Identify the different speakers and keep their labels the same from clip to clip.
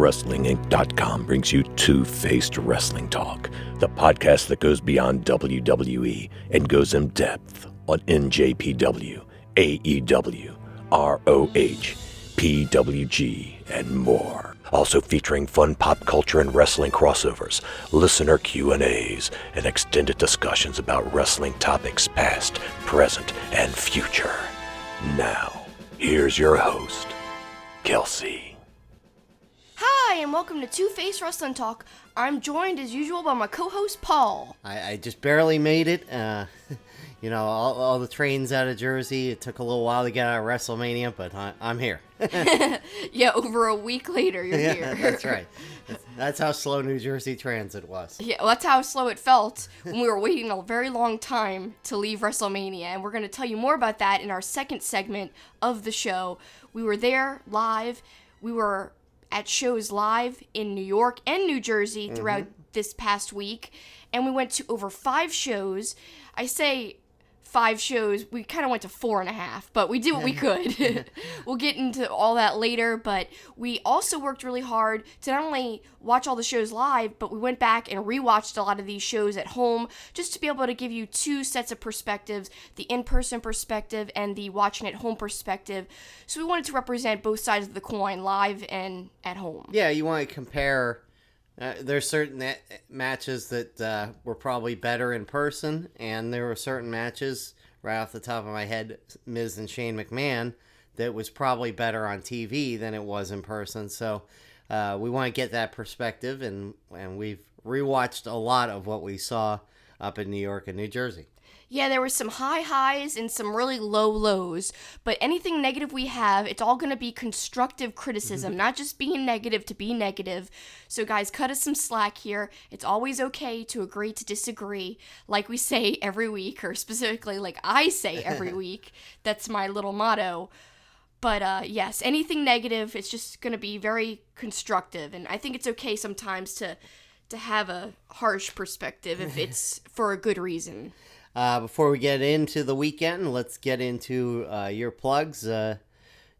Speaker 1: WrestlingInc.com brings you Two-Faced Wrestling Talk, the podcast that goes beyond WWE and goes in depth on NJPW, AEW, ROH, PWG, and more. Also featuring fun pop culture and wrestling crossovers, listener Q&As, and extended discussions about wrestling topics past, present, and future. Now, here's your host, Kelsey.
Speaker 2: Hi, and welcome to Two-Faced Wrestling Talk. I'm joined, as usual, by my co-host, Paul.
Speaker 3: I just barely made it. All the trains out of Jersey. It took a little while to get out of WrestleMania, but I'm here.
Speaker 2: Yeah, over a week later, you're here.
Speaker 3: That's right. That's how slow New Jersey transit was.
Speaker 2: Yeah, well, that's how slow it felt when we were waiting a very long time to leave WrestleMania, and we're going to tell you more about that in our second segment of the show. We were there live. We were at shows live in New York and New Jersey throughout this past week, and we went to over 5 shows. I say 5 shows, we kind of went to 4.5, but we did what we could. We'll get into all that later, but we also worked really hard to not only watch all the shows live, but we went back and rewatched a lot of these shows at home just to be able to give you 2 sets of perspectives, the in-person perspective and the watching at home perspective. So we wanted to represent both sides of the coin, live and at home.
Speaker 3: Yeah, you want to compare. There's certain matches that were probably better in person, and there were certain matches, right off the top of my head, Miz and Shane McMahon, that was probably better on TV than it was in person. So we want to get that perspective, and we've rewatched a lot of what we saw up in New York and New Jersey.
Speaker 2: Yeah, there were some high highs and some really low lows, but anything negative we have, it's all going to be constructive criticism, not just being negative to be negative. So guys, cut us some slack here. It's always okay to agree to disagree, like we say every week, or specifically like I say every week. That's my little motto. But yes, anything negative, it's just going to be very constructive, and I think it's okay sometimes to have a harsh perspective if it's for a good reason.
Speaker 3: Before we get into the weekend, let's get into your plugs. Because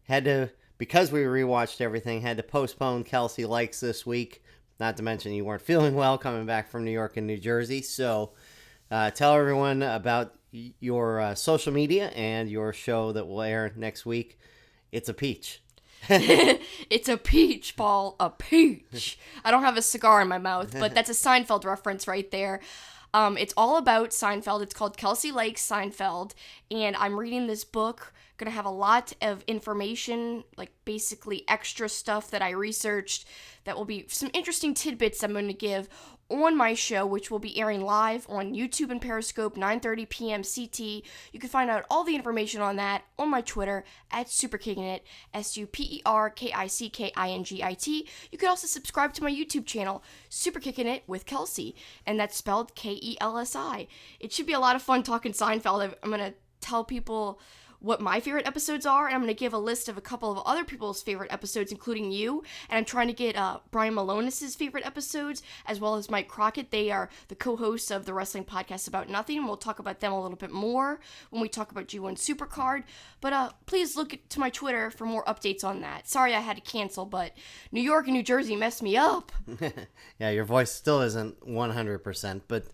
Speaker 3: we rewatched everything, had to postpone Kelsey Likes this week. Not to mention you weren't feeling well coming back from New York and New Jersey. So tell everyone about your social media and your show that will air next week. It's a peach.
Speaker 2: It's a peach, Paul. A peach. I don't have a cigar in my mouth, but that's a Seinfeld reference right there. It's all about Seinfeld. It's called Kelsey Likes Seinfeld, and I'm reading this book. Gonna have a lot of information, like basically extra stuff that I researched that will be some interesting tidbits I'm going to give on my show, which will be airing live on YouTube and Periscope, 9:30 p.m. CT. You can find out all the information on that on my Twitter at Superkickingit, SuperKickingit. You can also subscribe to my YouTube channel, Superkickingit with Kelsey, and that's spelled Kelsi. It should be a lot of fun talking Seinfeld. I'm going to tell people what my favorite episodes are, and I'm going to give a list of a couple of other people's favorite episodes, including you, and I'm trying to get Brian Malonis' favorite episodes, as well as Mike Crockett. They are the co-hosts of the wrestling podcast About Nothing, and we'll talk about them a little bit more when we talk about G1 Supercard, but please look to my Twitter for more updates on that. Sorry I had to cancel, but New York and New Jersey messed me up.
Speaker 3: Yeah, your voice still isn't 100%, but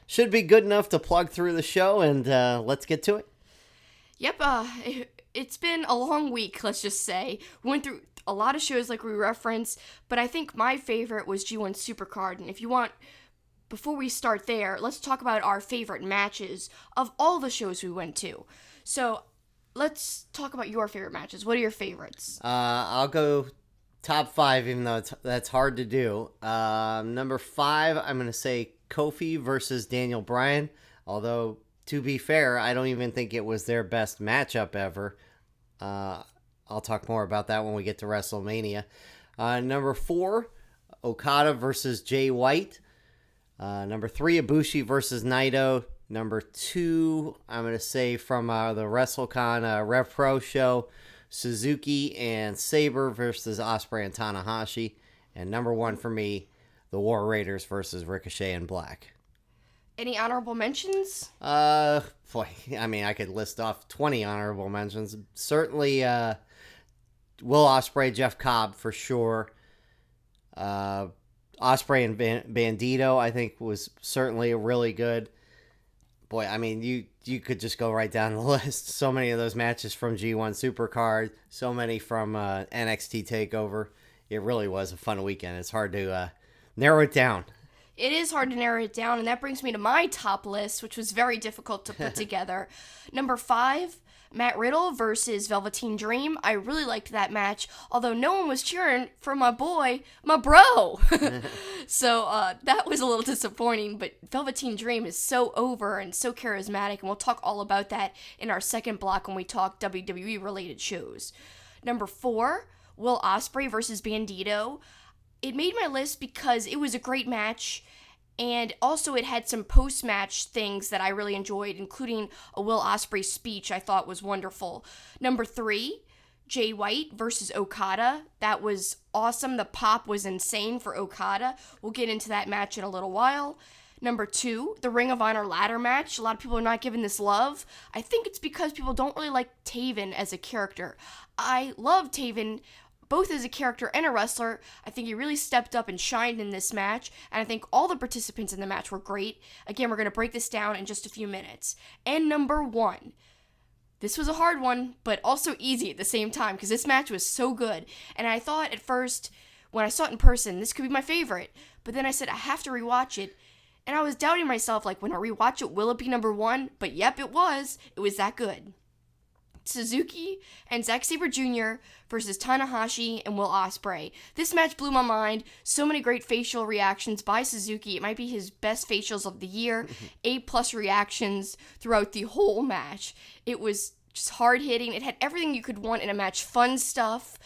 Speaker 3: should be good enough to plug through the show, and let's get to it.
Speaker 2: Yep, it's been a long week, let's just say. We went through a lot of shows like we referenced, but I think my favorite was G1 Supercard. And if you want, before we start there, let's talk about our favorite matches of all the shows we went to. So let's talk about your favorite matches. What are your favorites?
Speaker 3: I'll go top 5, even though that's hard to do. Number 5, I'm going to say Kofi versus Daniel Bryan, although to be fair, I don't even think it was their best matchup ever. I'll talk more about that when we get to WrestleMania. Number 4, Okada versus Jay White. Number 3, Bushi versus Naito. Number 2, I'm going to say from the WrestleCon RevPro Show, Suzuki and Sabre versus Osprey and Tanahashi. And number 1 for me, the War Raiders versus Ricochet and Black.
Speaker 2: Any honorable mentions?
Speaker 3: I mean, I could list off 20 honorable mentions. Certainly, Will Ospreay, Jeff Cobb for sure. Osprey and Bandito, I think, was certainly really good. Boy, I mean, you could just go right down the list. So many of those matches from G1 Supercard, so many from NXT Takeover. It really was a fun weekend. It's hard to narrow it down.
Speaker 2: It is hard to narrow it down, and that brings me to my top list, which was very difficult to put together. Number 5, Matt Riddle versus Velveteen Dream. I really liked that match, although no one was cheering for my boy, my bro. So that was a little disappointing, but Velveteen Dream is so over and so charismatic, and we'll talk all about that in our second block when we talk WWE-related shows. Number 4, Will Osprey versus Bandito. It made my list because it was a great match, and also it had some post-match things that I really enjoyed, including a Will Ospreay speech I thought was wonderful. Number 3, Jay White versus Okada. That was awesome. The pop was insane for Okada. We'll get into that match in a little while. Number 2, the Ring of Honor ladder match. A lot of people are not giving this love. I think it's because people don't really like Taven as a character. I love Taven both as a character and a wrestler. I think he really stepped up and shined in this match, and I think all the participants in the match were great. Again, we're going to break this down in just a few minutes. And number 1, this was a hard one, but also easy at the same time, because this match was so good, and I thought at first, when I saw it in person, this could be my favorite, but then I said I have to rewatch it, and I was doubting myself, like, when I rewatch it, will it be number 1? But yep, it was that good. Suzuki and Zack Sabre Jr. versus Tanahashi and Will Ospreay. This match blew my mind. So many great facial reactions by Suzuki. It might be his best facials of the year. 8+ reactions throughout the whole match. It was just hard-hitting. It had everything you could want in a match. Fun stuff,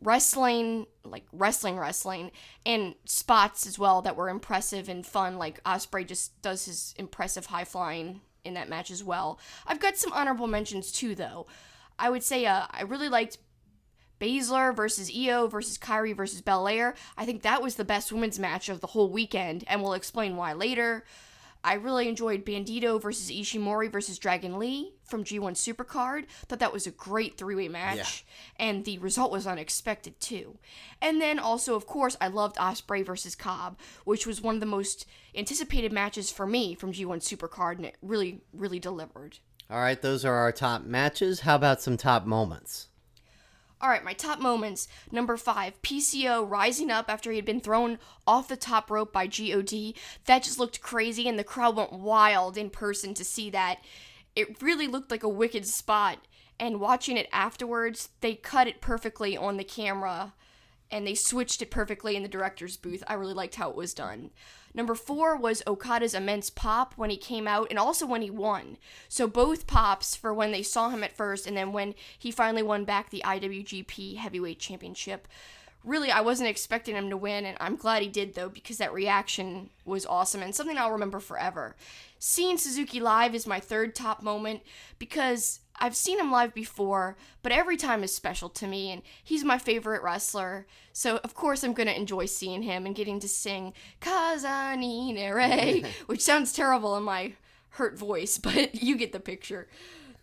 Speaker 2: wrestling, like wrestling, and spots as well that were impressive and fun. Like Ospreay just does his impressive high-flying in that match as well. I've got some honorable mentions too, though. I would say I really liked Baszler versus Io versus Kairi versus Belair. I think that was the best women's match of the whole weekend, and we'll explain why later. I really enjoyed Bandito versus Ishimori versus Dragon Lee from G1 Supercard. Thought that was a great 3-way match, and the result was unexpected too. And then also, of course, I loved Osprey versus Cobb, which was one of the most anticipated matches for me from G1 Supercard, and it really, really delivered.
Speaker 3: All right, those are our top matches. How about some top moments?
Speaker 2: All right, my top moments. Number 5, PCO rising up after he had been thrown off the top rope by GOD. That just looked crazy, and the crowd went wild in person to see that. It really looked like a wicked spot, and watching it afterwards, they cut it perfectly on the camera, and they switched it perfectly in the director's booth. I really liked how it was done. Number 4 was Okada's immense pop when he came out, and also when he won. So both pops for when they saw him at first, and then when he finally won back the IWGP Heavyweight Championship. Really, I wasn't expecting him to win, and I'm glad he did, though, because that reaction was awesome, and something I'll remember forever. Seeing Suzuki live is my third top moment, because I've seen him live before, but every time is special to me, and he's my favorite wrestler, so of course I'm going to enjoy seeing him and getting to sing Kazani Nere, which sounds terrible in my hurt voice, but you get the picture.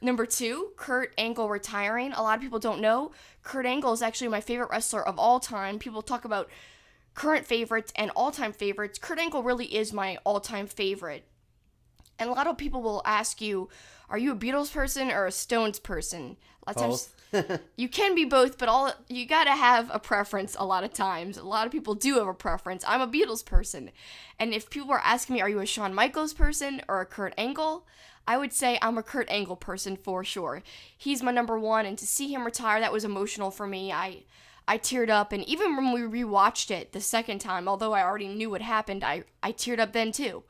Speaker 2: Number 2, Kurt Angle retiring. A lot of people don't know, Kurt Angle is actually my favorite wrestler of all time. People talk about current favorites and all-time favorites. Kurt Angle really is my all-time favorite. And a lot of people will ask you, are you a Beatles person or a Stones person? A lot of times, you can be both, but you gotta have a preference a lot of times. A lot of people do have a preference. I'm a Beatles person. And if people were asking me, are you a Shawn Michaels person or a Kurt Angle? I would say I'm a Kurt Angle person for sure. He's my number 1, and to see him retire, that was emotional for me. I teared up, and even when we rewatched it the second time, although I already knew what happened, I teared up then too.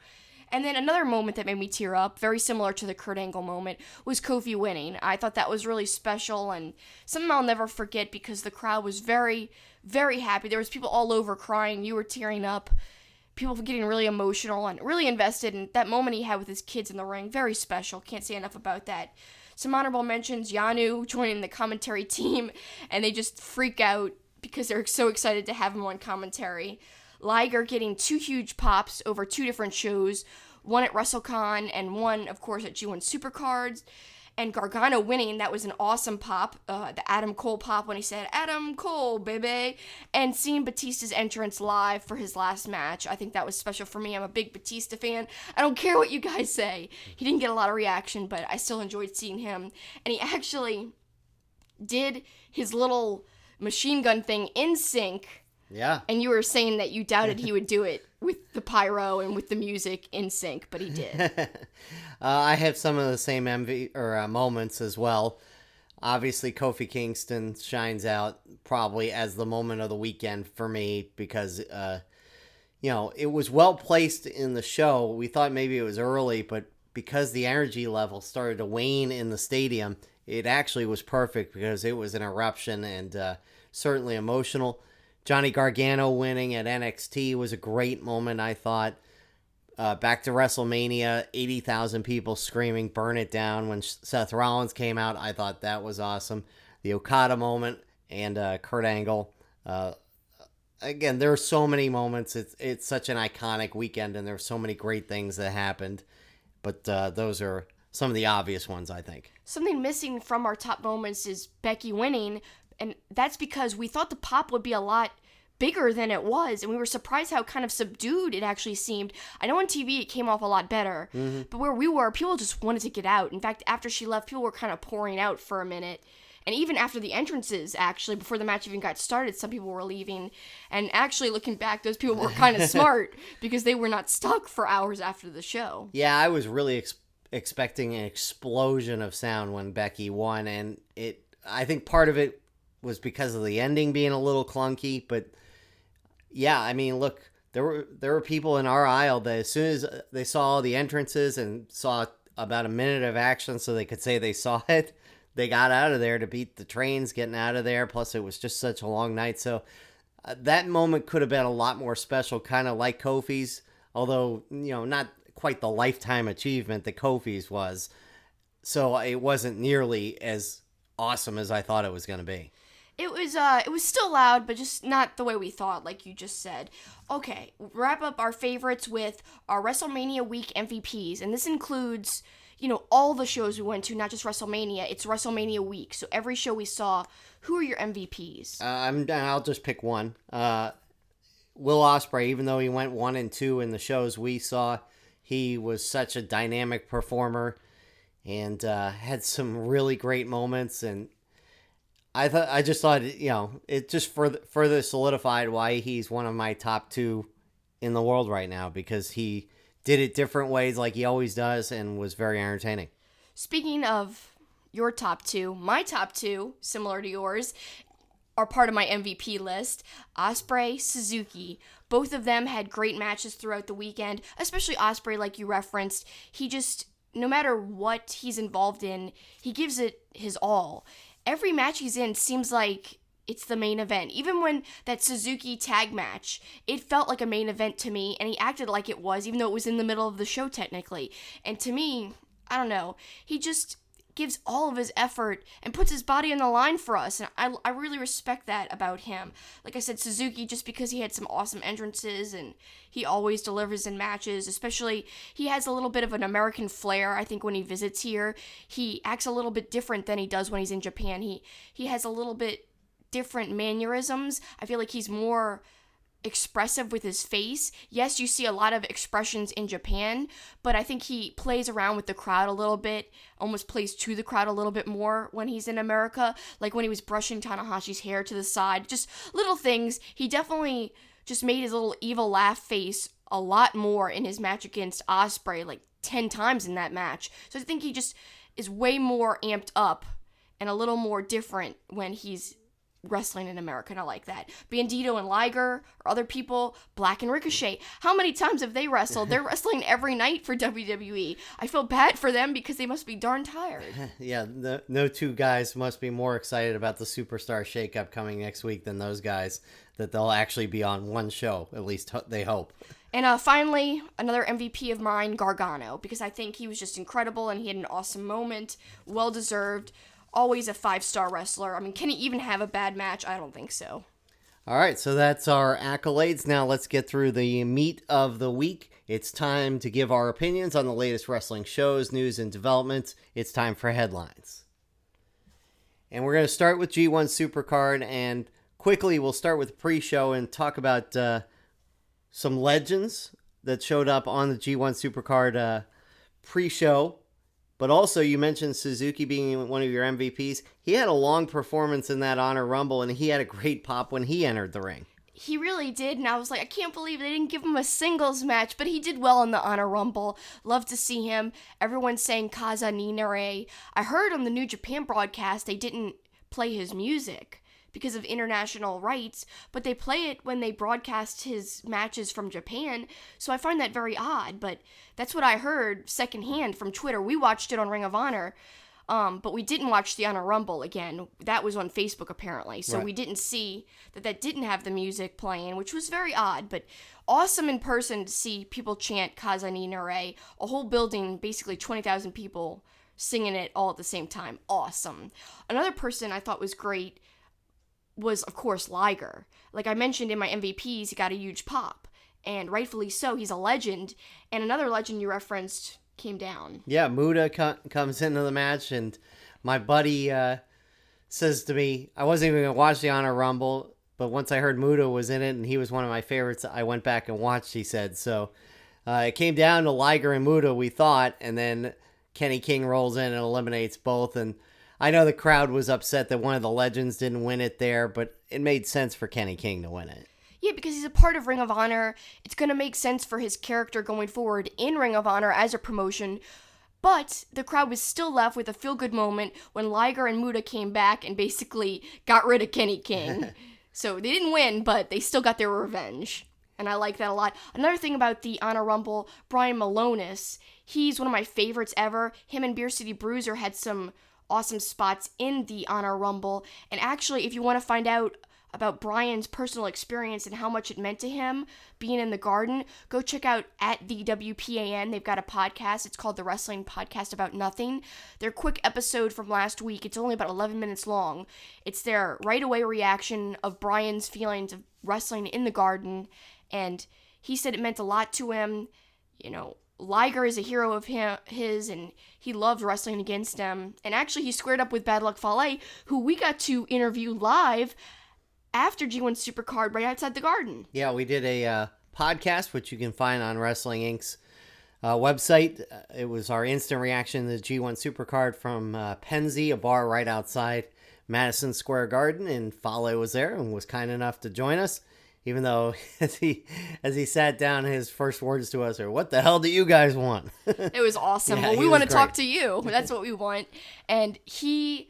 Speaker 2: And then another moment that made me tear up, very similar to the Kurt Angle moment, was Kofi winning. I thought that was really special and something I'll never forget because the crowd was very, very happy. There was people all over crying. You were tearing up. People were getting really emotional and really invested. And that moment he had with his kids in the ring, very special. Can't say enough about that. Some honorable mentions, Yanu joining the commentary team, and they just freak out because they're so excited to have him on commentary. Liger getting 2 huge pops over 2 different shows, one at Wrestlecon and one, of course, at G1 Supercards. And Gargano winning, that was an awesome pop. The Adam Cole pop when he said, "Adam Cole, baby." And seeing Batista's entrance live for his last match, I think that was special for me. I'm a big Batista fan. I don't care what you guys say. He didn't get a lot of reaction, but I still enjoyed seeing him. And he actually did his little machine gun thing in sync.
Speaker 3: Yeah.
Speaker 2: And you were saying that you doubted he would do it with the pyro and with the music in sync, but he did.
Speaker 3: I have some of the same moments as well. Obviously, Kofi Kingston shines out probably as the moment of the weekend for me because, it was well placed in the show. We thought maybe it was early, but because the energy level started to wane in the stadium, it actually was perfect because it was an eruption and certainly emotional. Johnny Gargano winning at NXT was a great moment, I thought. Back to WrestleMania, 80,000 people screaming, "Burn it down," when Seth Rollins came out. I thought that was awesome. The Okada moment and Kurt Angle. Again, there are so many moments. It's such an iconic weekend, and there are so many great things that happened. But those are some of the obvious ones, I think.
Speaker 2: Something missing from our top moments is Becky winning, and that's because we thought the pop would be a lot bigger than it was, and we were surprised how kind of subdued it actually seemed. I know on TV it came off a lot better, but where we were, people just wanted to get out. In fact, after she left, people were kind of pouring out for a minute. And even after the entrances, actually, before the match even got started, some people were leaving. And actually, looking back, those people were kind of smart because they were not stuck for hours after the show.
Speaker 3: Yeah, I was really expecting an explosion of sound when Becky won, and I think part of it was because of the ending being a little clunky, but yeah, I mean, look, there were people in our aisle that as soon as they saw all the entrances and saw about a minute of action so they could say they saw it, they got out of there to beat the trains getting out of there. Plus, it was just such a long night. So that moment could have been a lot more special, kind of like Kofi's, although, not quite the lifetime achievement that Kofi's was. So it wasn't nearly as awesome as I thought it was going to be.
Speaker 2: It was still loud, but just not the way we thought, like you just said. Okay, wrap up our favorites with our WrestleMania week MVPs, and this includes, all the shows we went to, not just WrestleMania. It's WrestleMania week, so every show we saw. Who are your MVPs?
Speaker 3: I'll just pick one. Will Osprey, even though he went 1 and 2 in the shows we saw, he was such a dynamic performer and had some really great moments, and I just thought, it just further solidified why he's one of my top 2 in the world right now, because he did it different ways like he always does and was very entertaining.
Speaker 2: Speaking of your top 2, my top 2, similar to yours, are part of my MVP list. Osprey, Suzuki. Both of them had great matches throughout the weekend, especially Osprey, like you referenced. He just, no matter what he's involved in, he gives it his all. Every match he's in seems like it's the main event. Even when that Suzuki tag match, it felt like a main event to me, and he acted like it was, even though it was in the middle of the show technically. And to me, I don't know, he just gives all of his effort and puts his body on the line for us, and I really respect that about him. Like I said, Suzuki, just because he had some awesome entrances, and he always delivers in matches, especially he has a little bit of an American flair. I think when he visits here, he acts a little bit different than he does when he's in Japan. He has a little bit different mannerisms. I feel like he's more expressive with his face. Yes, you see a lot of expressions in Japan, but I think he plays around with the crowd a little bit, almost plays to the crowd a little bit more when he's in America, like when he was brushing Tanahashi's hair to the side, just little things. He definitely just made his little evil laugh face a lot more in his match against Osprey, like 10 times in that match. So I think he just is way more amped up and a little more different when he's wrestling in America, and I like that. Bandito and Liger, or other people, Black and Ricochet. How many times have they wrestled? They're wrestling every night for WWE. I feel bad for them because they must be darn tired.
Speaker 3: Yeah, no 2 guys must be more excited about the Superstar shakeup coming next week than those guys, that they'll actually be on one show, at least they hope.
Speaker 2: And finally, another MVP of mine, Gargano, because I think he was just incredible and he had an awesome moment, well-deserved. Always a 5-star wrestler. I mean, can he even have a bad match? I don't think so.
Speaker 3: All right, so that's our accolades. Now let's get through the meat of the week. It's time to give our opinions on the latest wrestling shows, news, and developments. It's time for headlines. And we're going to start with G1 Supercard, and quickly we'll start with the pre-show and talk about some legends that showed up on the G1 Supercard pre-show. But also, you mentioned Suzuki being one of your MVPs. He had a long performance in that Honor Rumble, and he had a great pop when he entered the ring.
Speaker 2: He really did, and I was like, I can't believe they didn't give him a singles match, but he did well in the Honor Rumble. Love to see him. Everyone's saying Kaza Ninare. I heard on the New Japan broadcast they didn't play his music because of international rights, but they play it when they broadcast his matches from Japan, so I find that very odd, but that's what I heard secondhand from Twitter. We watched it on Ring of Honor, but we didn't watch the Honor Rumble again. That was on Facebook, apparently, so we didn't see that didn't have the music playing, which was very odd, but awesome in person to see people chant Kaza ni Nare, a whole building, basically 20,000 people singing it all at the same time. Awesome. Another person I thought was great was, of course, Liger. Like I mentioned in my MVPs, he got a huge pop, and rightfully so. He's a legend, and another legend you referenced came down. Yeah,
Speaker 3: Muda comes into the match, and my buddy says to me, I wasn't even going to watch the Honor Rumble, but once I heard Muda was in it, and he was one of my favorites, I went back and watched, he said. So it came down to Liger and Muda, we thought, and then Kenny King rolls in and eliminates both, and I know the crowd was upset that one of the legends didn't win it there, but it made sense for Kenny King to win it.
Speaker 2: Yeah, because he's a part of Ring of Honor. It's going to make sense for his character going forward in Ring of Honor as a promotion. But the crowd was still left with a feel-good moment when Liger and Muda came back and basically got rid of Kenny King. So they didn't win, but they still got their revenge. And I like that a lot. Another thing about the Honor Rumble, Brian Malonis, he's one of my favorites ever. Him and Beer City Bruiser had some awesome spots in the Honor Rumble. And actually, if you want to find out about Bryan's personal experience and how much it meant to him being in the Garden, go check out at the WPAN. They've got a podcast. It's called The Wrestling Podcast About Nothing. Their quick episode from last week, it's only about 11 minutes long. It's their right away reaction of Bryan's feelings of wrestling in the Garden. And he said it meant a lot to him. You know, Liger is a hero of his, and he loved wrestling against him. And actually, he squared up with Bad Luck Fale, who we got to interview live after G1 Supercard right outside the Garden.
Speaker 3: Yeah, we did a podcast, which you can find on Wrestling Inc.'s website. It was our instant reaction to the G1 Supercard from Penzi, a bar right outside Madison Square Garden, and Fale was there and was kind enough to join us. Even though, as he sat down, his first words to us are, "What the hell do you guys want?"
Speaker 2: It was awesome.
Speaker 3: Yeah,
Speaker 2: well, we want to talk to you. That's what we want. And he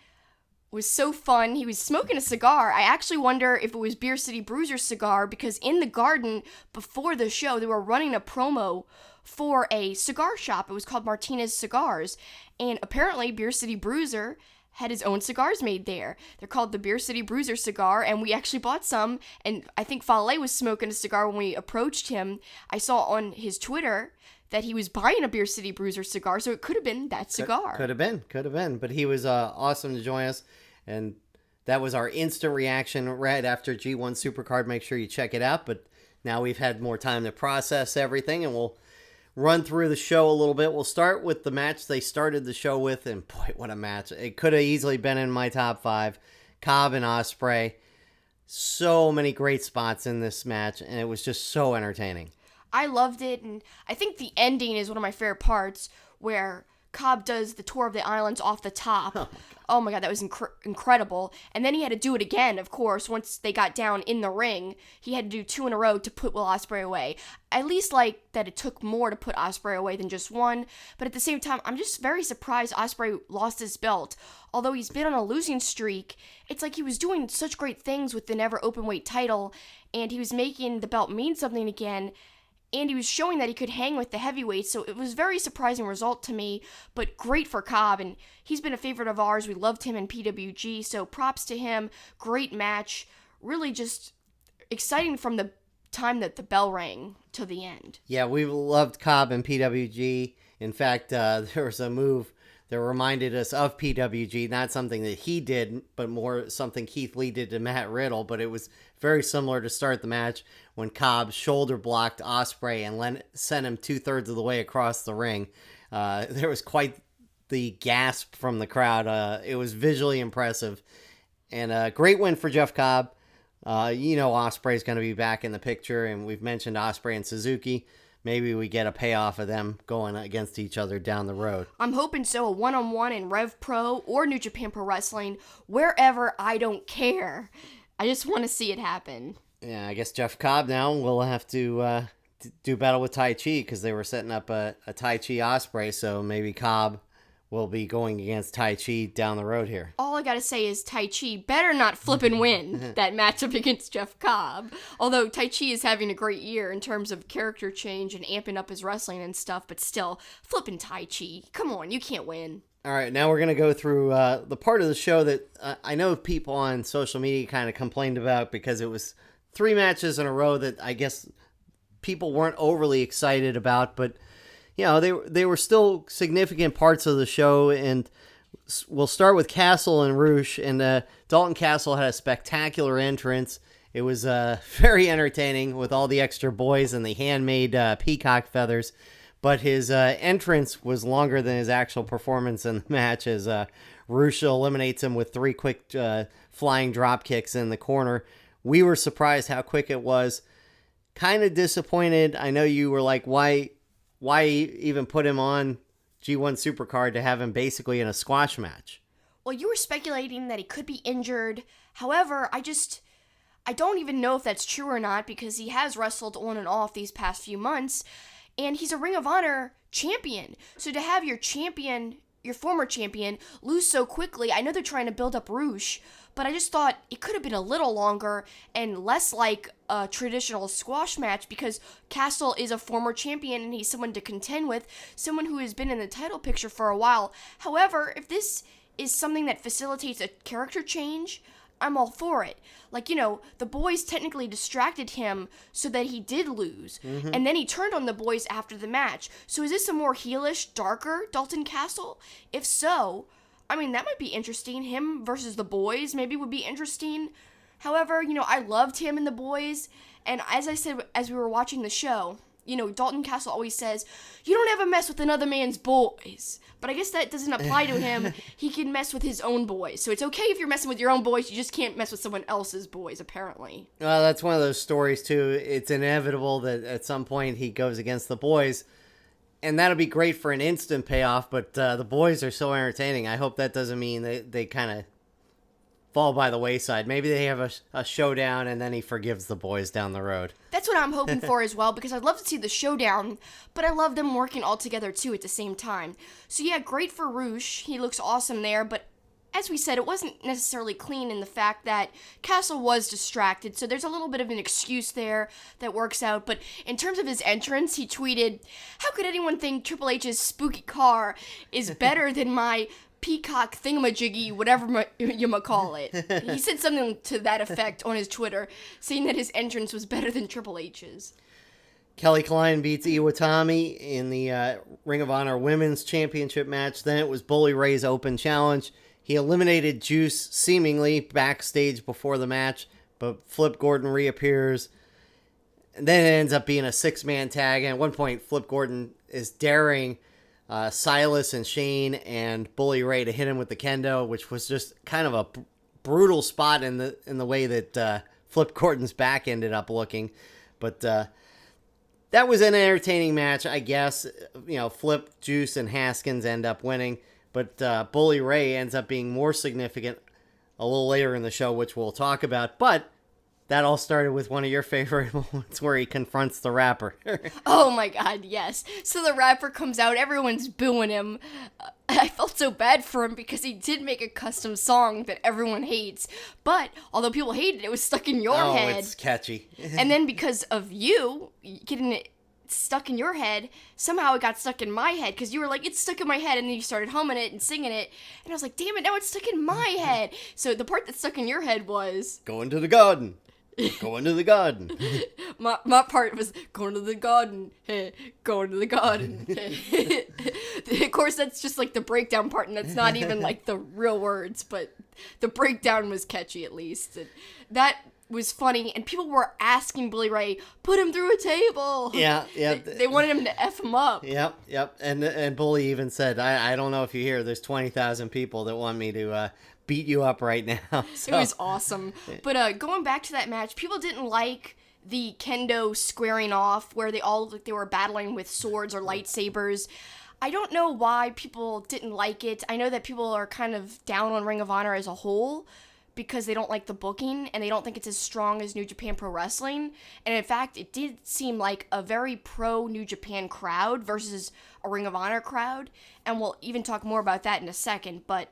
Speaker 2: was so fun. He was smoking a cigar. I actually wonder if it was Beer City Bruiser's cigar, because in the Garden, before the show, they were running a promo for a cigar shop. It was called Martinez Cigars. And apparently, Beer City Bruiser had his own cigars made there. They're called the Beer City Bruiser cigar, and we actually bought some, and I think Fale was smoking a cigar when we approached him. I saw on his Twitter that he was buying a Beer City Bruiser cigar, so it could have been that cigar.
Speaker 3: Could have been, but he was awesome to join us, and that was our instant reaction right after G1 Supercard. Make sure you check it out, but now we've had more time to process everything, and we'll run through the show a little bit. We'll start with the match they started the show with, and boy, what a match. It could have easily been in my top 5. Cobb and Osprey. So many great spots in this match, and it was just so entertaining.
Speaker 2: I loved it, and I think the ending is one of my favorite parts, where Cobb does the tour of the islands off the top. Oh my god, that was incredible. And then he had to do it again, of course, once they got down in the ring. He had to do 2 in a row to put Will Ospreay away. I at least like that it took more to put Ospreay away than just one, but at the same time, I'm just very surprised Ospreay lost his belt. Although he's been on a losing streak, it's like he was doing such great things with the never openweight title, and he was making the belt mean something again, and he was showing that he could hang with the heavyweights, so it was a very surprising result to me, but great for Cobb, and he's been a favorite of ours. We loved him in PWG, so props to him. Great match. Really just exciting from the time that the bell rang to the end.
Speaker 3: Yeah, we loved Cobb in PWG. In fact, there was a move that reminded us of PWG, not something that he did, but more something Keith Lee did to Matt Riddle. But it was very similar to start the match when Cobb shoulder blocked Osprey and sent him 2/3 of the way across the ring. There was quite the gasp from the crowd. It was visually impressive. And a great win for Jeff Cobb. Osprey's going to be back in the picture, and we've mentioned Osprey and Suzuki. Maybe we get a payoff of them going against each other down the road.
Speaker 2: I'm hoping so, a one-on-one in RevPro or New Japan Pro Wrestling, wherever, I don't care. I just want to see it happen.
Speaker 3: Yeah, I guess Jeff Cobb now will have to do battle with Tai Chi because they were setting up a Tai Chi Osprey, so maybe Cobb will be going against Tai Chi down the road here.
Speaker 2: All I gotta say is Tai Chi better not flip and win that matchup against Jeff Cobb. Although Tai Chi is having a great year in terms of character change and amping up his wrestling and stuff, but still, flipping Tai Chi. Come on, you can't win.
Speaker 3: All right, now we're going to go through the part of the show that I know people on social media kind of complained about because it was 3 matches in a row that I guess people weren't overly excited about, but they were still significant parts of the show, and we'll start with Castle and Roush, and Dalton Castle had a spectacular entrance. It was very entertaining with all the extra boys and the handmade peacock feathers, but his entrance was longer than his actual performance in the match as Roush eliminates him with 3 quick flying drop kicks in the corner. We were surprised how quick it was. Kind of disappointed. I know you were like, why even put him on G1 Supercard to have him basically in a squash match?
Speaker 2: Well, you were speculating that he could be injured. However, I don't even know if that's true or not because he has wrestled on and off these past few months, and he's a Ring of Honor champion. So to have your former champion, lose so quickly, I know they're trying to build up Roush, but I just thought it could have been a little longer and less like a traditional squash match because Castle is a former champion and he's someone to contend with, someone who has been in the title picture for a while. However, if this is something that facilitates a character change, I'm all for it. Like, the boys technically distracted him so that he did lose. Mm-hmm. And then he turned on the boys after the match. So is this a more heelish, darker Dalton Castle? If so, that might be interesting. Him versus the boys maybe would be interesting. However, I loved him in the boys. And as I said, as we were watching the show, Dalton Castle always says, you don't ever mess with another man's boys. But I guess that doesn't apply to him. He can mess with his own boys. So it's okay if you're messing with your own boys. You just can't mess with someone else's boys, apparently.
Speaker 3: Well, that's one of those stories, too. It's inevitable that at some point he goes against the boys. And that'll be great for an instant payoff. But the boys are so entertaining. I hope that doesn't mean they kind of fall by the wayside. Maybe they have a showdown and then he forgives the boys down the road.
Speaker 2: That's what I'm hoping for as well, because I'd love to see the showdown, but I love them working all together too at the same time. So yeah, great for Roush. He looks awesome there, but as we said, it wasn't necessarily clean in the fact that Castle was distracted, so there's a little bit of an excuse there that works out. But in terms of his entrance, he tweeted, "How could anyone think Triple H's spooky car is better than my peacock thingamajiggy, whatever you might call it?" He said something to that effect on his Twitter, saying that his entrance was better than Triple H's.
Speaker 3: Kelly Klein beats Iwatani in the Ring of Honor Women's Championship match. Then it was Bully Ray's Open Challenge. He eliminated Juice seemingly backstage before the match, but Flip Gordon reappears. And then it ends up being a 6-man tag. And at one point, Flip Gordon is daring Silas and Shane and Bully Ray to hit him with the kendo, which was just kind of a brutal spot in the way that Flip Gordon's back ended up looking. But that was an entertaining match, I guess. Flip, Juice, and Haskins end up winning. But Bully Ray ends up being more significant a little later in the show, which we'll talk about. But that all started with one of your favorite moments where he confronts the rapper.
Speaker 2: Oh my god, yes. So the rapper comes out, everyone's booing him. I felt so bad for him because he did make a custom song that everyone hates. But although people hated it, it was stuck in your head.
Speaker 3: Oh, it's catchy.
Speaker 2: And then because of you getting it stuck in your head, somehow it got stuck in my head because you were like, it's stuck in my head, and then you started humming it and singing it, and I was like, damn it, now it's stuck in my head. So the part that stuck in your head was
Speaker 3: going to the garden. Going to the garden.
Speaker 2: my part was going to the garden. Hey, going to the garden. Hey. Of course, that's just like the breakdown part, and that's not even like the real words, but the breakdown was catchy at least. And that was funny, and people were asking Bully Ray, put him through a table.
Speaker 3: Yeah.
Speaker 2: They wanted him to F him up.
Speaker 3: Yep. And Bully even said, I don't know if you hear, there's 20,000 people that want me to beat you up right now. So.
Speaker 2: It was awesome. But going back to that match, people didn't like the kendo squaring off where they all looked like they were battling with swords or lightsabers. I don't know why people didn't like it. I know that people are kind of down on Ring of Honor as a whole because they don't like the booking and they don't think it's as strong as New Japan Pro Wrestling. And in fact, it did seem like a very pro New Japan crowd versus a Ring of Honor crowd. And we'll even talk more about that in a second. But,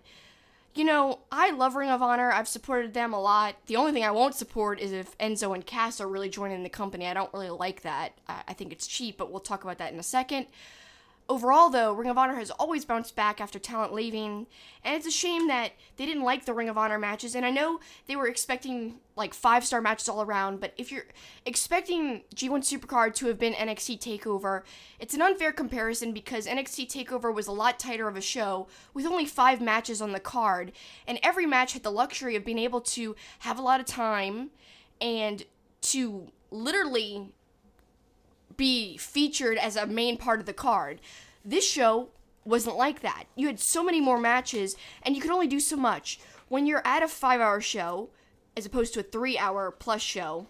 Speaker 2: you know, I love Ring of Honor. I've supported them a lot. The only thing I won't support is if Enzo and Cass are really joining the company. I don't really like that. I think it's cheap, but we'll talk about that in a second. Overall, though, Ring of Honor has always bounced back after talent leaving, and it's a shame that they didn't like the Ring of Honor matches, and I know they were expecting, like, 5-star matches all around, but if you're expecting G1 Supercard to have been NXT Takeover, it's an unfair comparison because NXT Takeover was a lot tighter of a show, with only 5 matches on the card, and every match had the luxury of being able to have a lot of time, and to literally be featured as a main part of the card. This show wasn't like that. You had so many more matches, and you could only do so much. When you're at a 5-hour show, as opposed to a 3-hour plus show,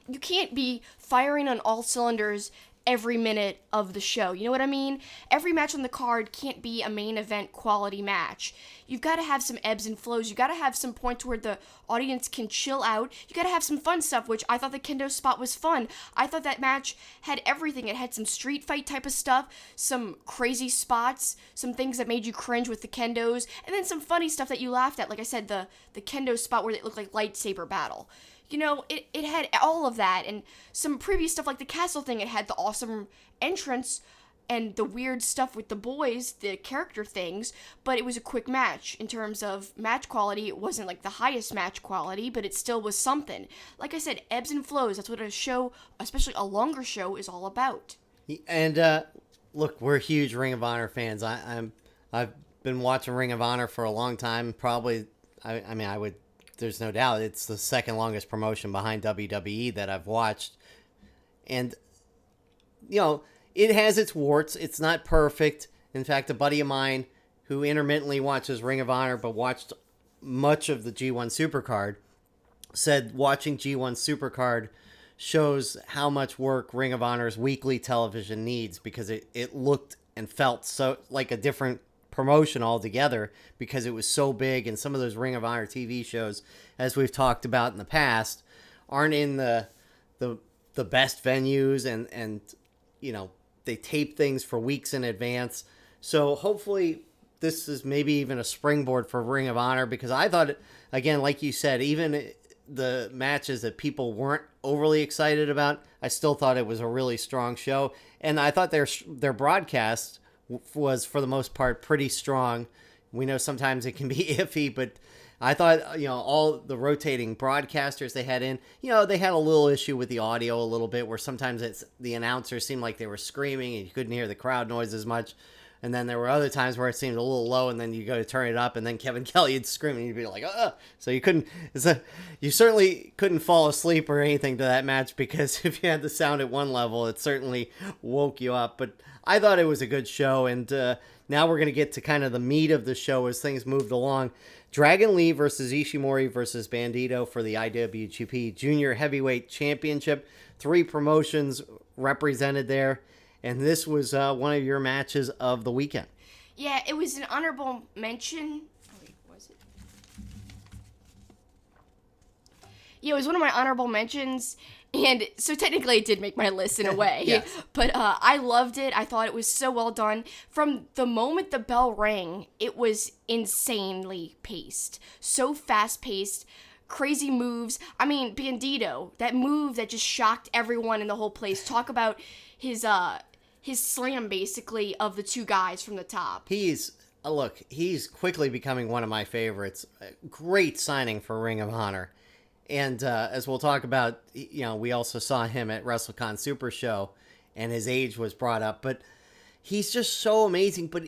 Speaker 2: you can't be firing on all cylinders every minute of the show. You know what I mean? Every match on the card can't be a main event quality match. You've got to have some ebbs and flows. You've got to have some points where the audience can chill out. You got to have some fun stuff, which I thought the kendo spot was fun. I thought that match had everything. It had some street fight type of stuff, some crazy spots, some things that made you cringe with the kendos, and then some funny stuff that you laughed at. Like I said, the kendo spot where it looked like lightsaber battle. You know, it had all of that, and some previous stuff like the castle thing. It had the awesome entrance and the weird stuff with the boys, the character things, but it was a quick match. In terms of match quality, it wasn't like the highest match quality, but it still was something. Like I said, ebbs and flows. That's what a show, especially a longer show, is all about.
Speaker 3: And look, we're huge Ring of Honor fans. I've been watching Ring of Honor for a long time. Probably, I would. There's no doubt it's the second longest promotion behind WWE that I've watched. And, you know, it has its warts. It's not perfect. In fact, a buddy of mine who intermittently watches Ring of Honor but watched much of the G1 Supercard said watching G1 Supercard shows how much work Ring of Honor's weekly television needs because it looked and felt so like a different promotion altogether because it was so big, and some of those Ring of Honor TV shows, as we've talked about in the past, aren't in the best venues, and you know, they tape things for weeks in advance. So hopefully this is maybe even a springboard for Ring of Honor, because I thought, again, like you said, even the matches that people weren't overly excited about, I still thought it was a really strong show, and I thought their broadcast was, for the most part, pretty strong. We know sometimes it can be iffy, but I thought, you know, all the rotating broadcasters they had in, you know, they had a little issue with the audio a little bit, where sometimes the announcers seemed like they were screaming and you couldn't hear the crowd noise as much. And then there were other times where it seemed a little low, and then you go to turn it up, and then Kevin Kelly would scream, and you'd be like, So you certainly couldn't fall asleep or anything to that match, because if you had the sound at one level, it certainly woke you up. But I thought it was a good show, and now we're going to get to kind of the meat of the show as things moved along. Dragon Lee versus Ishimori versus Bandito for the IWGP Junior Heavyweight Championship. 3 promotions represented there. And this was one of your matches of the weekend.
Speaker 2: Yeah, it was an honorable mention. Wait, was it? Yeah, it was one of my honorable mentions. And so technically it did make my list in a way.
Speaker 3: Yes.
Speaker 2: But I loved it. I thought it was so well done. From the moment the bell rang, it was insanely paced. So fast-paced. Crazy moves. I mean, Bandito, that move that just shocked everyone in the whole place. Talk about his slam, basically, of the 2 guys from the top.
Speaker 3: He's quickly becoming one of my favorites. Great signing for Ring of Honor. And as we'll talk about, you know, we also saw him at Wrestlecon Supershow, and his age was brought up. But, he's just so amazing. But,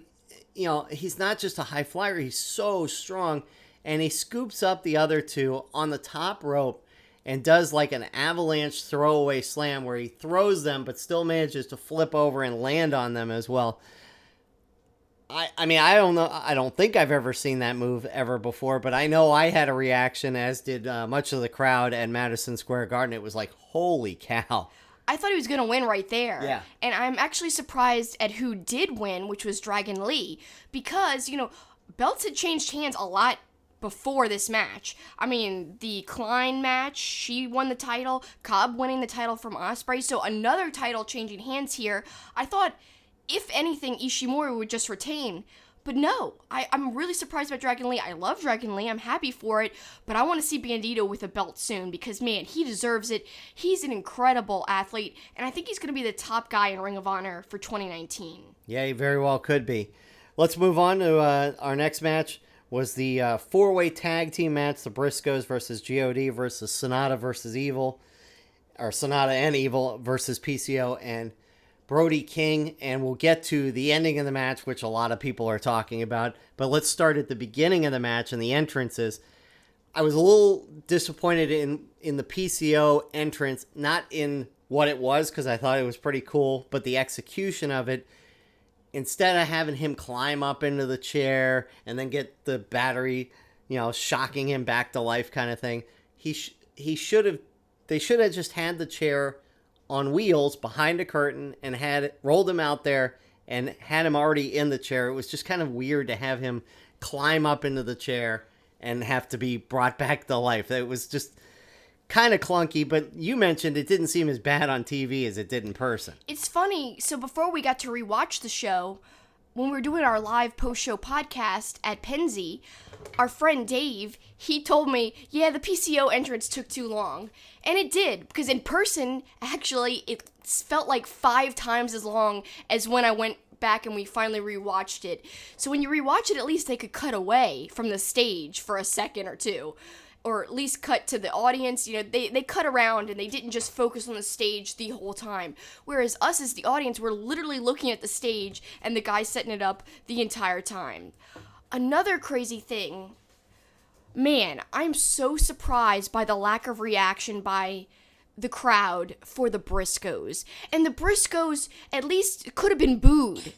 Speaker 3: he's not just a high flyer. He's so strong. And he scoops up the other two on the top rope and does like an avalanche throwaway slam where he throws them but still manages to flip over and land on them as well. I mean, I don't know. I don't think I've ever seen that move ever before, but I know I had a reaction, as did much of the crowd at Madison Square Garden. It was like, holy cow.
Speaker 2: I thought he was going to win right there.
Speaker 3: Yeah.
Speaker 2: And I'm actually surprised at who did win, which was Dragon Lee, because, belts had changed hands a lot before this match. I mean, the Klein match, she won the title, Cobb winning the title from Osprey, so another title changing hands here. I thought, if anything, Ishimori would just retain. But no, I'm really surprised about Dragon Lee. I love Dragon Lee. I'm happy for it. But I want to see Bandito with a belt soon because, man, he deserves it. He's an incredible athlete. And I think he's going to be the top guy in Ring of Honor for 2019.
Speaker 3: Yeah, he very well could be. Let's move on to our next match. Was the four-way tag team match. The Briscoes versus GOD versus Sonata versus Evil. Or Sonata and Evil versus PCO and Brody King, and we'll get to the ending of the match, which a lot of people are talking about. But let's start at the beginning of the match and the entrances. I was a little disappointed in the PCO entrance, not in what it was, because I thought it was pretty cool, but the execution of it. Instead of having him climb up into the chair and then get the battery, shocking him back to life kind of thing, they should have just had the chair on wheels behind a curtain and rolled him out there and had him already in the chair. It was just kind of weird to have him climb up into the chair and have to be brought back to life. It was just kind of clunky, but you mentioned it didn't seem as bad on TV as it did in person.
Speaker 2: It's funny. So before we got to rewatch the show, when we were doing our live post-show podcast at Penzi, our friend Dave, he told me, yeah, the PCO entrance took too long. And it did, because in person, actually, it felt like 5 times as long as when I went back and we finally rewatched it. So when you rewatch it, at least they could cut away from the stage for a second or two. Or at least cut to the audience. They cut around and they didn't just focus on the stage the whole time. Whereas us as the audience, we're literally looking at the stage and the guy setting it up the entire time. Another crazy thing, man, I'm so surprised by the lack of reaction by the crowd for the Briscoes. And the Briscoes at least could have been booed.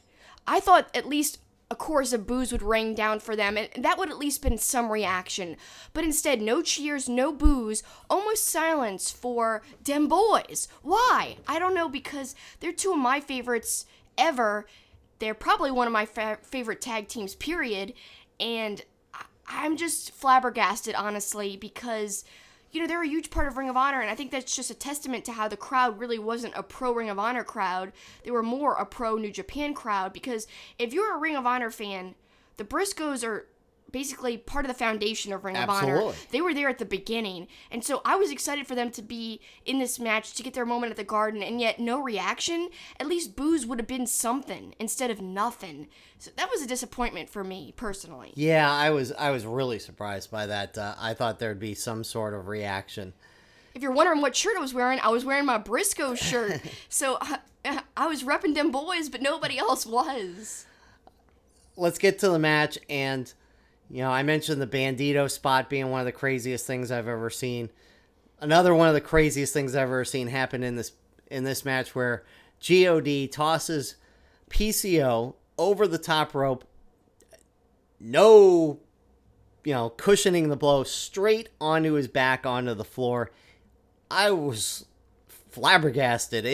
Speaker 2: I thought at least a chorus of boos would ring down for them, and that would at least been some reaction. But instead, no cheers, no boos, almost silence for dem boys. Why? I don't know, because they're two of my favorites ever. They're probably one of my favorite tag teams, period. And I'm just flabbergasted, honestly, because they're a huge part of Ring of Honor, and I think that's just a testament to how the crowd really wasn't a pro Ring of Honor crowd. They were more a pro New Japan crowd, because if you're a Ring of Honor fan, the Briscoes are basically part of the foundation of Ring of Honor. They were there at the beginning, and so I was excited for them to be in this match, to get their moment at the Garden, and yet no reaction. At least boos would have been something instead of nothing. So that was a disappointment for me, personally.
Speaker 3: Yeah, I was really surprised by that. I thought there'd be some sort of reaction.
Speaker 2: If you're wondering what shirt I was wearing my Briscoe shirt. So I was repping them boys, but nobody else was.
Speaker 3: Let's get to the match, and I mentioned the Bandito spot being one of the craziest things I've ever seen. Another one of the craziest things I've ever seen happen in this match, where GOD tosses PCO over the top rope. No, cushioning the blow, straight onto his back onto the floor. I was flabbergasted.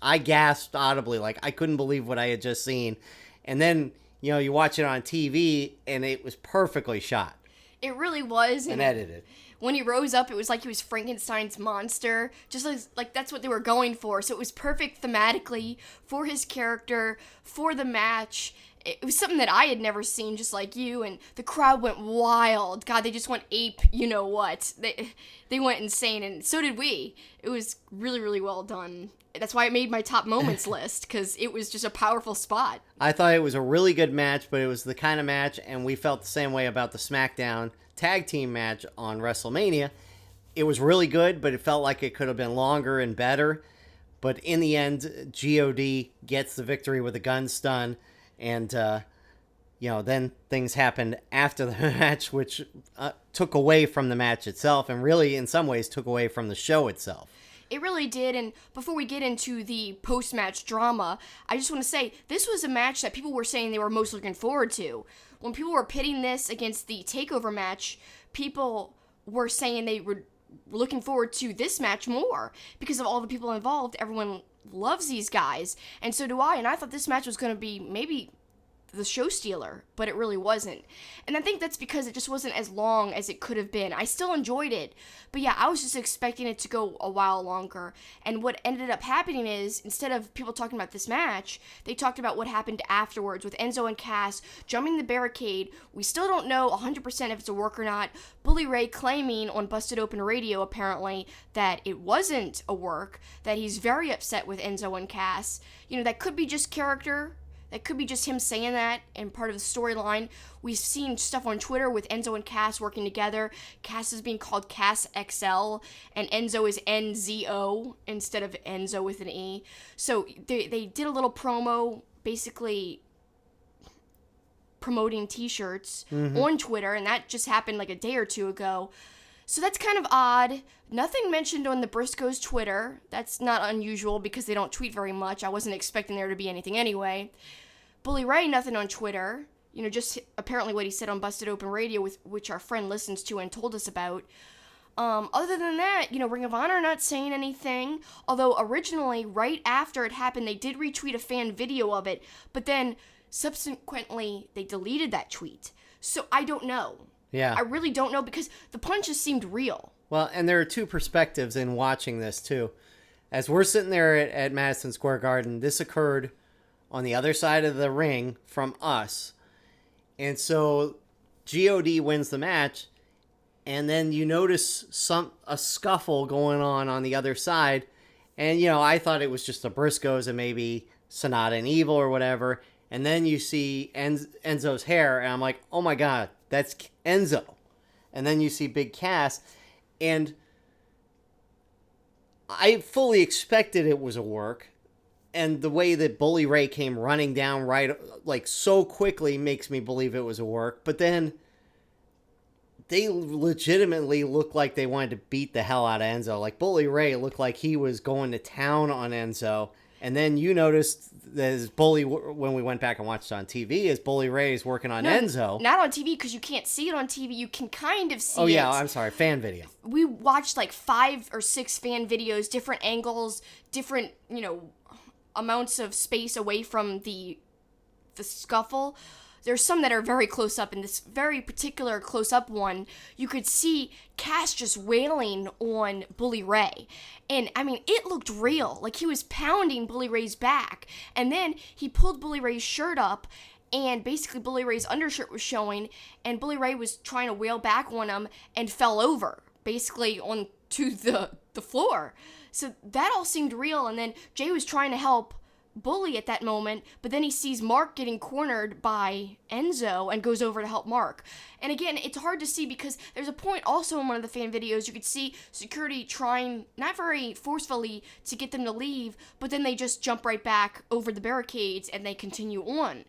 Speaker 3: I gasped audibly, like I couldn't believe what I had just seen. And then you watch it on TV, and it was perfectly shot.
Speaker 2: It really was.
Speaker 3: And edited.
Speaker 2: When he rose up, it was like he was Frankenstein's monster. Just like that's what they were going for. So it was perfect thematically for his character, for the match. It was something that I had never seen, just like you, and the crowd went wild. God, they just went ape, what. They went insane, and so did we. It was really, really well done. That's why it made my top moments list, because it was just a powerful spot.
Speaker 3: I thought it was a really good match, but it was the kind of match, and we felt the same way about the SmackDown tag team match on WrestleMania. It was really good, but it felt like it could have been longer and better. But in the end, God gets the victory with a gun stun, and then things happened after the match, which took away from the match itself, and really, in some ways, took away from the show itself.
Speaker 2: It really did, and before we get into the post-match drama, I just want to say, this was a match that people were saying they were most looking forward to. When people were pitting this against the TakeOver match, people were saying they were looking forward to this match more because of all the people involved. Everyone loves these guys, and so do I, and I thought this match was going to be maybe the show stealer, but it really wasn't. And I think that's because it just wasn't as long as it could have been. I still enjoyed it, but yeah, I was just expecting it to go a while longer. And what ended up happening is, instead of people talking about this match, they talked about what happened afterwards with Enzo and Cass jumping the barricade. We still don't know 100% if it's a work or not. Bully Ray claiming on Busted Open Radio, apparently, that it wasn't a work, that he's very upset with Enzo and Cass. That could be just character. That could be just him saying that and part of the storyline. We've seen stuff on Twitter with Enzo and Cass working together. Cass is being called Cass XL, and Enzo is NZO instead of Enzo with an E. So they did a little promo, basically promoting t-shirts on Twitter, and that just happened like a day or two ago. So that's kind of odd. Nothing mentioned on the Briscoes' Twitter. That's not unusual because they don't tweet very much. I wasn't expecting there to be anything anyway. Bully Ray, nothing on Twitter. Just apparently what he said on Busted Open Radio, which our friend listens to and told us about. Other than that, Ring of Honor not saying anything. Although originally, right after it happened, they did retweet a fan video of it. But then, subsequently, they deleted that tweet. So I don't know.
Speaker 3: Yeah.
Speaker 2: I really don't know because the punches seemed real.
Speaker 3: Well, and there are two perspectives in watching this, too. As we're sitting there at Madison Square Garden, this occurred on the other side of the ring from us. And so God wins the match, and then you notice a scuffle going on the other side. And, I thought it was just the Briscoes and maybe Sonata and Evil or whatever. And then you see Enzo's hair, and I'm like, oh my God, that's Enzo. And then you see Big Cass, and I fully expected it was a work. And the way that Bully Ray came running down so quickly makes me believe it was a work. But then they legitimately looked like they wanted to beat the hell out of Enzo. Like, Bully Ray looked like he was going to town on Enzo. And then you noticed that as Bully, when we went back and watched it on TV, as Bully Ray is working on Enzo.
Speaker 2: Not on TV, because you can't see it on TV. You can kind of see it.
Speaker 3: Oh, yeah, I'm sorry, fan video.
Speaker 2: We watched 5 or 6 fan videos, different angles, different, amounts of space away from the scuffle. There's some that are very close up. In this very particular close-up one, you could see Cass just wailing on Bully Ray. And, it looked real. Like, he was pounding Bully Ray's back. And then he pulled Bully Ray's shirt up, and basically Bully Ray's undershirt was showing, and Bully Ray was trying to wail back on him and fell over, basically onto the floor. So that all seemed real, and then Jay was trying to help Bully at that moment, but then he sees Mark getting cornered by Enzo and goes over to help Mark. And again, it's hard to see because there's a point also in one of the fan videos you could see security trying, not very forcefully, to get them to leave, but then they just jump right back over the barricades and they continue on.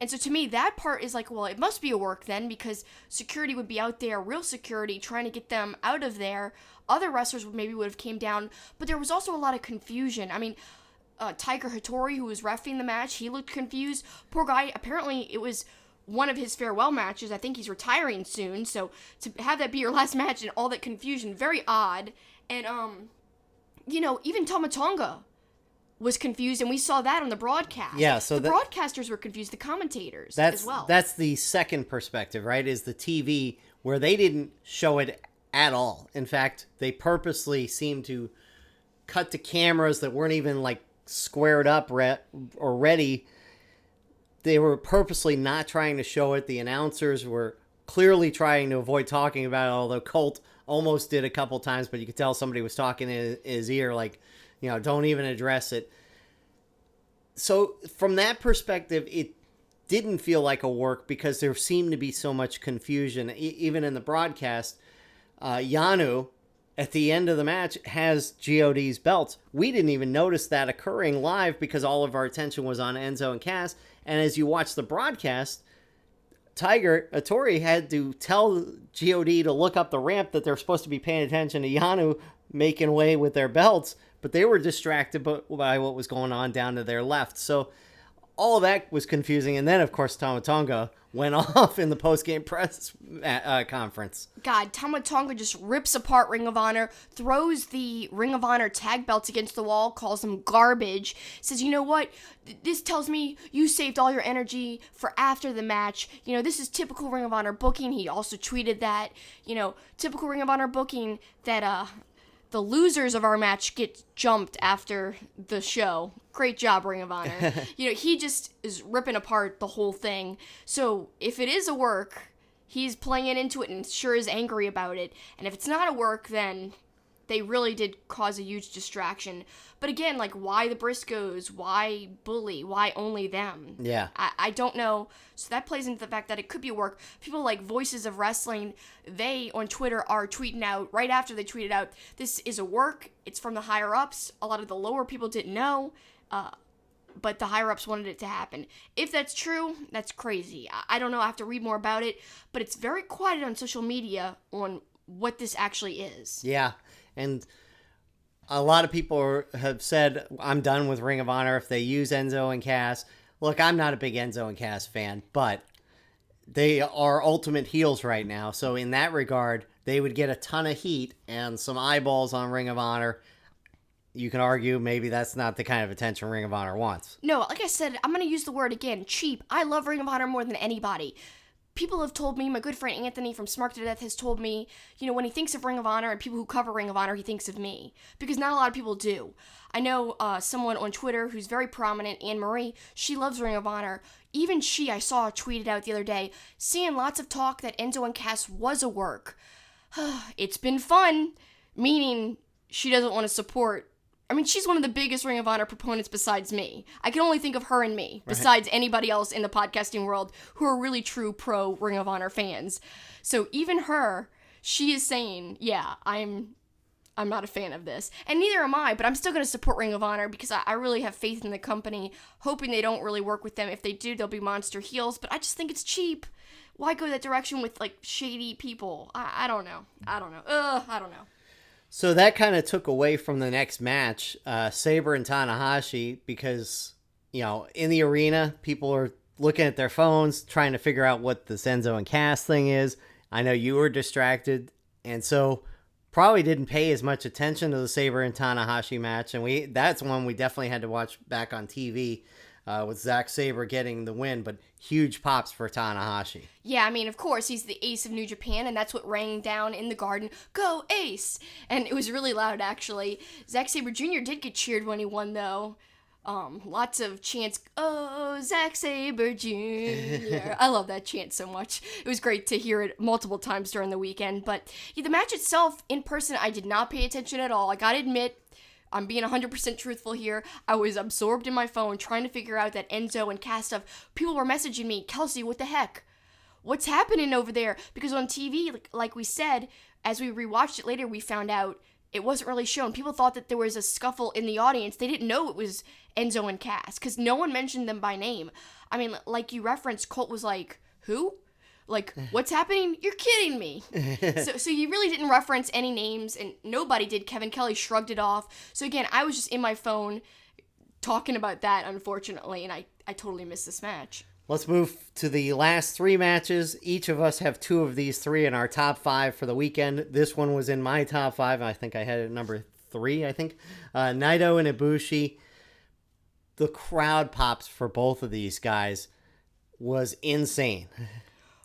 Speaker 2: And so to me, that part is like, well, it must be a work then, because security would be out there, real security, trying to get them out of there. Other wrestlers would have came down, but there was also a lot of confusion. Tiger Hattori, who was reffing the match, he looked confused. Poor guy, apparently it was one of his farewell matches. I think he's retiring soon, so to have that be your last match and all that confusion, very odd. And, even Tama Tonga was confused, and we saw that on the broadcast.
Speaker 3: Yeah, so
Speaker 2: the broadcasters were confused, the commentators as well.
Speaker 3: That's the second perspective, right, is the TV, where they didn't show it at all. In fact, they purposely seemed to cut to cameras that weren't even, squared up or ready. They were purposely not trying to show it. The announcers were clearly trying to avoid talking about it, although Colt almost did a couple times, but you could tell somebody was talking in his ear, don't even address it. So from that perspective, it didn't feel like a work because there seemed to be so much confusion, even in the broadcast. Yanu at the end of the match has GOD's belts. We didn't even notice that occurring live because all of our attention was on Enzo and Cass. And as you watch the broadcast, Tori had to tell GOD to look up the ramp that they're supposed to be paying attention to Yano making way with their belts, but they were distracted by what was going on down to their left. So all that was confusing. And then, of course, Tama Tonga went off in the post-game press conference.
Speaker 2: God, Tama Tonga just rips apart Ring of Honor, throws the Ring of Honor tag belts against the wall, calls them garbage, says, you know what, this tells me you saved all your energy for after the match. You know, this is typical Ring of Honor booking. He also tweeted that, you know, typical Ring of Honor booking that, the losers of our match get jumped after the show. Great job, Ring of Honor. You know, he just is ripping apart the whole thing. So if it is a work, he's playing it into it and sure is angry about it. And if it's not a work, then they really did cause a huge distraction. But again, like, why the Briscoes? Why Bully? Why only them?
Speaker 3: Yeah.
Speaker 2: I don't know. So that plays into the fact that it could be a work. People like Voices of Wrestling, they on Twitter are tweeting out, right after they tweeted out, this is a work. It's from the higher-ups. A lot of the lower people didn't know. But the higher-ups wanted it to happen. If that's true, that's crazy. I don't know. I have to read more about it. But it's very quiet on social media on what this actually is.
Speaker 3: Yeah. And a lot of people have said, I'm done with Ring of Honor if they use Enzo and Cass. Look, I'm not a big Enzo and Cass fan, but they are ultimate heels right now. So in that regard, they would get a ton of heat and some eyeballs on Ring of Honor. You can argue maybe that's not the kind of attention Ring of Honor wants.
Speaker 2: No, like I said, I'm going to use the word again, cheap. I love Ring of Honor more than anybody. People have told me, my good friend Anthony from Smart to Death has told me, you know, when he thinks of Ring of Honor and people who cover Ring of Honor, he thinks of me. Because not a lot of people do. I know someone on Twitter who's very prominent, Anne Marie, she loves Ring of Honor. Even she, I saw tweeted out the other day, seeing lots of talk that Enzo and Cass was a work. It's been fun, meaning she doesn't want to support. I mean, she's one of the biggest Ring of Honor proponents besides me. I can only think of her and me, besides anybody else in the podcasting world who are really true pro Ring of Honor fans. So even her, she is saying, yeah, I'm not a fan of this. And neither am I, but I'm still going to support Ring of Honor because I really have faith in the company, hoping they don't really work with them. If they do, they'll be monster heels, but I just think it's cheap. Why go that direction with, like, shady people? I don't know. I don't know.
Speaker 3: So that kind of took away from the next match, Sabre and Tanahashi, because, you know, in the arena, people are looking at their phones, trying to figure out what the Enzo and Cass thing is. I know you were distracted, and so probably didn't pay as much attention to the Sabre and Tanahashi match, and that's one we definitely had to watch back on TV with Zack Sabre getting the win, but huge pops for Tanahashi.
Speaker 2: Yeah, I mean, of course, he's the ace of New Japan, and that's what rang down in the garden. Go, ace! And it was really loud, actually. Zack Sabre Jr. did get cheered when he won, though. Lots of chants, oh, Zack Sabre Jr. I love that chant so much. It was great to hear it multiple times during the weekend. But yeah, the match itself, in person, I did not pay attention at all. I gotta admit, I'm being 100% truthful here. I was absorbed in my phone trying to figure out that Enzo and Cass stuff. People were messaging me, Kelsey, what the heck? What's happening over there? Because on TV, like we said, as we rewatched it later, we found out it wasn't really shown. People thought that there was a scuffle in the audience. They didn't know it was Enzo and Cass because no one mentioned them by name. I mean, like you referenced, Colt was like, who? Like, what's happening? You're kidding me. So you really didn't reference any names, and nobody did. Kevin Kelly shrugged it off. So again, I was just in my phone talking about that, unfortunately, and I totally missed this match.
Speaker 3: Let's move to the last three matches. Each of us have two of these three in our top five for the weekend. This one was in my top five. I think I had it at number 3, I think. Naito and Ibushi. The crowd pops for both of these guys was insane.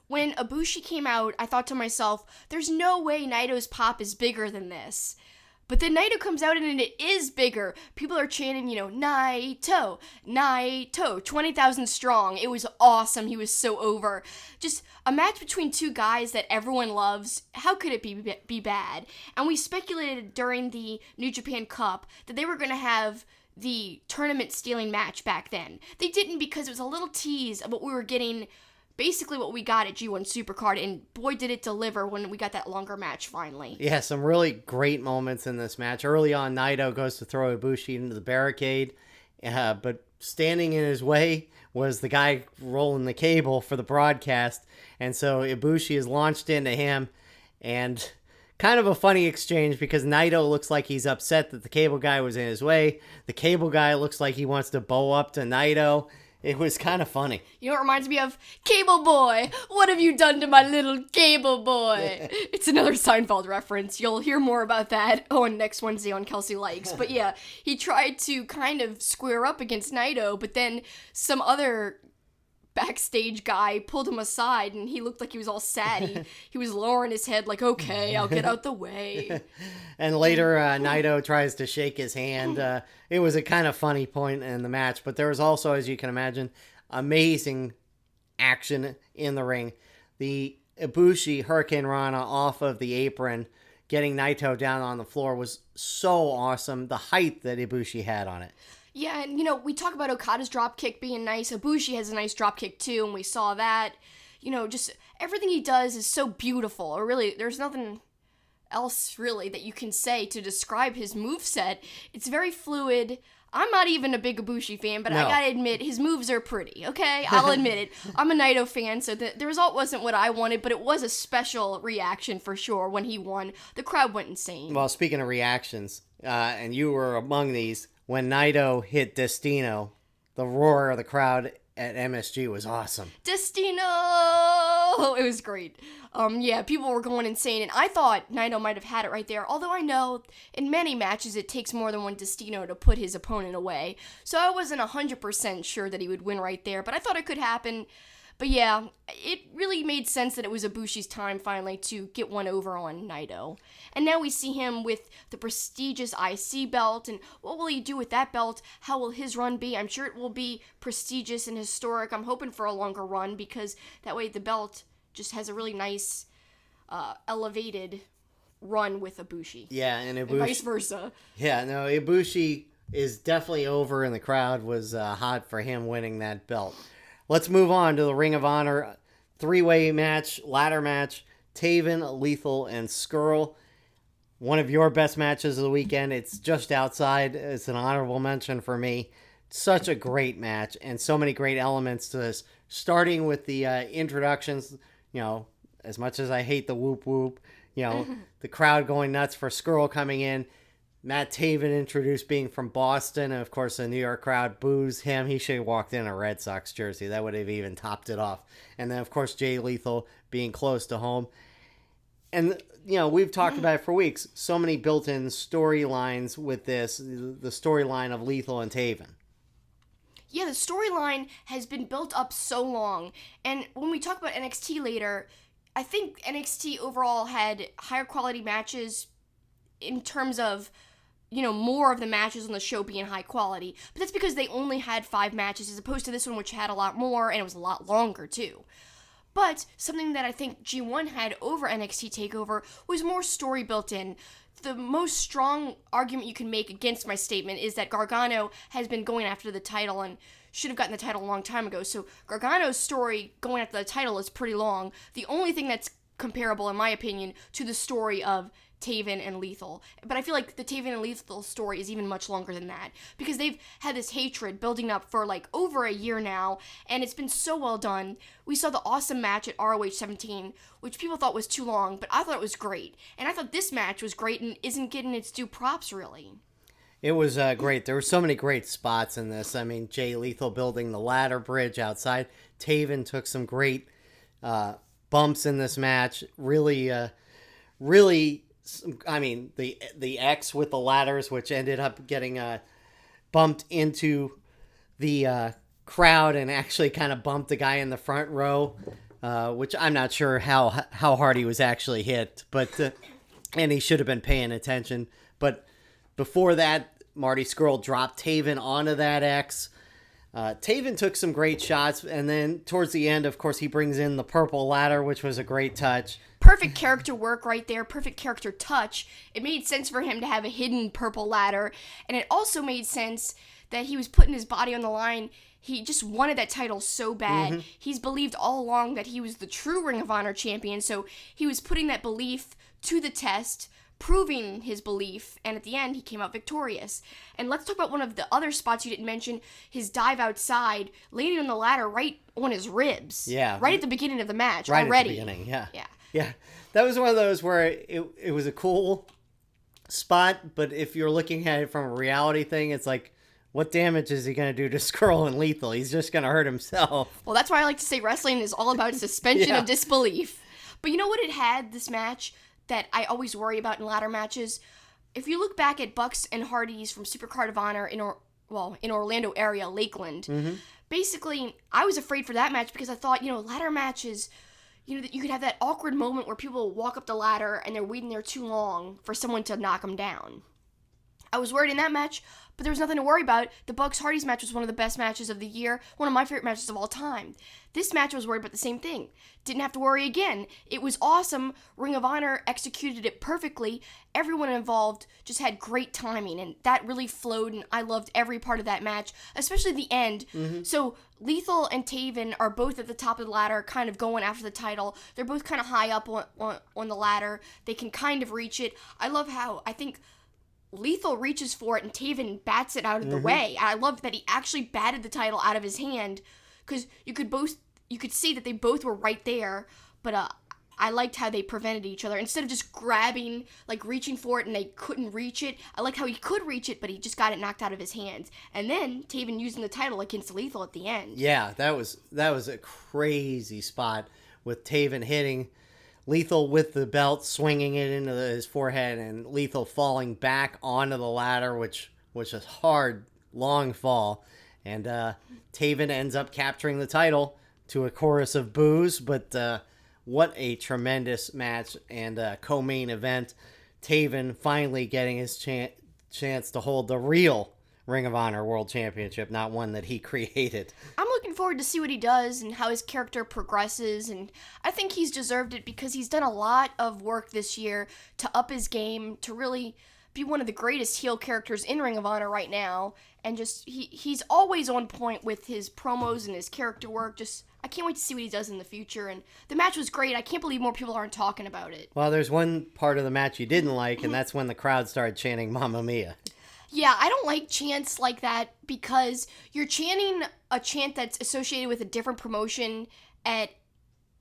Speaker 2: When Ibushi came out, I thought to myself, there's no way Naito's pop is bigger than this. But then Naito comes out and it is bigger. People are chanting, you know, Naito, Naito, 20,000 strong. It was awesome. He was so over. Just a match between two guys that everyone loves. How could it be bad? And we speculated during the New Japan Cup that they were going to have the tournament stealing match back then. They didn't because it was a little tease of what we were getting basically what we got at G1 Supercard, and boy did it deliver when we got that longer match finally.
Speaker 3: Yeah, some really great moments in this match. Early on, Naito goes to throw Bushi into the barricade, but standing in his way was the guy rolling the cable for the broadcast, and so Ibushi is launched into him, and kind of a funny exchange because Naito looks like he's upset that the cable guy was in his way. The cable guy looks like he wants to bow up to Naito. It was kind of funny.
Speaker 2: You know what it reminds me of? Cable Boy! What have you done to my little Cable Boy? It's another Seinfeld reference. You'll hear more about that on next Wednesday on Kelsey Likes. But yeah, he tried to kind of square up against Naito, but then some other backstage guy pulled him aside, and he looked like he was all sad. He was lowering his head like, okay, I'll get out the way.
Speaker 3: And later, Naito tries to shake his hand. It was a kind of funny point in the match, but there was also, as you can imagine, amazing action in the ring. The Ibushi Hurricane Rana off of the apron, getting Naito down on the floor was so awesome. The height that Ibushi had on it.
Speaker 2: Yeah, and we talk about Okada's dropkick being nice. Ibushi has a nice dropkick too, and we saw that. Just everything he does is so beautiful. Or really, there's nothing else really that you can say to describe his moveset. It's very fluid. I'm not even a big Ibushi fan, but I gotta admit, his moves are pretty, okay? I'll admit it. I'm a Naito fan, so the result wasn't what I wanted, but it was a special reaction for sure when he won. The crowd went insane.
Speaker 3: Well, speaking of reactions, and you were among these, when Naito hit Destino, the roar of the crowd at MSG was awesome.
Speaker 2: Destino! It was great. Yeah, people were going insane, and I thought Naito might have had it right there, although I know in many matches it takes more than one Destino to put his opponent away, so I wasn't 100% sure that he would win right there, but I thought it could happen. But yeah, it really made sense that it was Ibushi's time finally to get one over on Naito. And now we see him with the prestigious IC belt, and what will he do with that belt? How will his run be? I'm sure it will be prestigious and historic. I'm hoping for a longer run because that way the belt just has a really nice, elevated run with Ibushi.
Speaker 3: Yeah, and Ibushi...
Speaker 2: And vice versa.
Speaker 3: Yeah, no, Ibushi is definitely over, and the crowd was hot for him winning that belt. Let's move on to the Ring of Honor three-way match, ladder match. Taven, Lethal, and Skrull. One of your best matches of the weekend. It's just outside. It's an honorable mention for me. Such a great match and so many great elements to this. Starting with the introductions, as much as I hate the whoop whoop, the crowd going nuts for Skrull coming in. Matt Taven introduced being from Boston, and of course the New York crowd boos him. He should have walked in a Red Sox jersey. That would have even topped it off. And then, of course, Jay Lethal being close to home. And, we've talked about it for weeks. So many built-in storylines with this, the storyline of Lethal and Taven.
Speaker 2: Yeah, the storyline has been built up so long. And when we talk about NXT later, I think NXT overall had higher quality matches in terms of more of the matches on the show being high quality. But that's because they only had 5 matches as opposed to this one, which had a lot more, and it was a lot longer, too. But something that I think G1 had over NXT TakeOver was more story built in. The most strong argument you can make against my statement is that Gargano has been going after the title and should have gotten the title a long time ago. So Gargano's story going after the title is pretty long. The only thing that's comparable, in my opinion, to the story of Taven and Lethal. But I feel like the Taven and Lethal story is even much longer than that because they've had this hatred building up for over a year now, and it's been so well done. We saw the awesome match at ROH 17, which people thought was too long, but I thought it was great. And I thought this match was great and isn't getting its due props, really.
Speaker 3: It was great. There were so many great spots in this. I mean, Jay Lethal building the ladder bridge outside. Taven took some great bumps in this match. Really, I mean, the X with the ladders, which ended up getting bumped into the crowd and actually kind of bumped the guy in the front row, which I'm not sure how hard he was actually hit, but and he should have been paying attention. But before that, Marty Scurll dropped Taven onto that X. Taven took some great shots, and then towards the end, of course, he brings in the purple ladder, which was a great touch.
Speaker 2: Perfect character work right there, perfect character touch. It made sense for him to have a hidden purple ladder, and it also made sense that he was putting his body on the line. He just wanted that title so bad. He's believed all along that he was the true Ring of Honor champion, so he was putting that belief to the test, proving his belief, and at the end, he came out victorious. And let's talk about one of the other spots you didn't mention, his dive outside, landing on the ladder right on his ribs.
Speaker 3: Yeah.
Speaker 2: Right at the beginning of the match,
Speaker 3: Right
Speaker 2: already.
Speaker 3: at the beginning, yeah.
Speaker 2: Yeah.
Speaker 3: Yeah, that was one of those where it was a cool spot, but if you're looking at it from a reality thing, it's like, what damage is he going to do to Skrull and Lethal? He's just going to hurt himself.
Speaker 2: Well, that's why I like to say wrestling is all about suspension of disbelief. But you know what it had, this match, that I always worry about in ladder matches? If you look back at Bucks and Hardys from Supercard of Honor in Orlando area, Lakeland, basically, I was afraid for that match because I thought, ladder matches, that you could have that awkward moment where people walk up the ladder and they're waiting there too long for someone to knock them down. I was worried in that match, but there was nothing to worry about. The Bucks Hardys match was one of the best matches of the year, one of my favorite matches of all time. This match I was worried about the same thing. Didn't have to worry again. It was awesome. Ring of Honor executed it perfectly. Everyone involved just had great timing, and that really flowed, and I loved every part of that match, especially the end. So Lethal and Taven are both at the top of the ladder, kind of going after the title. They're both kind of high up on the ladder. They can kind of reach it. I love how, I think, Lethal reaches for it and Taven bats it out of the way. I love that he actually batted the title out of his hand, because you could see that they both were right there, but I liked how they prevented each other. Instead of just grabbing, reaching for it and they couldn't reach it, I liked how he could reach it, but he just got it knocked out of his hands. And then Taven using the title against Lethal at the end.
Speaker 3: Yeah, that was a crazy spot with Taven hitting Lethal with the belt, swinging it into his forehead, and Lethal falling back onto the ladder, which was a hard, long fall. And Taven ends up capturing the title to a chorus of boos, but what a tremendous match and co-main event. Taven finally getting his chance to hold the real Ring of Honor World Championship, not one that he created.
Speaker 2: I'm looking forward to see what he does and how his character progresses, and I think he's deserved it because he's done a lot of work this year to up his game, to really be one of the greatest heel characters in Ring of Honor right now, and just he's always on point with his promos and his character work. Just I can't wait to see what he does in the future, and the match was great. I can't believe more people aren't talking about it.
Speaker 3: Well, there's one part of the match you didn't like, and that's when the crowd started chanting Mamma Mia.
Speaker 2: Yeah, I don't like chants like that because you're chanting a chant that's associated with a different promotion at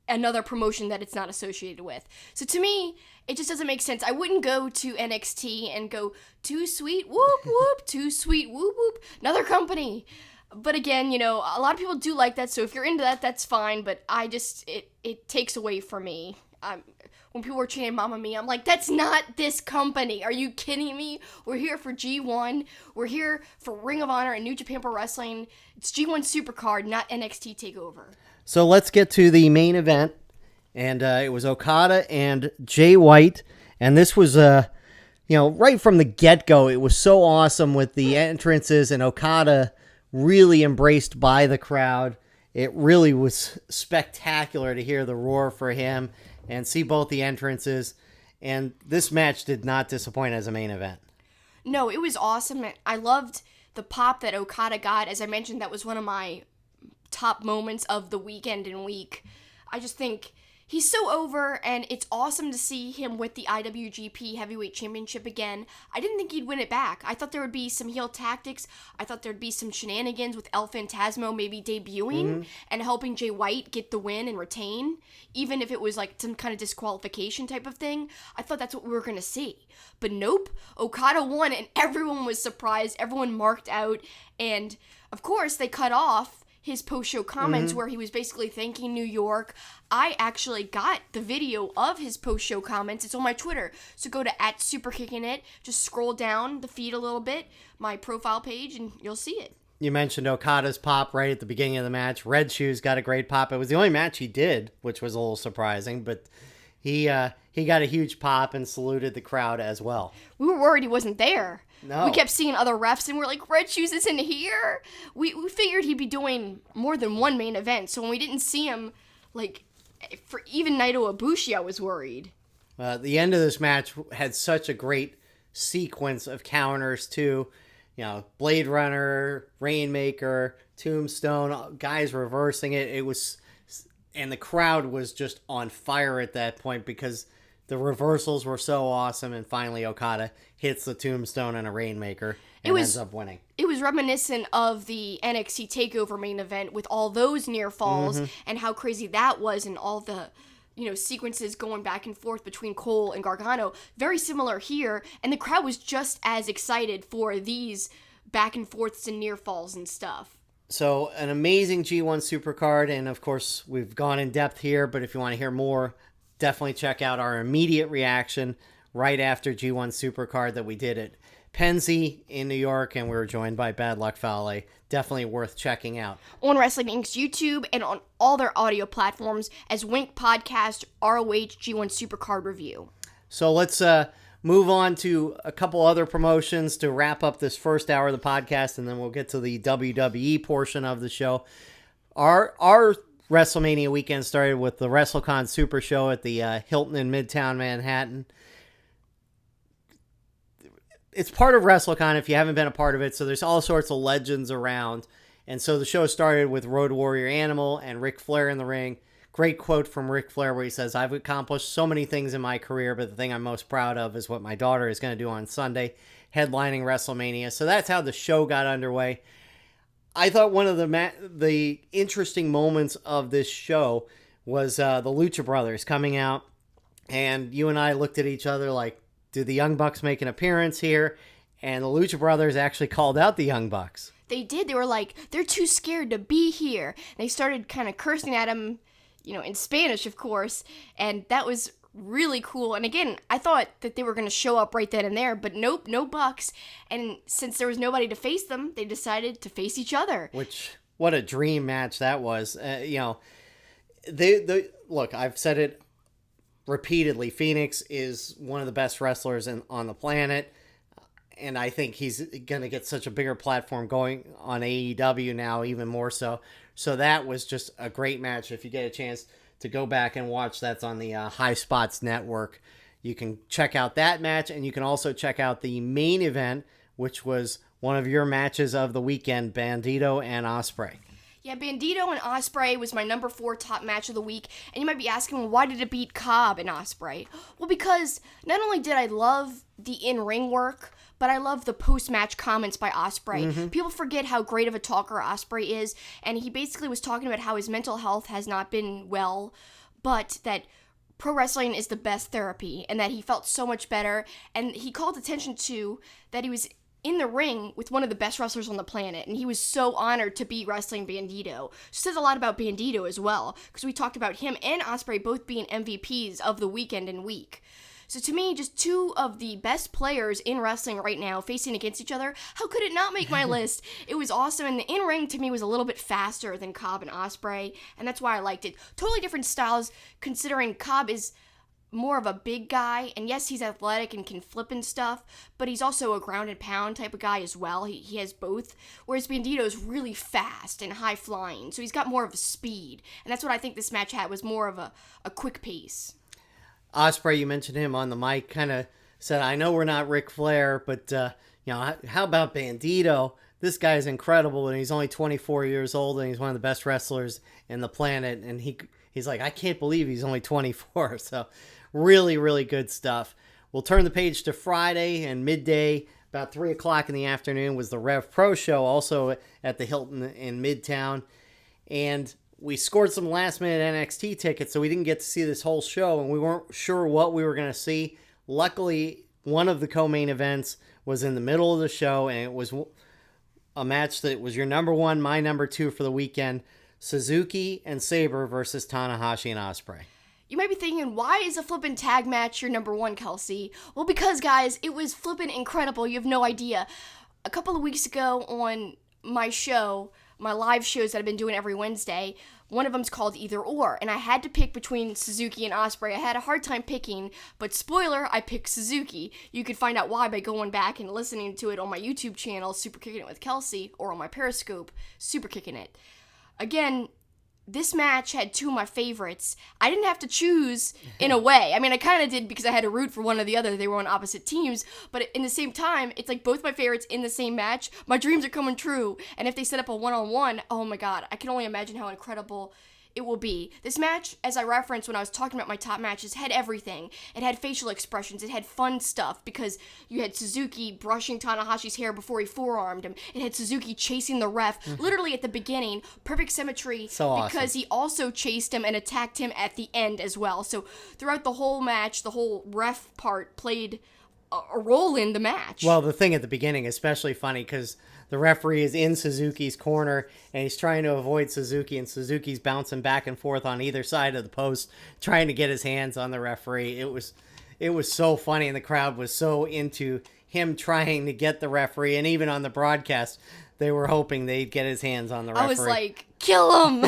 Speaker 2: another promotion that it's not associated with. So to me, it just doesn't make sense. I wouldn't go to NXT and go, too sweet, whoop, whoop, too sweet, whoop, whoop, another company. But again, a lot of people do like that, so if you're into that, that's fine, but it takes away from me. When people were chanting Mamma Mia, I'm like, that's not this company. Are you kidding me? We're here for G1. We're here for Ring of Honor and New Japan Pro Wrestling. It's G1 Supercard, not NXT Takeover.
Speaker 3: So let's get to the main event. And it was Okada and Jay White. And this was, right from the get-go, it was so awesome with the entrances and Okada really embraced by the crowd. It really was spectacular to hear the roar for him and see both the entrances. And this match did not disappoint as a main event.
Speaker 2: No, it was awesome. I loved the pop that Okada got. As I mentioned, that was one of my top moments of the weekend and week. I just think he's so over, and it's awesome to see him with the IWGP Heavyweight Championship again. I didn't think he'd win it back. I thought there would be some heel tactics. I thought there'd be some shenanigans with El Phantasmo maybe debuting and helping Jay White get the win and retain, even if it was like some kind of disqualification type of thing. I thought that's what we were going to see. But nope, Okada won, and everyone was surprised. Everyone marked out, and of course they cut off his post-show comments where he was basically thanking New York. I actually got the video of his post-show comments. It's on my Twitter. So go to @SuperKickingIt. Just scroll down the feed a little bit, my profile page, and you'll see it.
Speaker 3: You mentioned Okada's pop right at the beginning of the match. Red Shoes got a great pop. It was the only match he did, which was a little surprising, but he got a huge pop and saluted the crowd as well.
Speaker 2: We were worried he wasn't there.
Speaker 3: No.
Speaker 2: We kept seeing other refs, and we're like, Red Shoes isn't here? We figured he'd be doing more than one main event, so when we didn't see him, like, for even Naito or Bushi, I was worried.
Speaker 3: The end of this match had such a great sequence of counters, too. You know, Blade Runner, Rainmaker, Tombstone, guys reversing it. It was... And the crowd was just on fire at that point because the reversals were so awesome. And finally, Okada hits the Tombstone and a Rainmaker and ends up winning.
Speaker 2: It was reminiscent of the NXT TakeOver main event with all those near falls and how crazy that was, and all the, sequences going back and forth between Cole and Gargano. Very similar here. And the crowd was just as excited for these back and forths and near falls and stuff.
Speaker 3: So, an amazing G1 Supercard, and of course, we've gone in depth here, but if you want to hear more, definitely check out our immediate reaction right after G1 Supercard that we did at Penzi in New York, and we were joined by Bad Luck Fale. Definitely worth checking out.
Speaker 2: On Wrestling Inc.'s YouTube and on all their audio platforms as WINC Podcast ROH G1 Supercard Review.
Speaker 3: So, let's move on to a couple other promotions to wrap up this first hour of the podcast, and then we'll get to the WWE portion of the show. Our WrestleMania weekend started with the Wrestlecon Supershow at the Hilton in Midtown Manhattan. It's part of Wrestlecon if you haven't been a part of it, so there's all sorts of legends around. And so the show started with Road Warrior Animal and Ric Flair in the ring. Great quote from Ric Flair where he says, "I've accomplished so many things in my career, but the thing I'm most proud of is what my daughter is going to do on Sunday, headlining WrestleMania." So that's how the show got underway. I thought one of the interesting moments of this show was the Lucha Brothers coming out, and you and I looked at each other like, did the Young Bucks make an appearance here? And the Lucha Brothers actually called out the Young Bucks.
Speaker 2: They did. They were like, they're too scared to be here. And they started kind of cursing at him, in Spanish, of course, and that was really cool. And again, I thought that they were going to show up right then and there, but nope, no Bucks. And since there was nobody to face them, they decided to face each other.
Speaker 3: What a dream match that was. Look, I've said it repeatedly. Phoenix is one of the best wrestlers on the planet, and I think he's going to get such a bigger platform going on AEW now, even more so. So that was just a great match. If you get a chance to go back and watch, that's on the High Spots Network. You can check out that match, and you can also check out the main event, which was one of your matches of the weekend, Bandito and Osprey.
Speaker 2: Yeah, Bandito and Osprey was my number 4 top match of the week, and you might be asking, why did it beat Cobb and Osprey? Well, because not only did I love the in-ring work, but I love the post-match comments by Osprey. People forget how great of a talker Osprey is, and he basically was talking about how his mental health has not been well, but that pro wrestling is the best therapy, and that he felt so much better, and he called attention to that he was in the ring with one of the best wrestlers on the planet, and he was so honored to be wrestling Bandito. Says a lot about Bandito as well, because we talked about him and Osprey both being MVPs of the weekend and week. So to me, just 2 of the best players in wrestling right now facing against each other, how could it not make my list? It was awesome, and the in-ring to me was a little bit faster than Cobb and Osprey, and that's why I liked it. Totally different styles, considering Cobb is more of a big guy, and yes, he's athletic and can flip and stuff, but he's also a ground and pound type of guy as well. He has both, whereas Bandito's really fast and high flying, so he's got more of a speed, and that's what I think this match had, was more of a quick pace.
Speaker 3: Osprey, you mentioned him on the mic, kind of said, I know we're not Ric Flair, but how about Bandito? This guy's incredible, and he's only 24 years old, and he's one of the best wrestlers in the planet, and he's like, I can't believe he's only 24, so really, really good stuff. We'll turn the page to Friday, and midday, about 3 o'clock in the afternoon, was the RevPro Show, also at the Hilton in Midtown, and we scored some last-minute NXT tickets, so we didn't get to see this whole show, and we weren't sure what we were going to see. Luckily, one of the co-main events was in the middle of the show, and it was a match that was your number 1, my number 2 for the weekend, Suzuki and Sabre versus Tanahashi and Osprey.
Speaker 2: You might be thinking, why is a flippin' tag match your number 1, Kelsey? Well, because, guys, it was flippin' incredible. You have no idea. A couple of weeks ago on my show, my live shows that I've been doing every Wednesday, one of them's called Either Or, and I had to pick between Suzuki and Osprey. I had a hard time picking, but spoiler, I picked Suzuki. You could find out why by going back and listening to it on my YouTube channel, Super Kicking It with Kelsey, or on my Periscope, Super Kicking It. Again, this match had two of my favorites. I didn't have to choose in a way. I mean, I kind of did because I had to root for one or the other. They were on opposite teams. But in the same time, it's like both my favorites in the same match. My dreams are coming true. And if they set up a one-on-one, oh my God, I can only imagine how incredible it will be. This match, as I referenced when I was talking about my top matches, had everything. It had facial expressions. It had fun stuff because you had Suzuki brushing Tanahashi's hair before he forearmed him. It had Suzuki chasing the ref, literally at the beginning. Perfect symmetry
Speaker 3: so awesome.
Speaker 2: Because he also chased him and attacked him at the end as well. So throughout the whole match, the whole ref part played a role in the match.
Speaker 3: Well, the thing at the beginning is especially funny because the referee is in Suzuki's corner, and he's trying to avoid Suzuki, and Suzuki's bouncing back and forth on either side of the post, trying to get his hands on the referee. It was so funny, and the crowd was so into him trying to get the referee, and even on the broadcast, they were hoping they'd get his hands on the referee.
Speaker 2: I was like, kill him!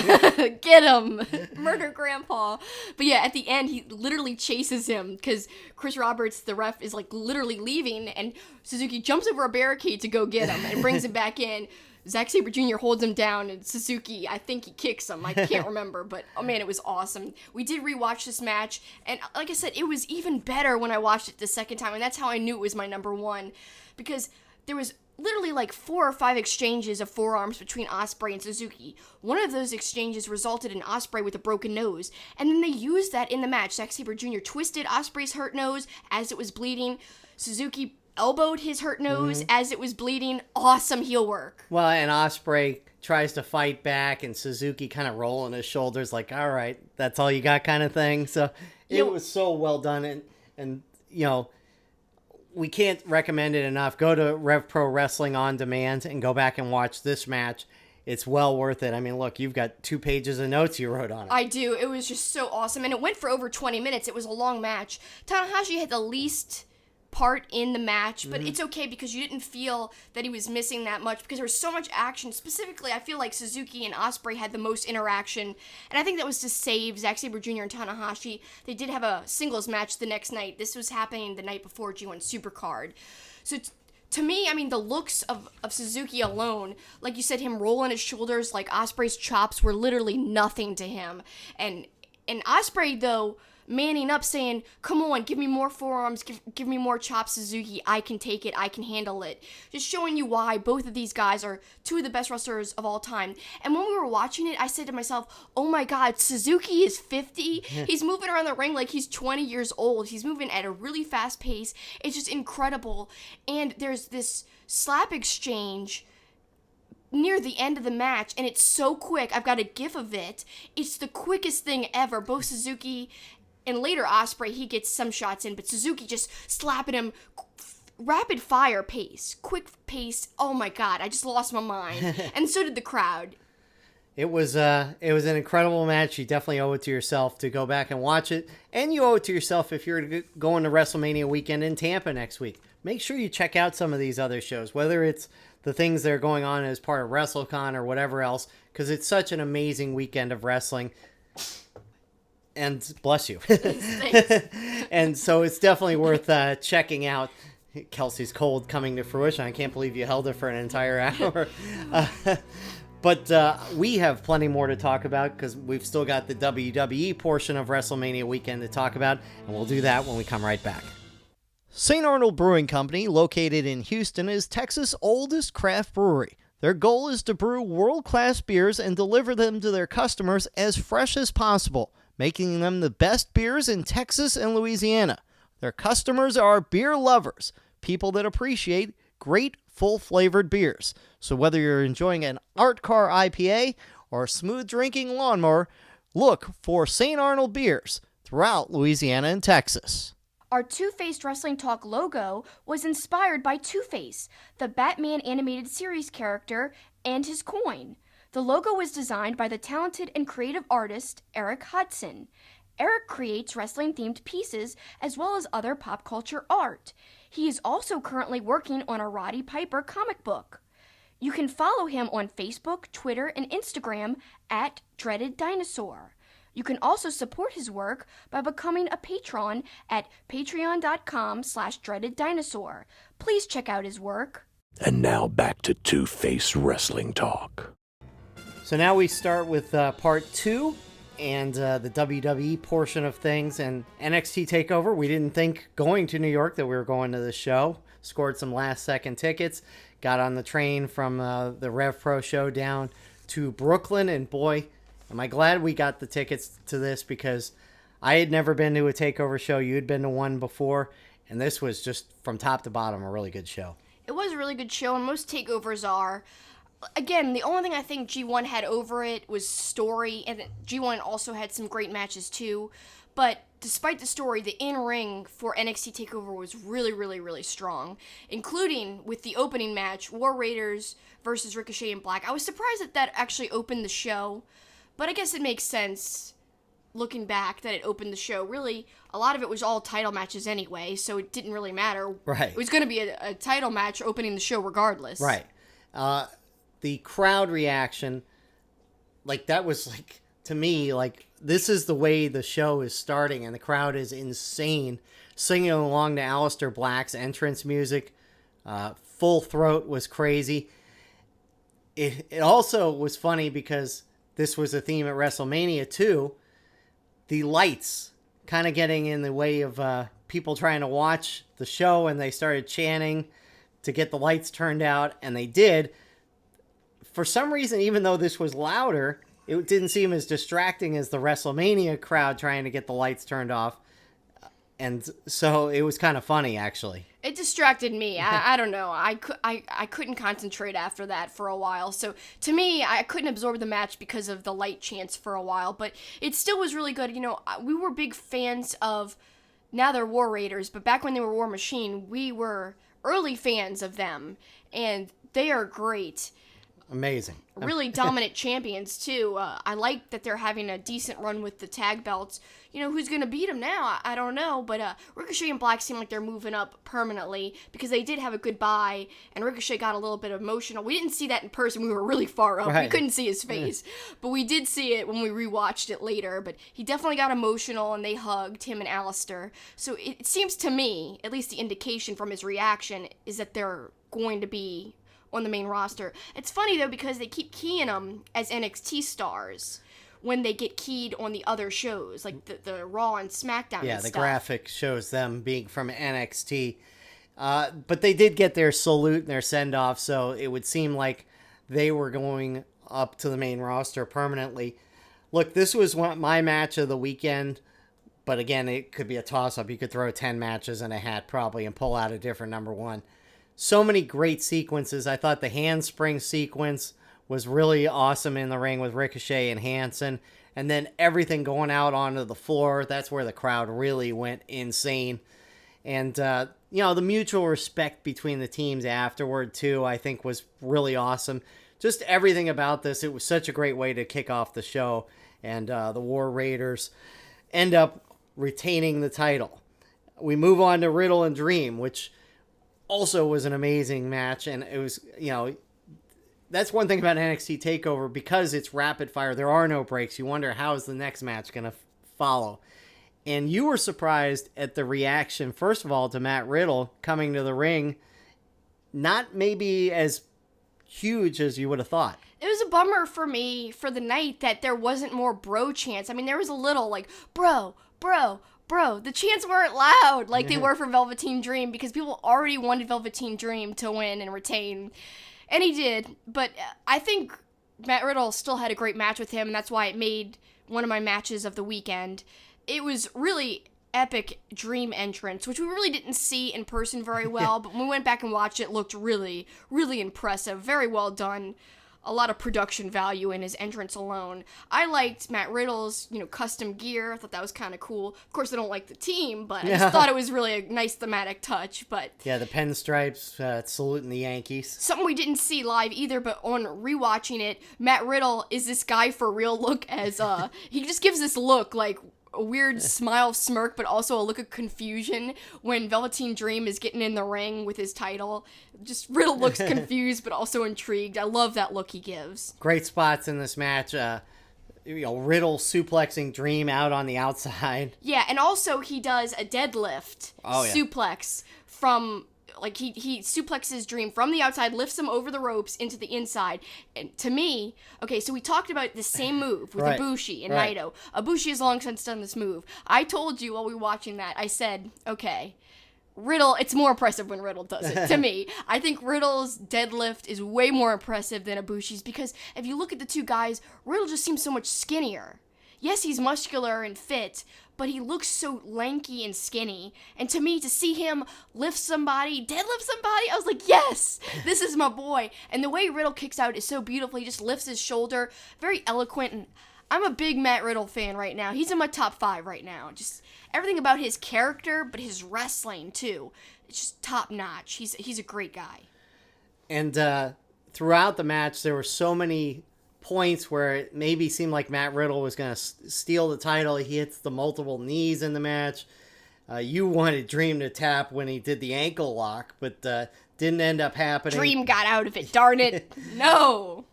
Speaker 2: Get him! Murder Grandpa! But yeah, at the end, he literally chases him because Chris Roberts, the ref, is like literally leaving, and Suzuki jumps over a barricade to go get him and brings him back in. Zack Sabre Jr. holds him down, and Suzuki, I think he kicks him. I can't remember, but oh man, it was awesome. We did rewatch this match, and like I said, it was even better when I watched it the second time, and that's how I knew it was my number one, because there was literally like 4 or 5 exchanges of forearms between Osprey and Suzuki. One of those exchanges resulted in Osprey with a broken nose, and then they used that in the match. Zack Sabre Jr. twisted Osprey's hurt nose as it was bleeding. Suzuki elbowed his hurt nose as it was bleeding. Awesome heel work.
Speaker 3: Well, and Osprey tries to fight back, and Suzuki kind of rolling his shoulders like, all right, that's all you got kind of thing. So it was so well done, and you know, we can't recommend it enough. Go to RevPro Wrestling On Demand and go back and watch this match. It's well worth it. I mean, look, you've got 2 pages of notes you wrote on it.
Speaker 2: I do. It was just so awesome. And it went for over 20 minutes. It was a long match. Tanahashi had the least part in the match, but it's okay because you didn't feel that he was missing that much because there was so much action. Specifically, I feel like Suzuki and Osprey had the most interaction, and I think that was to save Zack Sabre Jr. and Tanahashi. They did have a singles match the next night. This was happening the night before G1 Supercard. So to me, I mean, the looks of Suzuki alone, like you said, him rolling his shoulders, like Osprey's chops were literally nothing to him. And Osprey, though, manning up saying, come on, give me more forearms, give me more chops, Suzuki, I can take it, I can handle it. Just showing you why both of these guys are 2 of the best wrestlers of all time. And when we were watching it, I said to myself, oh my God, Suzuki is 50? He's moving around the ring like he's 20 years old. He's moving at a really fast pace. It's just incredible. And there's this slap exchange near the end of the match, and it's so quick. I've got a gif of it. It's the quickest thing ever. Both Suzuki and later Osprey, he gets some shots in, but Suzuki just slapping him, rapid fire pace, quick pace. Oh my God, I just lost my mind. And so did the crowd.
Speaker 3: It was an incredible match. You definitely owe it to yourself to go back and watch it. And you owe it to yourself if you're going to WrestleMania Weekend in Tampa next week. Make sure you check out some of these other shows, whether it's the things that are going on as part of WrestleCon or whatever else, because it's such an amazing weekend of wrestling. And bless you. And so it's definitely worth checking out. Kelsey's cold coming to fruition. I can't believe you held it for an entire hour. But we have plenty more to talk about because we've still got the WWE portion of WrestleMania Weekend to talk about, and we'll do that when we come right back. St. Arnold Brewing Company, located in Houston, is Texas' oldest craft brewery. Their goal is to brew world-class beers and deliver them to their customers as fresh as possible, making them the best beers in Texas and Louisiana. Their customers are beer lovers, people that appreciate great, full-flavored beers. So whether you're enjoying an Art Car IPA or a smooth-drinking lawnmower, look for St. Arnold beers throughout Louisiana and Texas.
Speaker 2: Our Two-Faced Wrestling Talk logo was inspired by Two-Face, the Batman animated series character, and his coin. The logo was designed by the talented and creative artist Eric Hudson. Eric creates wrestling-themed pieces as well as other pop culture art. He is also currently working on a Roddy Piper comic book. You can follow him on Facebook, Twitter, and Instagram at Dreaded Dinosaur. You can also support his work by becoming a patron at patreon.com/dreadeddinosaur. Please check out his work.
Speaker 1: And now back to Two-Face Wrestling Talk.
Speaker 3: So now we start with part 2 and the WWE portion of things and NXT Takeover. We didn't think going to New York that we were going to the show. Scored some last-second tickets. Got on the train from the RevPro Show down to Brooklyn. And boy, am I glad we got the tickets to this, because I had never been to a Takeover show. You had been to one before. And this was just, from top to bottom, a really good show.
Speaker 2: It was a really good show, and most takeovers are. Again, the only thing I think G1 had over it was story, and G1 also had some great matches too. But despite the story, the in-ring for NXT TakeOver was really, really, really strong, including with the opening match, War Raiders versus Ricochet and Black. I was surprised that that actually opened the show, but I guess it makes sense looking back that it opened the show. Really, a lot of it was all title matches anyway, so it didn't really matter.
Speaker 3: Right.
Speaker 2: It was going to be a title match opening the show regardless.
Speaker 3: Right. The crowd reaction, like, that was, like, to me, like, this is the way the show is starting, and the crowd is insane, singing along to Aleister Black's entrance music. Full Throat was crazy. It also was funny because this was a theme at WrestleMania too. The lights kind of getting in the way of people trying to watch the show, and they started chanting to get the lights turned out, and they did. For some reason, even though this was louder, it didn't seem as distracting as the WrestleMania crowd trying to get the lights turned off. And so it was kind of funny, actually.
Speaker 2: It distracted me. I don't know. I couldn't concentrate after that for a while. So to me, I couldn't absorb the match because of the light chants for a while. But it still was really good. You know, we were big fans of, now they're War Raiders, but back when they were War Machine, we were early fans of them. And they are great.
Speaker 3: Amazing.
Speaker 2: Really dominant champions, too. I like that they're having a decent run with the tag belts. You know, who's going to beat them now? I don't know. But Ricochet and Black seem like they're moving up permanently because they did have a goodbye, and Ricochet got a little bit emotional. We didn't see that in person. We were really far up.
Speaker 3: Right.
Speaker 2: We couldn't see his face. But we did see it when we rewatched it later. But he definitely got emotional, and they hugged, him and Aleister. So it seems to me, at least the indication from his reaction, is that they're going to be on the main roster. It's funny though because they keep keying them as NXT stars when they get keyed on the other shows, like the Raw and SmackDown.
Speaker 3: Yeah,
Speaker 2: and
Speaker 3: the
Speaker 2: stuff.
Speaker 3: graphic shows them being from NXT. But they did get their salute and their send-off, so it would seem like they were going up to the main roster permanently. Look, this was my match of the weekend, but again, it could be a toss-up. You could throw 10 matches in a hat probably and pull out a different number one. So many great sequences. I thought the handspring sequence was really awesome in the ring with Ricochet and Hansen. And then everything going out onto the floor, that's where the crowd really went insane. And, you know, the mutual respect between the teams afterward, too, I think was really awesome. Just everything about this. It was such a great way to kick off the show. And the War Raiders end up retaining the title. We move on to Riddle and Dream, which also was an amazing match, and it was, you know, that's one thing about NXT TakeOver, because it's rapid fire, there are no breaks. You wonder how's the next match going to follow. And you were surprised at the reaction, first of all, to Matt Riddle coming to the ring, not maybe as huge as you would have thought.
Speaker 2: It was a bummer for me for the night that there wasn't more bro chants. I mean, there was a little like, bro, the chants weren't loud like they were for Velveteen Dream, because people already wanted Velveteen Dream to win and retain. And he did. But I think Matt Riddle still had a great match with him, and that's why it made one of my matches of the weekend. It was really epic Dream entrance, which we really didn't see in person very well, but when we went back and watched it, looked really, really impressive. Very well done. A lot of production value in his entrance alone. I liked Matt Riddle's, custom gear. I thought that was kind of cool. Of course, I don't like the team, but I just thought it was really a nice thematic touch. But
Speaker 3: yeah, the pinstripes saluting the Yankees.
Speaker 2: Something we didn't see live either, but on rewatching it, Matt Riddle is this guy for real look as, he just gives this look like, a weird smile smirk, but also a look of confusion when Velveteen Dream is getting in the ring with his title. Just Riddle looks confused, but also intrigued. I love that look he gives.
Speaker 3: Great spots in this match. Riddle suplexing Dream out on the outside.
Speaker 2: Yeah, and also he does a deadlift suplex from... Like, he suplexes Dream from the outside, lifts him over the ropes into the inside. And to me, okay, so we talked about the same move with Bushi and Naito. Bushi has long since done this move. I told you while we were watching that, I said, okay, Riddle, it's more impressive when Riddle does it, to me. I think Riddle's deadlift is way more impressive than Ibushi's, because if you look at the two guys, Riddle just seems so much skinnier. Yes, he's muscular and fit, but he looks so lanky and skinny. And to me, to see him deadlift somebody, I was like, yes, this is my boy. And the way Riddle kicks out is so beautiful. He just lifts his shoulder, very eloquent. And I'm a big Matt Riddle fan right now. He's in my top 5 right now. Just everything about his character, but his wrestling too. It's just top notch. He's a great guy.
Speaker 3: And throughout the match, there were so many points where it maybe seemed like Matt Riddle was going to steal the title. He hits the multiple knees in the match. You wanted Dream to tap when he did the ankle lock, but didn't end up happening.
Speaker 2: Dream got out of it, darn it. No.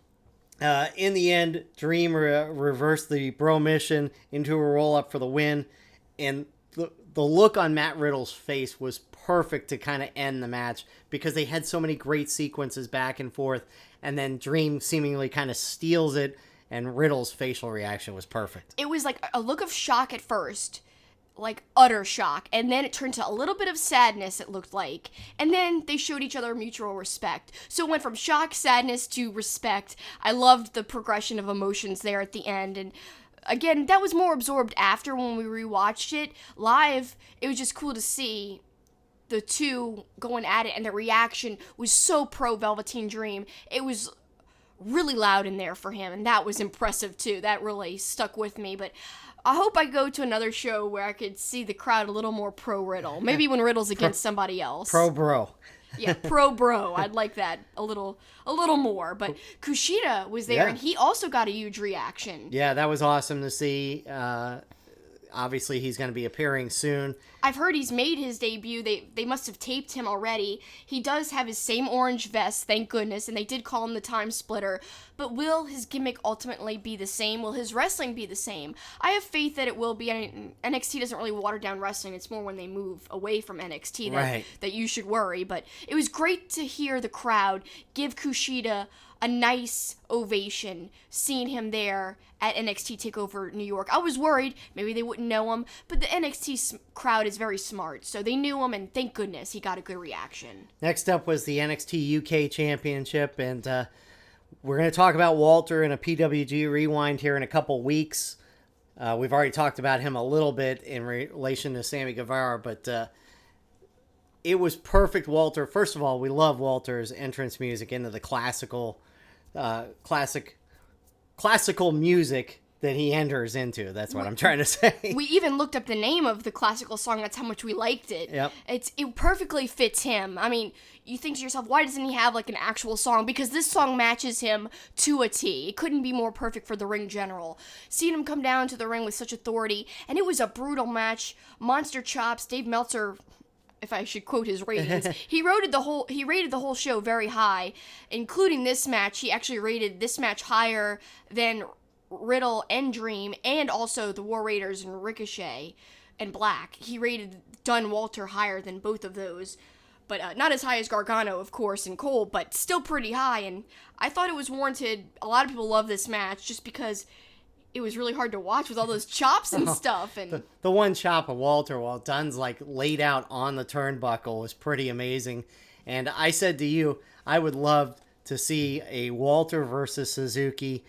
Speaker 3: In the end, Dream reversed the bro mission into a roll-up for the win, and the look on Matt Riddle's face was perfect to kind of end the match, because they had so many great sequences back and forth, and then Dream seemingly kind of steals it, and Riddle's facial reaction was perfect.
Speaker 2: It was like a look of shock at first, like utter shock, and then it turned to a little bit of sadness, it looked like, and then they showed each other mutual respect. So it went from shock, sadness to respect. I loved the progression of emotions there at the end, and again, that was more absorbed after when we rewatched it. Live, it was just cool to see the two going at it, and the reaction was so pro Velveteen Dream. It was really loud in there for him, and that was impressive too. That really stuck with me, but I hope I go to another show where I could see the crowd a little more pro Riddle. Maybe when Riddle's against somebody else.
Speaker 3: Pro bro.
Speaker 2: Yeah, pro bro. I'd like that a little more. But Kushida was there, and he also got a huge reaction.
Speaker 3: Yeah, that was awesome to see. Obviously, he's going to be appearing soon.
Speaker 2: I've heard he's made his debut. They must have taped him already. He does have his same orange vest, thank goodness, and they did call him the Time Splitter. But will his gimmick ultimately be the same? Will his wrestling be the same? I have faith that it will be. I mean, NXT doesn't really water down wrestling. It's more when they move away from NXT that you should worry. But it was great to hear the crowd give Kushida a nice ovation, seeing him there at NXT Takeover New York. I was worried maybe they wouldn't know him, but the NXT crowd is very smart, so they knew him, and thank goodness he got a good reaction.
Speaker 3: Next up was the NXT UK Championship, and we're going to talk about Walter in a PWG Rewind here in a couple weeks. We've already talked about him a little bit in relation to Sammy Guevara, but it was perfect. Walter, first of all, we love Walter's entrance music into the classical music that he enters into. That's what I'm trying to say.
Speaker 2: We even looked up the name of the classical song. That's how much we liked it.
Speaker 3: Yep.
Speaker 2: It perfectly fits him. I mean, you think to yourself, why doesn't he have like an actual song? Because this song matches him to a T. It couldn't be more perfect for the ring general. Seeing him come down to the ring with such authority, and it was a brutal match. Monster chops. Dave Meltzer, if I should quote his ratings, he rated the whole show very high, including this match. He actually rated this match higher than Riddle and Dream, and also the War Raiders and Ricochet and Black. He rated Dunn Walter higher than both of those, but not as high as Gargano, of course, and Cole, but still pretty high. And I thought it was warranted. A lot of people love this match just because it was really hard to watch with all those chops and stuff. And
Speaker 3: the one chop of Walter while Dunn's like laid out on the turnbuckle was pretty amazing. And I said to you, I would love to see a Walter versus Suzuki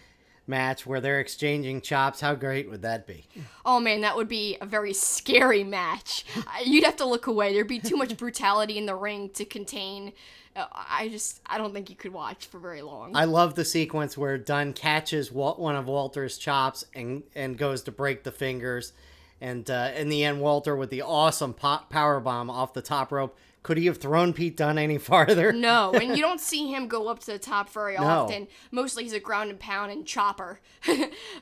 Speaker 3: match where they're exchanging chops. How great would that be?
Speaker 2: Oh man, that would be a very scary match. You'd have to look away. There'd be too much brutality in the ring to contain. I don't think you could watch for very long.
Speaker 3: I love the sequence where Dunn catches one of Walter's chops and goes to break the fingers. And in the end, Walter with the awesome powerbomb off the top rope. Could he have thrown Pete Dunne any farther?
Speaker 2: No, and you don't see him go up to the top very often. Mostly he's a ground and pound and chopper.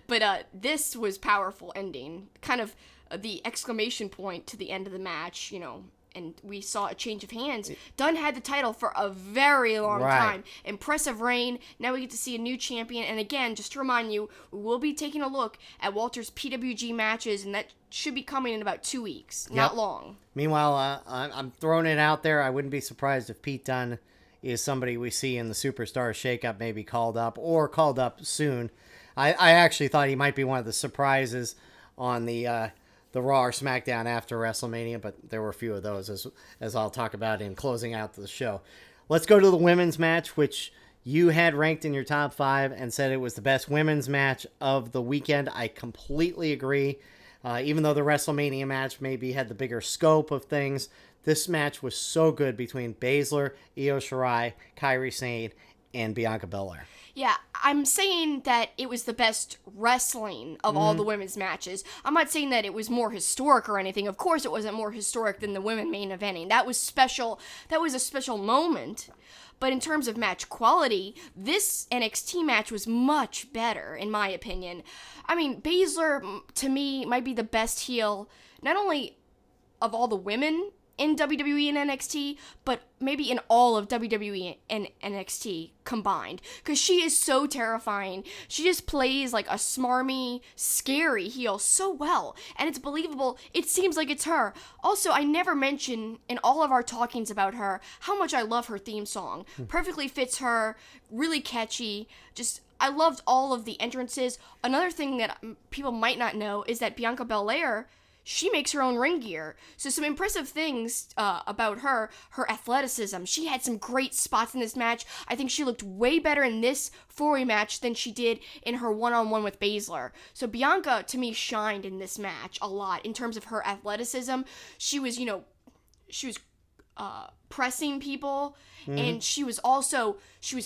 Speaker 2: But this was powerful ending. Kind of the exclamation point to the end of the match, and we saw a change of hands. Dunn had the title for a very long time. Impressive reign. Now we get to see a new champion. And again, just to remind you, we will be taking a look at Walter's PWG matches, and that should be coming in about 2 weeks. Not long.
Speaker 3: Meanwhile, I'm throwing it out there. I wouldn't be surprised if Pete Dunne is somebody we see in the Superstar Shakeup, maybe called up soon. I actually thought he might be one of the surprises on the Raw or SmackDown after WrestleMania, but there were a few of those, as I'll talk about in closing out the show. Let's go to the women's match, which you had ranked in your top 5 and said it was the best women's match of the weekend. I completely agree. Even though the WrestleMania match maybe had the bigger scope of things, this match was so good between Baszler, Io Shirai, Kairi Sane, and Bianca Belair.
Speaker 2: Yeah, I'm saying that it was the best wrestling of all the women's matches. I'm not saying that it was more historic or anything. Of course it wasn't more historic than the women main eventing. That was special. That was a special moment. But in terms of match quality, this NXT match was much better, in my opinion. I mean, Baszler, to me, might be the best heel, not only of all the women in WWE and NXT, but maybe in all of WWE and NXT combined. Because she is so terrifying. She just plays like a smarmy, scary heel so well. And it's believable. It seems like it's her. Also, I never mention in all of our talkings about her how much I love her theme song. Perfectly fits her, really catchy. I loved all of the entrances. Another thing that people might not know is that Bianca Belair, she makes her own ring gear. So some impressive things about her athleticism. She had some great spots in this match. I think she looked way better in this 4-way match than she did in her one-on-one with Baszler. So Bianca, to me, shined in this match a lot in terms of her athleticism. She was pressing people, and she was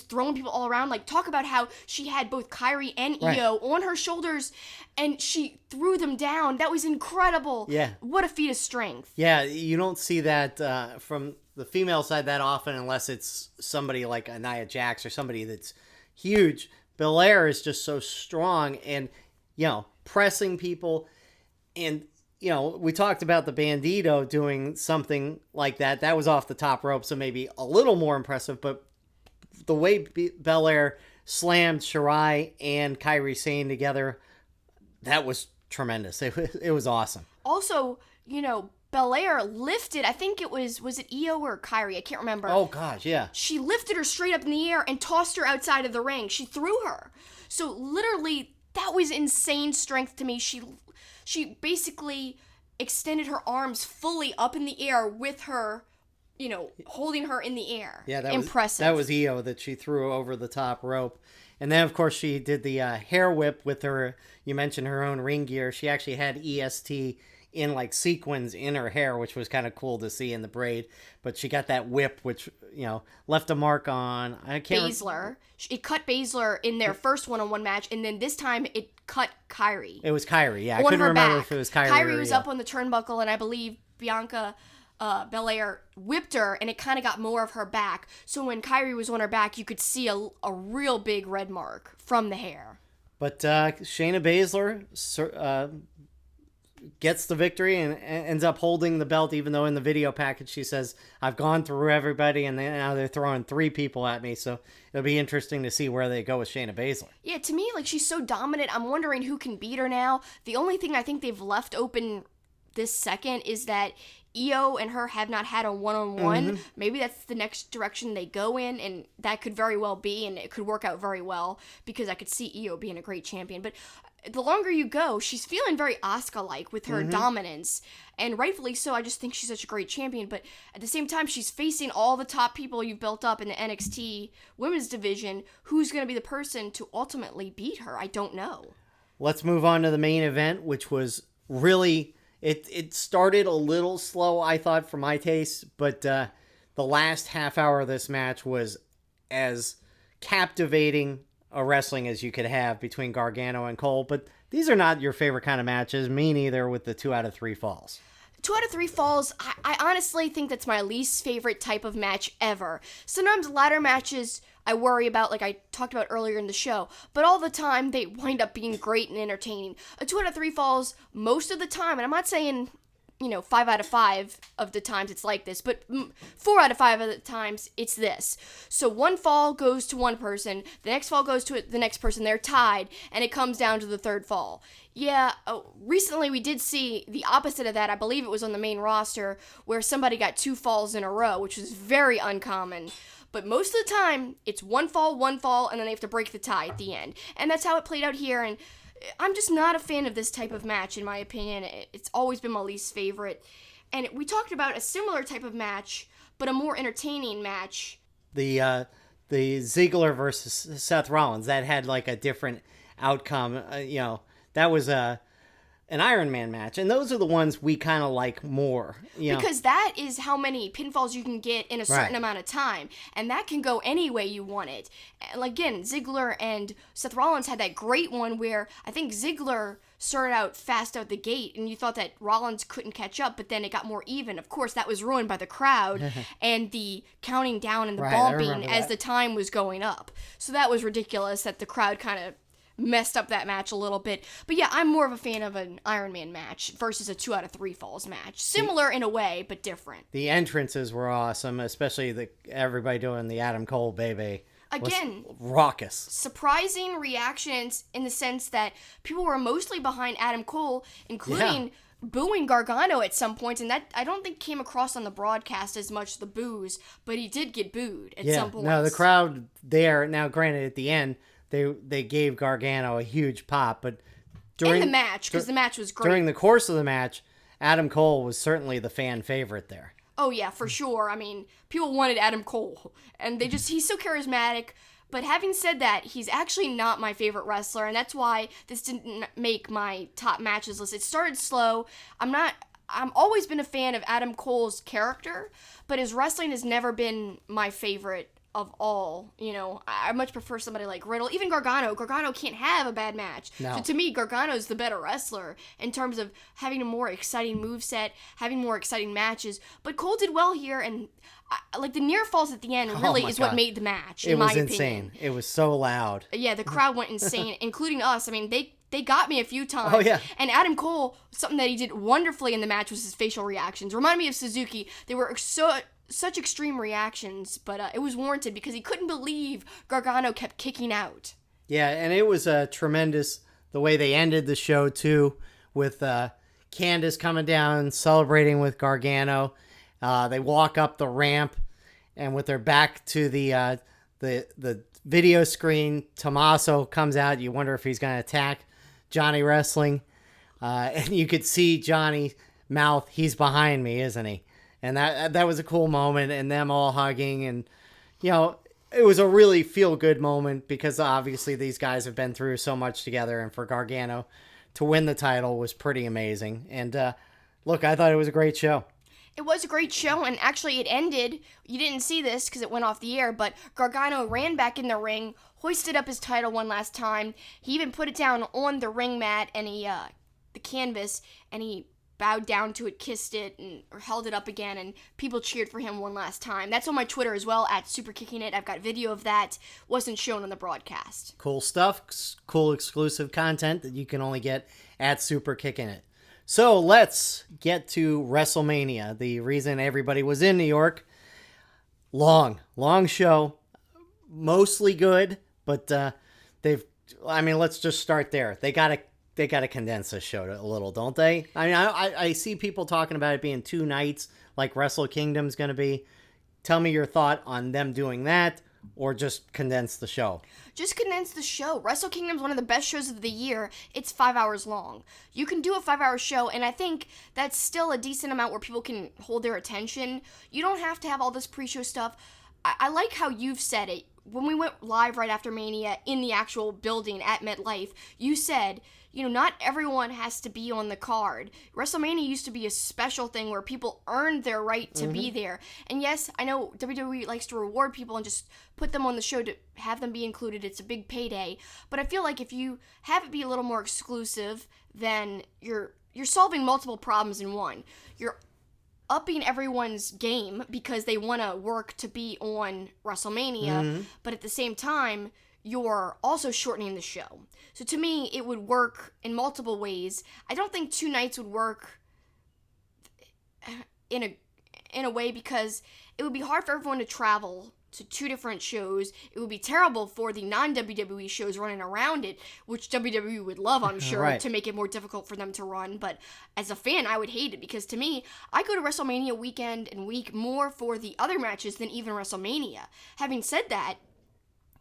Speaker 2: throwing people all around. Like, talk about how she had both Kairi and Io on her shoulders, and she threw them down. That was incredible.
Speaker 3: Yeah.
Speaker 2: What a feat of strength.
Speaker 3: Yeah, you don't see that from the female side that often unless it's somebody like a Nia Jax or somebody that's huge. Belair is just so strong and, pressing people. And we talked about the Bandito doing something like that. That was off the top rope, so maybe a little more impressive. But the way Belair slammed Shirai and Kairi Sane together, that was tremendous. It was awesome.
Speaker 2: Also, Belair lifted, I think it was it Io or Kairi? I can't remember.
Speaker 3: Oh, gosh, yeah.
Speaker 2: She lifted her straight up in the air and tossed her outside of the ring. She threw her. So literally, that was insane strength to me. She basically extended her arms fully up in the air with her, holding her in the air. Yeah, impressive.
Speaker 3: That was Io that she threw over the top rope. And then, of course, she did the hair whip with her, you mentioned her own ring gear. She actually had EST in like sequins in her hair, which was kind of cool to see in the braid. But she got that whip, which, left a mark on,
Speaker 2: Baszler. It cut Baszler in their first one-on-one match, and then this time it cut Kairi.
Speaker 3: It was Kairi, yeah. I couldn't remember if it was Kairi
Speaker 2: Kairi was up on the turnbuckle, and I believe Bianca Belair whipped her, and it kind of got more of her back. So when Kairi was on her back, you could see a real big red mark from the hair.
Speaker 3: But Shayna Baszler gets the victory and ends up holding the belt, even though in the video package she says, I've gone through everybody, and now they're throwing 3 people at me. So it'll be interesting to see where they go with Shayna Baszler.
Speaker 2: Yeah, to me, she's so dominant. I'm wondering who can beat her now. The only thing I think they've left open this second is that Io and her have not had a one-on-one. Maybe that's the next direction they go in, and that could very well be, and it could work out very well, because I could see Io being a great champion. But the longer you go, she's feeling very Asuka-like with her dominance, and rightfully so. I just think she's such a great champion, but at the same time, she's facing all the top people you've built up in the NXT women's division. Who's going to be the person to ultimately beat her? I don't know.
Speaker 3: Let's move on to the main event, which was really... It started a little slow, I thought, for my taste, but the last half hour of this match was as captivating a wrestling as you could have between Gargano and Cole. But these are not your favorite kind of matches. Me neither, with the 2 out of 3 falls.
Speaker 2: 2 out of 3 falls, I honestly think that's my least favorite type of match ever. Sometimes ladder matches I worry about, like I talked about earlier in the show, but all the time they wind up being great and entertaining. A 2 out of 3 falls most of the time, and I'm not saying 5 out of 5 of the times it's like this, but 4 out of 5 of the times it's this. So one fall goes to one person, the next fall goes to the next person, they're tied, and it comes down to the third fall. Yeah, recently we did see the opposite of that. I believe it was on the main roster where somebody got 2 falls in a row, which was very uncommon. But most of the time, it's one fall, and then they have to break the tie at the end. And that's how it played out here, and I'm just not a fan of this type of match, in my opinion. It's always been my least favorite. And we talked about a similar type of match, but a more entertaining match.
Speaker 3: The Ziggler versus Seth Rollins, that had like a different outcome. That was an Iron Man match, and those are the ones we kind of like more.
Speaker 2: Because that is how many pinfalls you can get in a certain amount of time, and that can go any way you want it. Like, again, Ziggler and Seth Rollins had that great one where I think Ziggler started out fast out the gate, and you thought that Rollins couldn't catch up, but then it got more even. Of course, that was ruined by the crowd and the counting down and the bumping as the time was going up. So that was ridiculous that the crowd kind of messed up that match a little bit. But yeah, I'm more of a fan of an Iron Man match versus a 2 out of 3 falls match. Similar in a way, but different.
Speaker 3: The entrances were awesome, especially everybody doing the Adam Cole baby.
Speaker 2: Again,
Speaker 3: raucous.
Speaker 2: Surprising reactions in the sense that people were mostly behind Adam Cole, including booing Gargano at some points, and that I don't think came across on the broadcast as much, the boos, but he did get booed at some points.
Speaker 3: No, the crowd there, now granted at the end, they gave Gargano a huge pop, but during
Speaker 2: the match, because the match was great.
Speaker 3: During the course of the match, Adam Cole was certainly the fan favorite there.
Speaker 2: Oh yeah, for sure. I mean, people wanted Adam Cole, and he's so charismatic. But having said that, he's actually not my favorite wrestler, and that's why this didn't make my top matches list. It started slow. I'm always been a fan of Adam Cole's character, but his wrestling has never been my favorite of all. I much prefer somebody like Riddle. Even Gargano. Gargano can't have a bad match.
Speaker 3: No.
Speaker 2: So to me, Gargano's the better wrestler in terms of having a more exciting moveset, having more exciting matches. But Cole did well here, and the near falls at the end really is what made the match, in my opinion. It was
Speaker 3: insane. It was so loud.
Speaker 2: Yeah, the crowd went insane, including us. I mean, they got me a few times.
Speaker 3: Oh, yeah.
Speaker 2: And Adam Cole, something that he did wonderfully in the match was his facial reactions. Reminded me of Suzuki. They were such extreme reactions, but it was warranted because he couldn't believe Gargano kept kicking out.
Speaker 3: Yeah, and it was tremendous the way they ended the show, too, with Candice coming down, celebrating with Gargano. They walk up the ramp, and with their back to the video screen, Tommaso comes out. You wonder if he's going to attack Johnny Wrestling. And you could see Johnny's mouth, he's behind me, isn't he? And that was a cool moment, and them all hugging, and it was a really feel-good moment because obviously these guys have been through so much together, and for Gargano to win the title was pretty amazing. And look, I thought it was a great show.
Speaker 2: It was a great show, and actually it ended. You didn't see this because it went off the air, but Gargano ran back in the ring, hoisted up his title one last time. He even put it down on the ring mat and the canvas, and he bowed down to it, kissed it, and held it up again, and people cheered for him one last time. That's on my Twitter as well, at SuperKickingIt. I've got video of that. Wasn't shown on the broadcast.
Speaker 3: Cool stuff. Cool exclusive content that you can only get at SuperKickingIt. So let's get to WrestleMania. The reason everybody was in New York. Long show. Mostly good, but let's just start there. They gotta condense this show a little, don't they? I mean, I see people talking about it being 2 nights, like Wrestle Kingdom's going to be. Tell me your thought on them doing that, or just condense the show.
Speaker 2: Just condense the show. Wrestle Kingdom's one of the best shows of the year. It's 5 hours long. You can do a 5-hour show, and I think that's still a decent amount where people can hold their attention. You don't have to have all this pre-show stuff. I like how you've said it. When we went live right after Mania in the actual building at MetLife, you said, not everyone has to be on the card. WrestleMania used to be a special thing where people earned their right to be there. And yes, I know WWE likes to reward people and just put them on the show to have them be included. It's a big payday. But I feel like if you have it be a little more exclusive, then you're you're solving multiple problems in one. You're upping everyone's game because they want to work to be on WrestleMania, but at the same time, you're also shortening the show. So to me, it would work in multiple ways. I don't think 2 nights would work in a way because it would be hard for everyone to travel to 2 different shows. It would be terrible for the non-WWE shows running around it, which WWE would love, I'm sure,
Speaker 3: right.
Speaker 2: to make it more difficult for them to run. But as a fan, I would hate it because to me, I go to WrestleMania weekend and week more for the other matches than even WrestleMania. Having said that,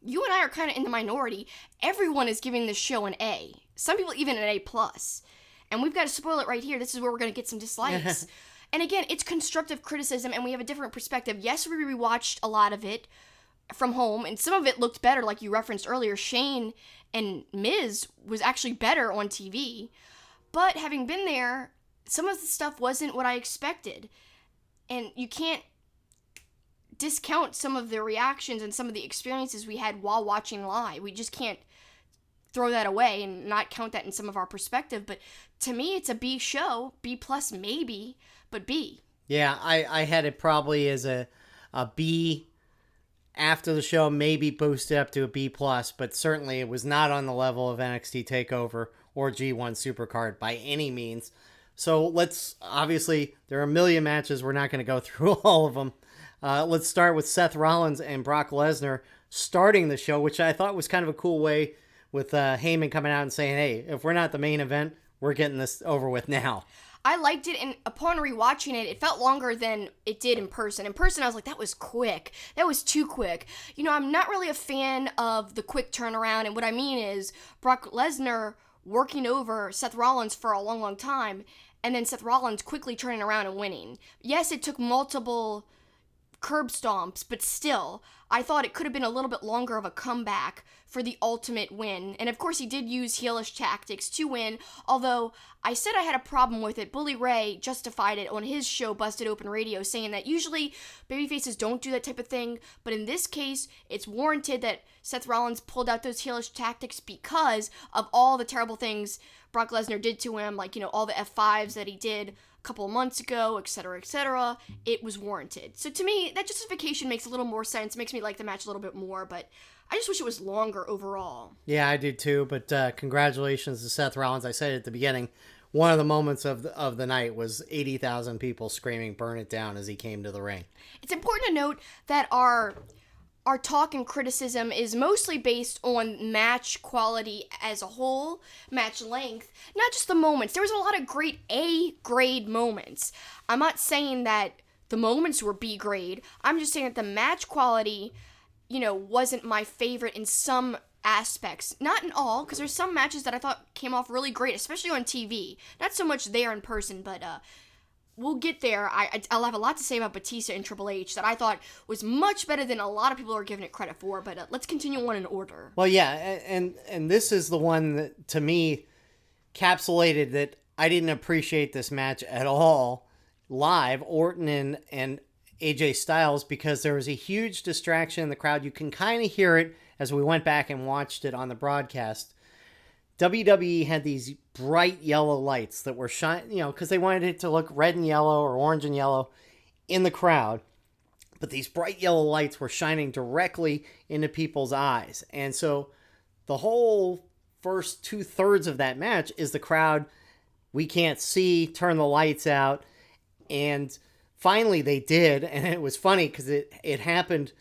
Speaker 2: you and I are kind of in the minority. Everyone is giving this show an A. Some people even an A+. And we've got to spoil it right here. This is where we're going to get some dislikes. And again, it's constructive criticism, and we have a different perspective. Yes, we rewatched a lot of it from home, and some of it looked better, like you referenced earlier. Shane and Miz was actually better on TV. But having been there, some of the stuff wasn't what I expected. And you can't discount some of the reactions and some of the experiences we had while watching live. We just can't throw that away and not count that in some of our perspective. But to me, it's a B show, B+ maybe, but B.
Speaker 3: Yeah, I had it probably as a B after the show, maybe boosted up to a B+, but certainly it was not on the level of NXT TakeOver or G1 Supercard by any means. So obviously, there are a million matches. We're not going to go through all of them. Let's start with Seth Rollins and Brock Lesnar starting the show, which I thought was kind of a cool way with Heyman coming out and saying, hey, if we're not the main event, we're getting this over with now.
Speaker 2: I liked it, and upon rewatching it, it felt longer than it did in person. In person, I was like, that was quick. That was too quick. You know, I'm not really a fan of the quick turnaround, and what I mean is Brock Lesnar working over Seth Rollins for a long, long time, and then Seth Rollins quickly turning around and winning. Yes, it took multiple curb stomps, but still, I thought it could have been a little bit longer of a comeback for the ultimate win. And of course, he did use heelish tactics to win, although I said I had a problem with it. Bully Ray justified it on his show, Busted Open Radio, saying that usually babyfaces don't do that type of thing, but in this case, it's warranted that Seth Rollins pulled out those heelish tactics because of all the terrible things Brock Lesnar did to him, like, you know, all the F5s that he did couple of months ago, etc., etc. It was warranted. So to me, that justification makes a little more sense, makes me like the match a little bit more, but I just wish it was longer overall.
Speaker 3: Yeah, I do too, but congratulations to Seth Rollins. I said it at the beginning, one of the moments of the night was 80,000 people screaming, burn it down, as he came to the ring.
Speaker 2: It's important to note that our talk and criticism is mostly based on match quality as a whole, match length, not just the moments. There was a lot of great A-grade moments. I'm not saying that the moments were B-grade. I'm just saying that the match quality, you know, wasn't my favorite in some aspects. Not in all, because there's some matches that I thought came off really great, especially on TV. Not so much there in person, but we'll get there. I'll have a lot to say about Batista and Triple H that I thought was much better than a lot of people are giving it credit for, but let's continue on in order.
Speaker 3: Well, yeah, and this is the one that, to me, capsulated that I didn't appreciate this match at all live, Orton and AJ Styles, because there was a huge distraction in the crowd. You can kind of hear it as we went back and watched it on the broadcast. WWE had these bright yellow lights that were shining, you know, because they wanted it to look red and yellow or orange and yellow in the crowd. But these bright yellow lights were shining directly into people's eyes. And so the whole first 2/3 of that match is the crowd, we can't see, turn the lights out. And finally they did. And it was funny because it happened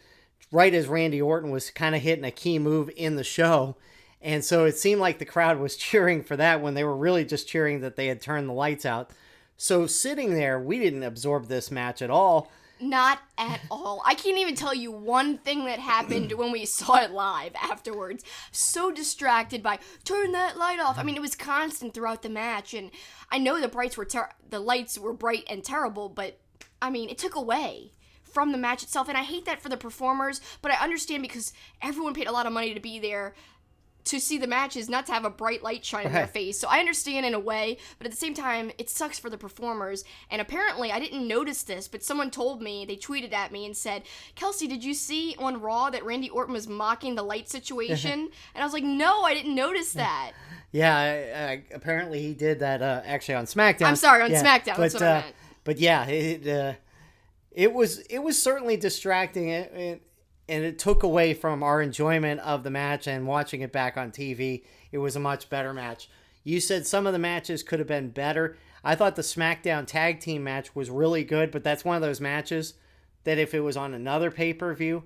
Speaker 3: right as Randy Orton was kind of hitting a key move in the show. And so it seemed like the crowd was cheering for that when they were really just cheering that they had turned the lights out. So sitting there, we didn't absorb this match at all.
Speaker 2: Not at all. I can't even tell you one thing that happened when we saw it live afterwards. So distracted by, turn that light off. I mean, it was constant throughout the match. And I know the lights were bright and terrible, but I mean, it took away from the match itself. And I hate that for the performers, but I understand because everyone paid a lot of money to be there. to see the matches, not to have a bright light shine in their face. So I understand in a way, but at the same time, it sucks for the performers. And apparently, I didn't notice this, but someone told me, they tweeted at me and said, Kelsey, did you see on Raw that Randy Orton was mocking the light situation? And I was like, no, I didn't notice that.
Speaker 3: Yeah, apparently he did that actually on SmackDown.
Speaker 2: I'm sorry, on SmackDown, that's what I meant.
Speaker 3: But yeah, it was certainly distracting, and it took away from our enjoyment of the match and watching it back on TV. It was a much better match. You said some of the matches could have been better. I thought the SmackDown Tag Team match was really good, but that's one of those matches that if it was on another pay-per-view,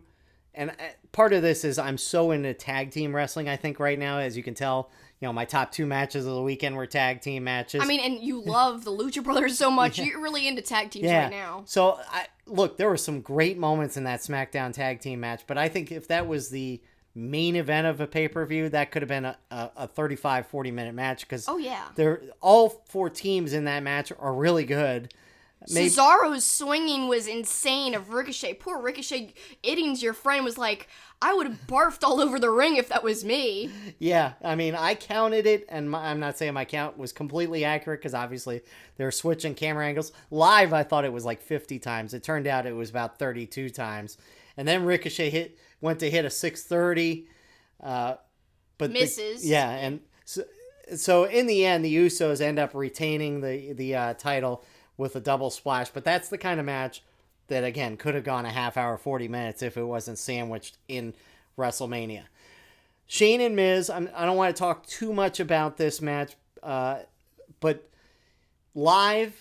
Speaker 3: and part of this is I'm so into tag team wrestling, I think, right now, as you can tell. You know, my top 2 matches of the weekend were tag team matches.
Speaker 2: I mean, and you love the Lucha Brothers so much. You're really into tag teams right now.
Speaker 3: So, look, there were some great moments in that SmackDown tag team match, but I think if that was the main event of a pay-per-view, that could have been a 35, 40-minute match. Because all 4 teams in that match are really good.
Speaker 2: Cesaro's swinging was insane of Ricochet. Poor Ricochet. Iddings, your friend, was like, I would have barfed all over the ring if that was me.
Speaker 3: Yeah, I mean, I counted it, and I'm not saying my count was completely accurate because obviously they're switching camera angles. Live, I thought it was like 50 times. It turned out it was about 32 times. And then Ricochet went to hit a 630. But
Speaker 2: misses.
Speaker 3: And so in the end, the Usos end up retaining the title with a double splash. But that's the kind of match that, again, could have gone a half hour, 40 minutes if it wasn't sandwiched in WrestleMania. Shane and Miz, I don't want to talk too much about this match, but live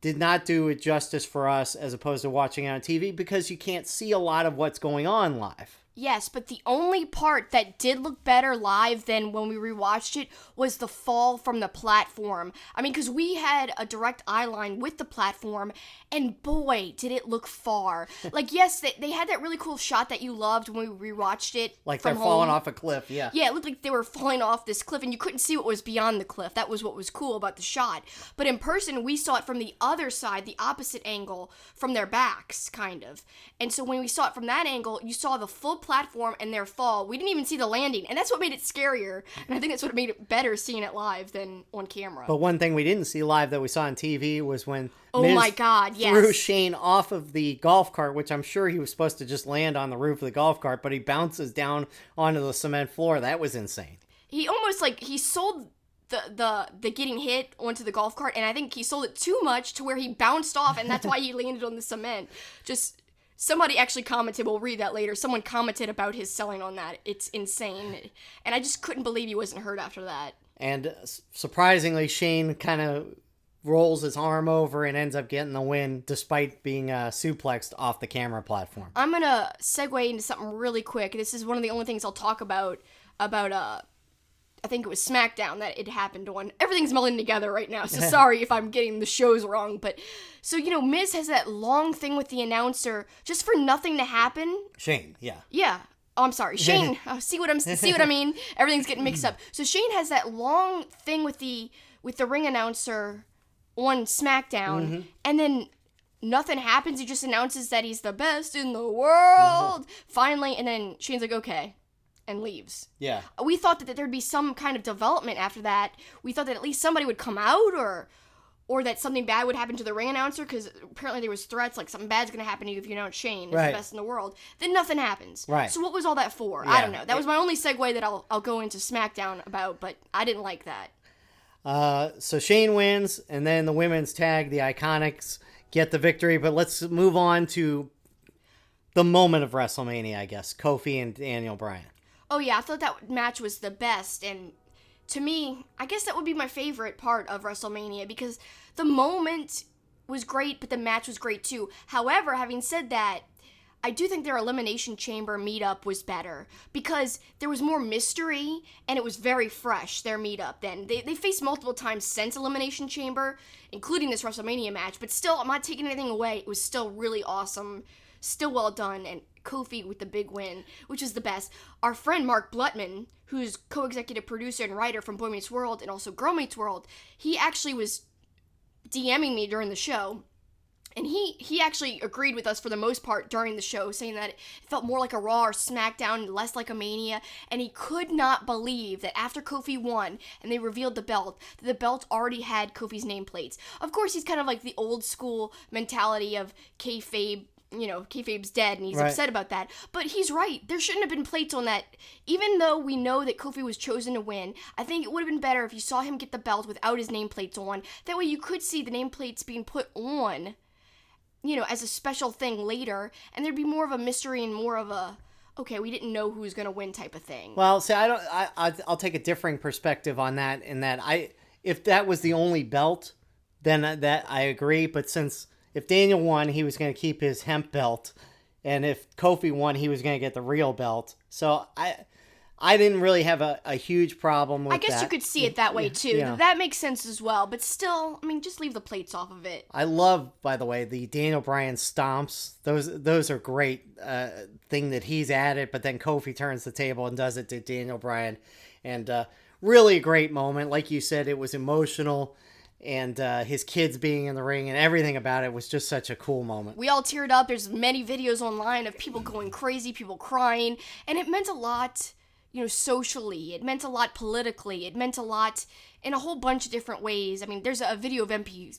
Speaker 3: did not do it justice for us as opposed to watching it on TV because you can't see a lot of what's going on live.
Speaker 2: Yes, but the only part that did look better live than when we rewatched it was the fall from the platform. I mean, because we had a direct eye line with the platform, and boy, did it look far. Like, yes, they had that really cool shot that you loved when we rewatched it.
Speaker 3: Like
Speaker 2: from
Speaker 3: they're
Speaker 2: home.
Speaker 3: falling off a cliff, yeah.
Speaker 2: Yeah, it looked like they were falling off this cliff, and you couldn't see what was beyond the cliff. That was what was cool about the shot. But in person, we saw it from the other side, the opposite angle, from their backs, kind of. And so when we saw it from that angle, you saw the full platform and their fall. We didn't even see the landing, and that's what made it scarier. And I think that's what made it better seeing it live than on camera.
Speaker 3: But one thing we didn't see live that we saw on TV was when
Speaker 2: Miz
Speaker 3: threw Shane off of the golf cart, which I'm sure he was supposed to just land on the roof of the golf cart, but he bounces down onto the cement floor. That was insane. He
Speaker 2: almost he sold the getting hit onto the golf cart, and I think he sold it too much to where he bounced off, and that's why he landed on the cement. Just somebody actually commented, we'll read that later, someone commented about his selling on that. It's insane. And I just couldn't believe he wasn't hurt after that.
Speaker 3: And surprisingly, Shane kind of rolls his arm over and ends up getting the win despite being suplexed off the camera platform.
Speaker 2: I'm going to segue into something really quick. This is one of the only things I'll talk about I think it was SmackDown that it happened on. Everything's melding together right now, so sorry if I'm getting the shows wrong. But so, Miz has that long thing with the announcer just for nothing to happen.
Speaker 3: Shane, yeah.
Speaker 2: Yeah. Oh, I'm sorry. Shane. See what I mean? Everything's getting mixed up. So Shane has that long thing with the ring announcer on SmackDown, and then nothing happens. He just announces that he's the best in the world. Finally, and then Shane's like, okay, and leaves.
Speaker 3: Yeah.
Speaker 2: We thought that there'd be some kind of development after that. We thought that at least somebody would come out or that something bad would happen to the ring announcer, because apparently there was threats, like something bad's going to happen to you if you announce Shane is the best in the world. Then nothing happens.
Speaker 3: Right.
Speaker 2: So what was all that for?
Speaker 3: Yeah.
Speaker 2: I don't know. That was my only segue that I'll go into SmackDown about, but I didn't like that.
Speaker 3: So Shane wins, and then the women's tag, the Iconics, get the victory. But let's move on to the moment of WrestleMania, I guess. Kofi and Daniel Bryan.
Speaker 2: Oh, yeah, I thought that match was the best, and to me, I guess that would be my favorite part of WrestleMania, because the moment was great, but the match was great too. However, having said that, I do think their Elimination Chamber meetup was better, because there was more mystery, and it was very fresh, their meetup then. They faced multiple times since Elimination Chamber, including this WrestleMania match, but still, I'm not taking anything away. It was still really awesome, still well done, and Kofi with the big win, which is the best. Our friend Mark Blutman, who's co-executive producer and writer from Boy Meets World and also Girl Meets World, he actually was DMing me during the show, And he actually agreed with us for the most part during the show, saying that it felt more like a Raw or SmackDown, less like a Mania. And he could not believe that after Kofi won and they revealed the belt, that the belt already had Kofi's nameplates. Of course, he's kind of like the old school mentality of kayfabe. Kayfabe's dead and he's upset about that. But he's right. There shouldn't have been plates on that. Even though we know that Kofi was chosen to win, I think it would have been better if you saw him get the belt without his nameplates on. That way you could see the nameplates being put on, as a special thing later. And there'd be more of a mystery and more of a, okay, we didn't know who was going to win type of thing.
Speaker 3: Well, see, I'll take a differing perspective on that, in that if that was the only belt, then that I agree. But since if Daniel won, he was going to keep his hemp belt, and if Kofi won, he was going to get the real belt. So I didn't really have a huge problem with that.
Speaker 2: I guess you could see it that way too. Yeah. That makes sense as well. But still, just leave the plates off of it.
Speaker 3: I love, by the way, the Daniel Bryan stomps. Those are great thing that he's added. But then Kofi turns the table and does it to Daniel Bryan, and really a great moment. Like you said, it was emotional. And his kids being in the ring and everything about it was just such a cool moment.
Speaker 2: We all teared up. There's many videos online of people going crazy, people crying. And it meant a lot, socially. It meant a lot politically. It meant a lot in a whole bunch of different ways. There's a video of MVP.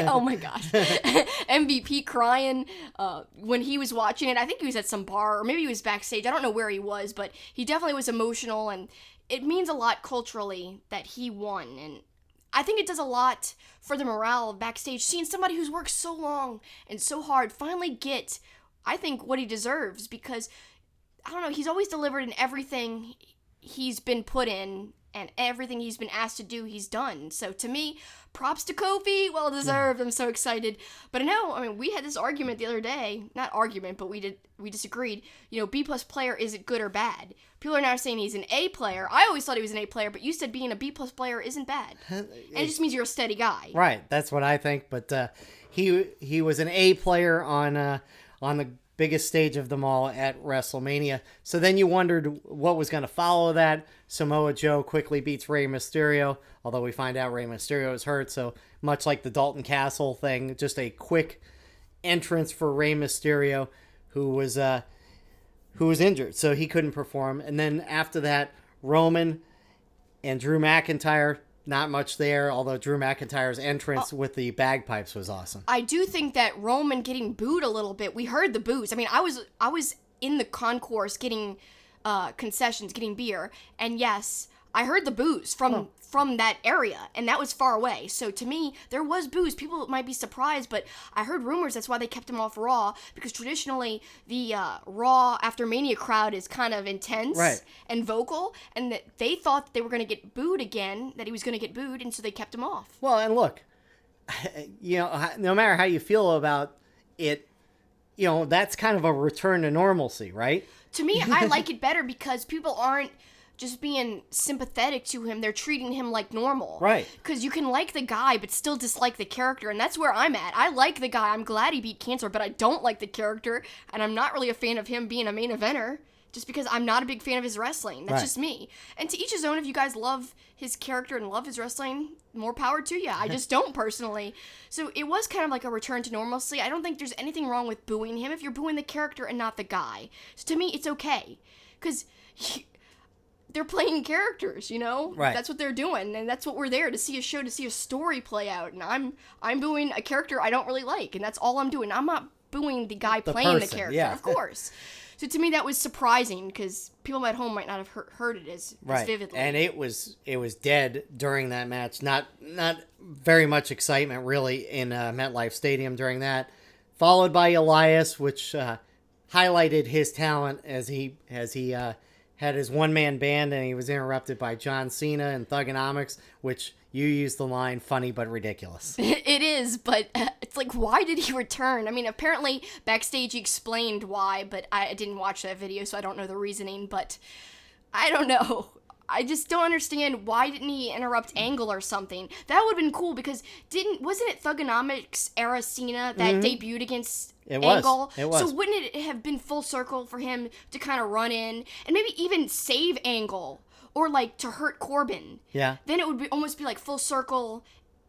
Speaker 2: Oh my gosh. MVP crying when he was watching it. I think he was at some bar or maybe he was backstage. I don't know where he was, but he definitely was emotional, and it means a lot culturally that he won, and I think it does a lot for the morale backstage, seeing somebody who's worked so long and so hard finally get, I think, what he deserves, because, I don't know, he's always delivered in everything he's been put in, and everything he's been asked to do, he's done. So to me, props to Kofi, well deserved. I'm so excited. But I know, we had this argument the other day, not argument, but we disagreed. B+ player, is it good or bad? People are now saying he's an A player. I always thought he was an A player, but you said being a B+ player isn't bad. And it just means you're a steady guy.
Speaker 3: Right, that's what I think. But he was an A player on the biggest stage of them all at WrestleMania. So then you wondered what was going to follow that. Samoa Joe quickly beats Rey Mysterio, although we find out Rey Mysterio is hurt. So much like the Dalton Castle thing, just a quick entrance for Rey Mysterio, who was injured, so he couldn't perform. And then after that, Roman and Drew McIntyre. Not much there, although Drew McIntyre's entrance with the bagpipes was awesome.
Speaker 2: I do think that Roman getting booed a little bit. We heard the boos. I was in the concourse getting concessions, getting beer, and yes, I heard the boos from that area, and that was far away. So to me, there was boos. People might be surprised, but I heard rumors that's why they kept him off Raw, because traditionally the Raw after Mania crowd is kind of intense and vocal, and that they thought they were going to get booed again, that he was going to get booed, and so they kept him off.
Speaker 3: Well, and look, no matter how you feel about it, that's kind of a return to normalcy, right?
Speaker 2: To me, I like it better because people aren't just being sympathetic to him. They're treating him like normal.
Speaker 3: Right.
Speaker 2: Because you can like the guy, but still dislike the character, and that's where I'm at. I like the guy. I'm glad he beat cancer, but I don't like the character, and I'm not really a fan of him being a main eventer, just because I'm not a big fan of his wrestling. That's just me. And to each his own. If you guys love his character and love his wrestling, more power to you. I just don't personally. So it was kind of like a return to normalcy. I don't think there's anything wrong with booing him if you're booing the character and not the guy. So to me, it's okay. Because they're playing characters, Right. That's what they're doing, and that's what we're there to see a show, to see a story play out. And I'm booing a character I don't really like, and that's all I'm doing. I'm not booing the guy playing the character, of course. So to me, that was surprising, because people at home might not have heard it as vividly.
Speaker 3: And it was dead during that match. Not very much excitement really in MetLife Stadium during that. Followed by Elias, which highlighted his talent as he had his one-man band, and he was interrupted by John Cena and Thugonomics, which you used the line, funny but ridiculous.
Speaker 2: It is, but it's like, why did he return? Apparently backstage he explained why, but I didn't watch that video, so I don't know the reasoning, but I don't know. I just don't understand, why didn't he interrupt Angle or something? That would have been cool, because wasn't it Thugonomics era Cena that debuted against Angle?
Speaker 3: It was.
Speaker 2: So wouldn't it have been full circle for him to kind of run in and maybe even save Angle, or like to hurt Corbin?
Speaker 3: Yeah.
Speaker 2: Then it would almost be like full circle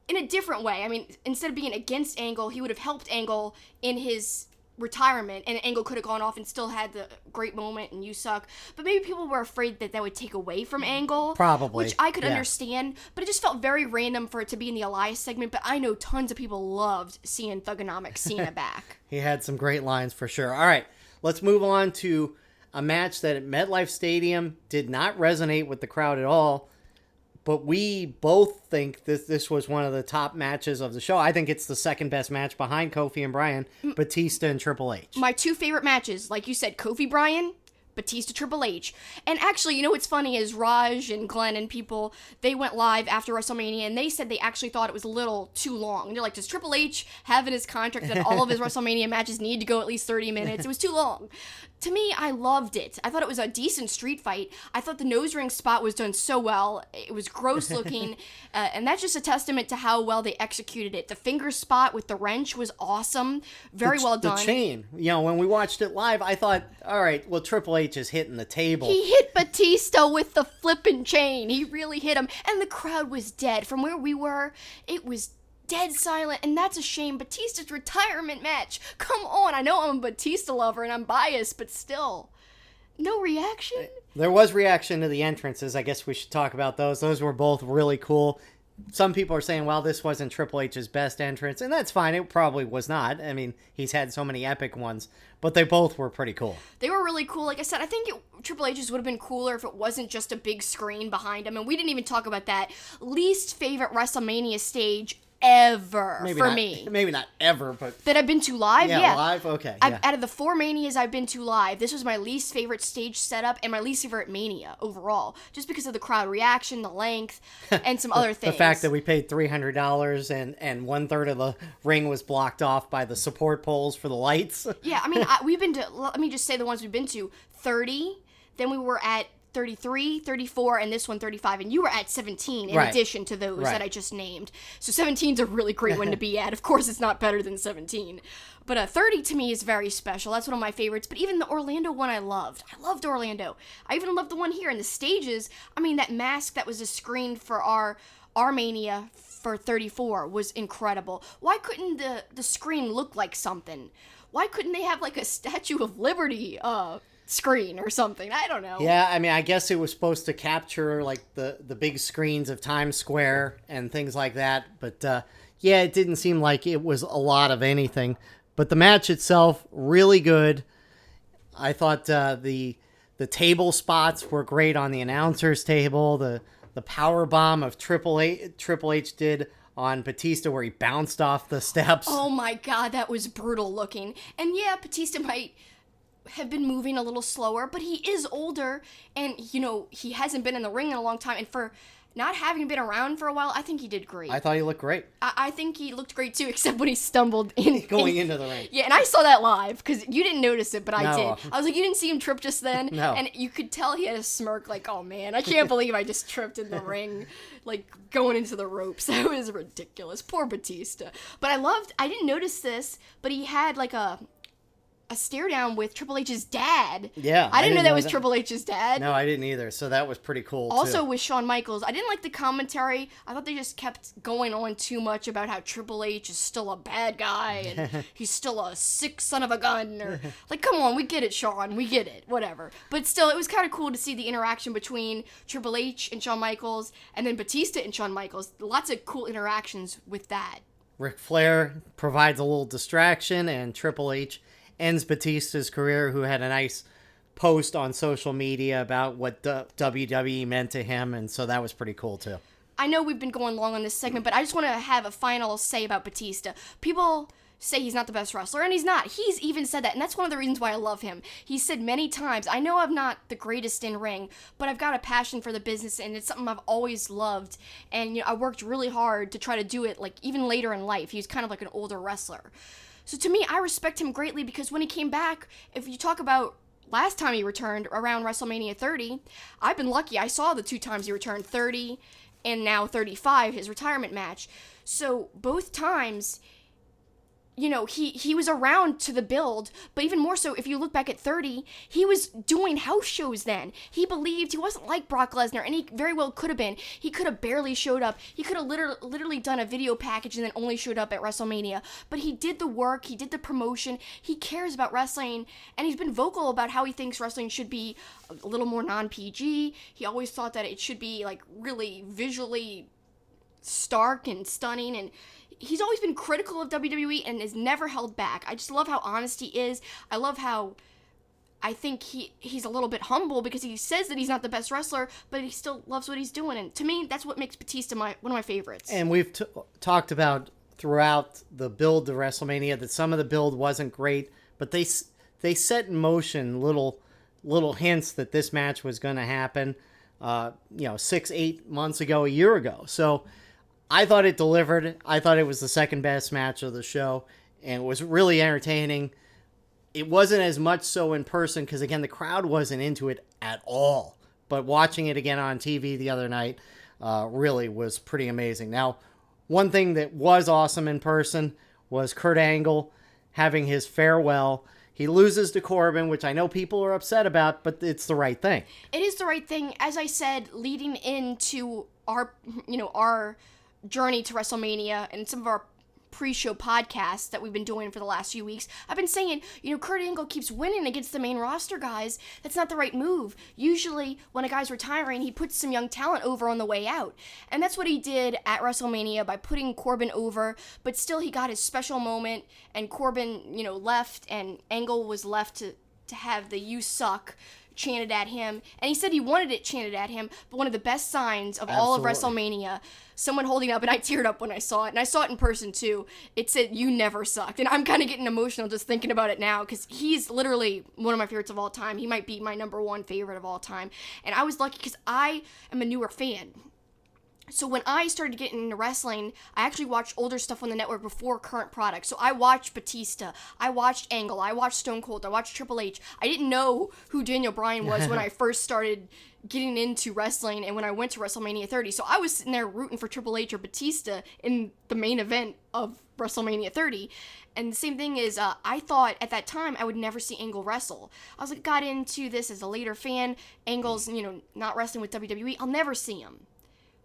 Speaker 2: in a different way. I mean, instead of being against Angle, he would have helped Angle in his retirement, and Angle could have gone off and still had the great moment and you suck. But maybe people were afraid that would take away from Angle.
Speaker 3: Probably.
Speaker 2: Which I could understand, but it just felt very random for it to be in the Elias segment. But I know tons of people loved seeing Thugonomics Cena back.
Speaker 3: He had some great lines for sure. All right, let's move on to a match that at MetLife Stadium did not resonate with the crowd at all. But we both think that this was one of the top matches of the show. I think it's the second best match behind Kofi and Bryan, Batista and Triple H.
Speaker 2: My two favorite matches, like you said, Kofi Bryan, Batista Triple H. And actually, you know what's funny is Roush and Glenn and people, they went live after WrestleMania and they said they actually thought it was a little too long. And they're like, does Triple H have in his contract that all of his WrestleMania matches need to go at least 30 minutes? It was too long. To me, I loved it. I thought it was a decent street fight. I thought the nose ring spot was done so well. It was gross looking. And that's just a testament to how well they executed it. The finger spot with the wrench was awesome. Very well done.
Speaker 3: The chain. You know, when we watched it live, I thought, all right, well, Triple H is hitting the table.
Speaker 2: He hit Batista with the flipping chain. He really hit him. And the crowd was dead. From where we were, it was dead silent, and that's a shame. Batista's retirement match. Come on, I know I'm a Batista lover and I'm biased, but still. No reaction?
Speaker 3: There was reaction to the entrances. I guess we should talk about those. Those were both really cool. Some people are saying, well, this wasn't Triple H's best entrance, and that's fine. It probably was not. I mean, he's had so many epic ones, but they both were pretty cool.
Speaker 2: They were really cool. Like I said, I think Triple H's would have been cooler if it wasn't just a big screen behind him, and we didn't even talk about that. Least favorite WrestleMania stage ever me.
Speaker 3: Maybe not ever, but
Speaker 2: that I've been to live. Yeah.
Speaker 3: Live. Okay.
Speaker 2: Out of the 4 Manias I've been to live, this was my least favorite stage setup and my least favorite Mania overall, just because of the crowd reaction, the length, and some other things.
Speaker 3: The fact that we paid $300 and 1/3 of the ring was blocked off by the support poles for the lights.
Speaker 2: Yeah, I mean, we've been to. Let me just say the ones we've been to: 30. Then we were at 33, 34, and this one 35, and you were at 17 in addition to those that I just named. So 17's a really great one to be at. Of course, it's not better than 17. But 30 to me is very special. That's one of my favorites. But even the Orlando one I loved. I loved Orlando. I even loved the one here. And the stages, I mean, that mask that was a screen for our Mania for 34 was incredible. Why couldn't the screen look like something? Why couldn't they have like a Statue of Liberty screen or something? I don't know.
Speaker 3: Yeah, I mean, I guess it was supposed to capture like the big screens of Times Square and things like that, but yeah, it didn't seem like it was a lot of anything. But the match itself, really good. I thought the table spots were great on the announcer's table. The power bomb of Triple H did on Batista where he bounced off the steps.
Speaker 2: Oh my god, that was brutal looking. And yeah, Batista might have been moving a little slower, but he is older, and you know, he hasn't been in the ring in a long time, and for not having been around for a while, I think he did great.
Speaker 3: I thought he looked great.
Speaker 2: I think he looked great too, except when he stumbled
Speaker 3: going into the ring.
Speaker 2: Yeah, and I saw that live because you didn't notice it, but I did. I was like, you didn't see him trip just then?
Speaker 3: No.
Speaker 2: And you could tell he had a smirk like, oh man, I can't believe I just tripped in the ring, like going into the ropes. That was ridiculous. Poor Batista. But I didn't notice this, but he had like a stare down with Triple H's dad.
Speaker 3: Yeah.
Speaker 2: I didn't know that was Triple H's dad.
Speaker 3: No, I didn't either. So that was pretty cool
Speaker 2: Also
Speaker 3: too.
Speaker 2: with Shawn Michaels, I didn't like the commentary. I thought they just kept going on too much about how Triple H is still a bad guy and he's still a sick son of a gun. Or like, come on, we get it, Shawn. We get it. Whatever. But still, it was kind of cool to see the interaction between Triple H and Shawn Michaels and then Batista and Shawn Michaels. Lots of cool interactions with that.
Speaker 3: Ric Flair provides a little distraction and Triple H ends Batista's career, who had a nice post on social media about what WWE meant to him, and so that was pretty cool too.
Speaker 2: I know we've been going long on this segment, but I just want to have a final say about Batista. People say he's not the best wrestler, and he's not. He's even said that, and that's one of the reasons why I love him. He's said many times, I know I'm not the greatest in ring, but I've got a passion for the business, and it's something I've always loved, and you know, I worked really hard to try to do it, like even later in life. He's kind of like an older wrestler. So to me, I respect him greatly because when he came back, if you talk about last time he returned around WrestleMania 30, I've been lucky. I saw the 2 times he returned, 30 and now 35, his retirement match. So both times, you know, he was around to the build, but even more so, if you look back at 30, he was doing house shows then. He believed he wasn't like Brock Lesnar, and he very well could have been. He could have barely showed up. He could have literally done a video package and then only showed up at WrestleMania. But he did the work, he did the promotion, he cares about wrestling, and he's been vocal about how he thinks wrestling should be a little more non-PG. He always thought that it should be, like, really visually stark and stunning, and he's always been critical of WWE and has never held back. I just love how honest he is. I love how I think he's a little bit humble because he says that he's not the best wrestler, but he still loves what he's doing. And to me, that's what makes Batista one of my favorites.
Speaker 3: And we've talked about throughout the build to WrestleMania that some of the build wasn't great, but they set in motion little hints that this match was going to happen, 6-8 months ago, a year ago. So I thought it delivered. I thought it was the second best match of the show, and it was really entertaining. It wasn't as much so in person because, again, the crowd wasn't into it at all. But watching it again on TV the other night really was pretty amazing. Now, one thing that was awesome in person was Kurt Angle having his farewell. He loses to Corbin, which I know people are upset about, but it's the right thing.
Speaker 2: It is the right thing. As I said, leading into our journey to WrestleMania and some of our pre-show podcasts that we've been doing for the last few weeks, I've been saying, Kurt Angle keeps winning against the main roster guys. That's not the right move. Usually, when a guy's retiring, he puts some young talent over on the way out. And that's what he did at WrestleMania by putting Corbin over, but still he got his special moment, and Corbin, left, and Angle was left to have the "you suck" chanted at him, and he said he wanted it chanted at him, but one of the best signs of all of WrestleMania, someone holding up, and I teared up when I saw it, and I saw it in person too, it said, "You never sucked," and I'm kind of getting emotional just thinking about it now, because he's literally one of my favorites of all time. He might be my number one favorite of all time, and I was lucky because I am a newer fan. So when I started getting into wrestling, I actually watched older stuff on the network before current products. So I watched Batista, I watched Angle, I watched Stone Cold, I watched Triple H. I didn't know who Daniel Bryan was when I first started getting into wrestling and when I went to WrestleMania 30. So I was sitting there rooting for Triple H or Batista in the main event of WrestleMania 30. And the same thing is, I thought at that time I would never see Angle wrestle. I was like, got into this as a later fan. Angle's, not wrestling with WWE. I'll never see him.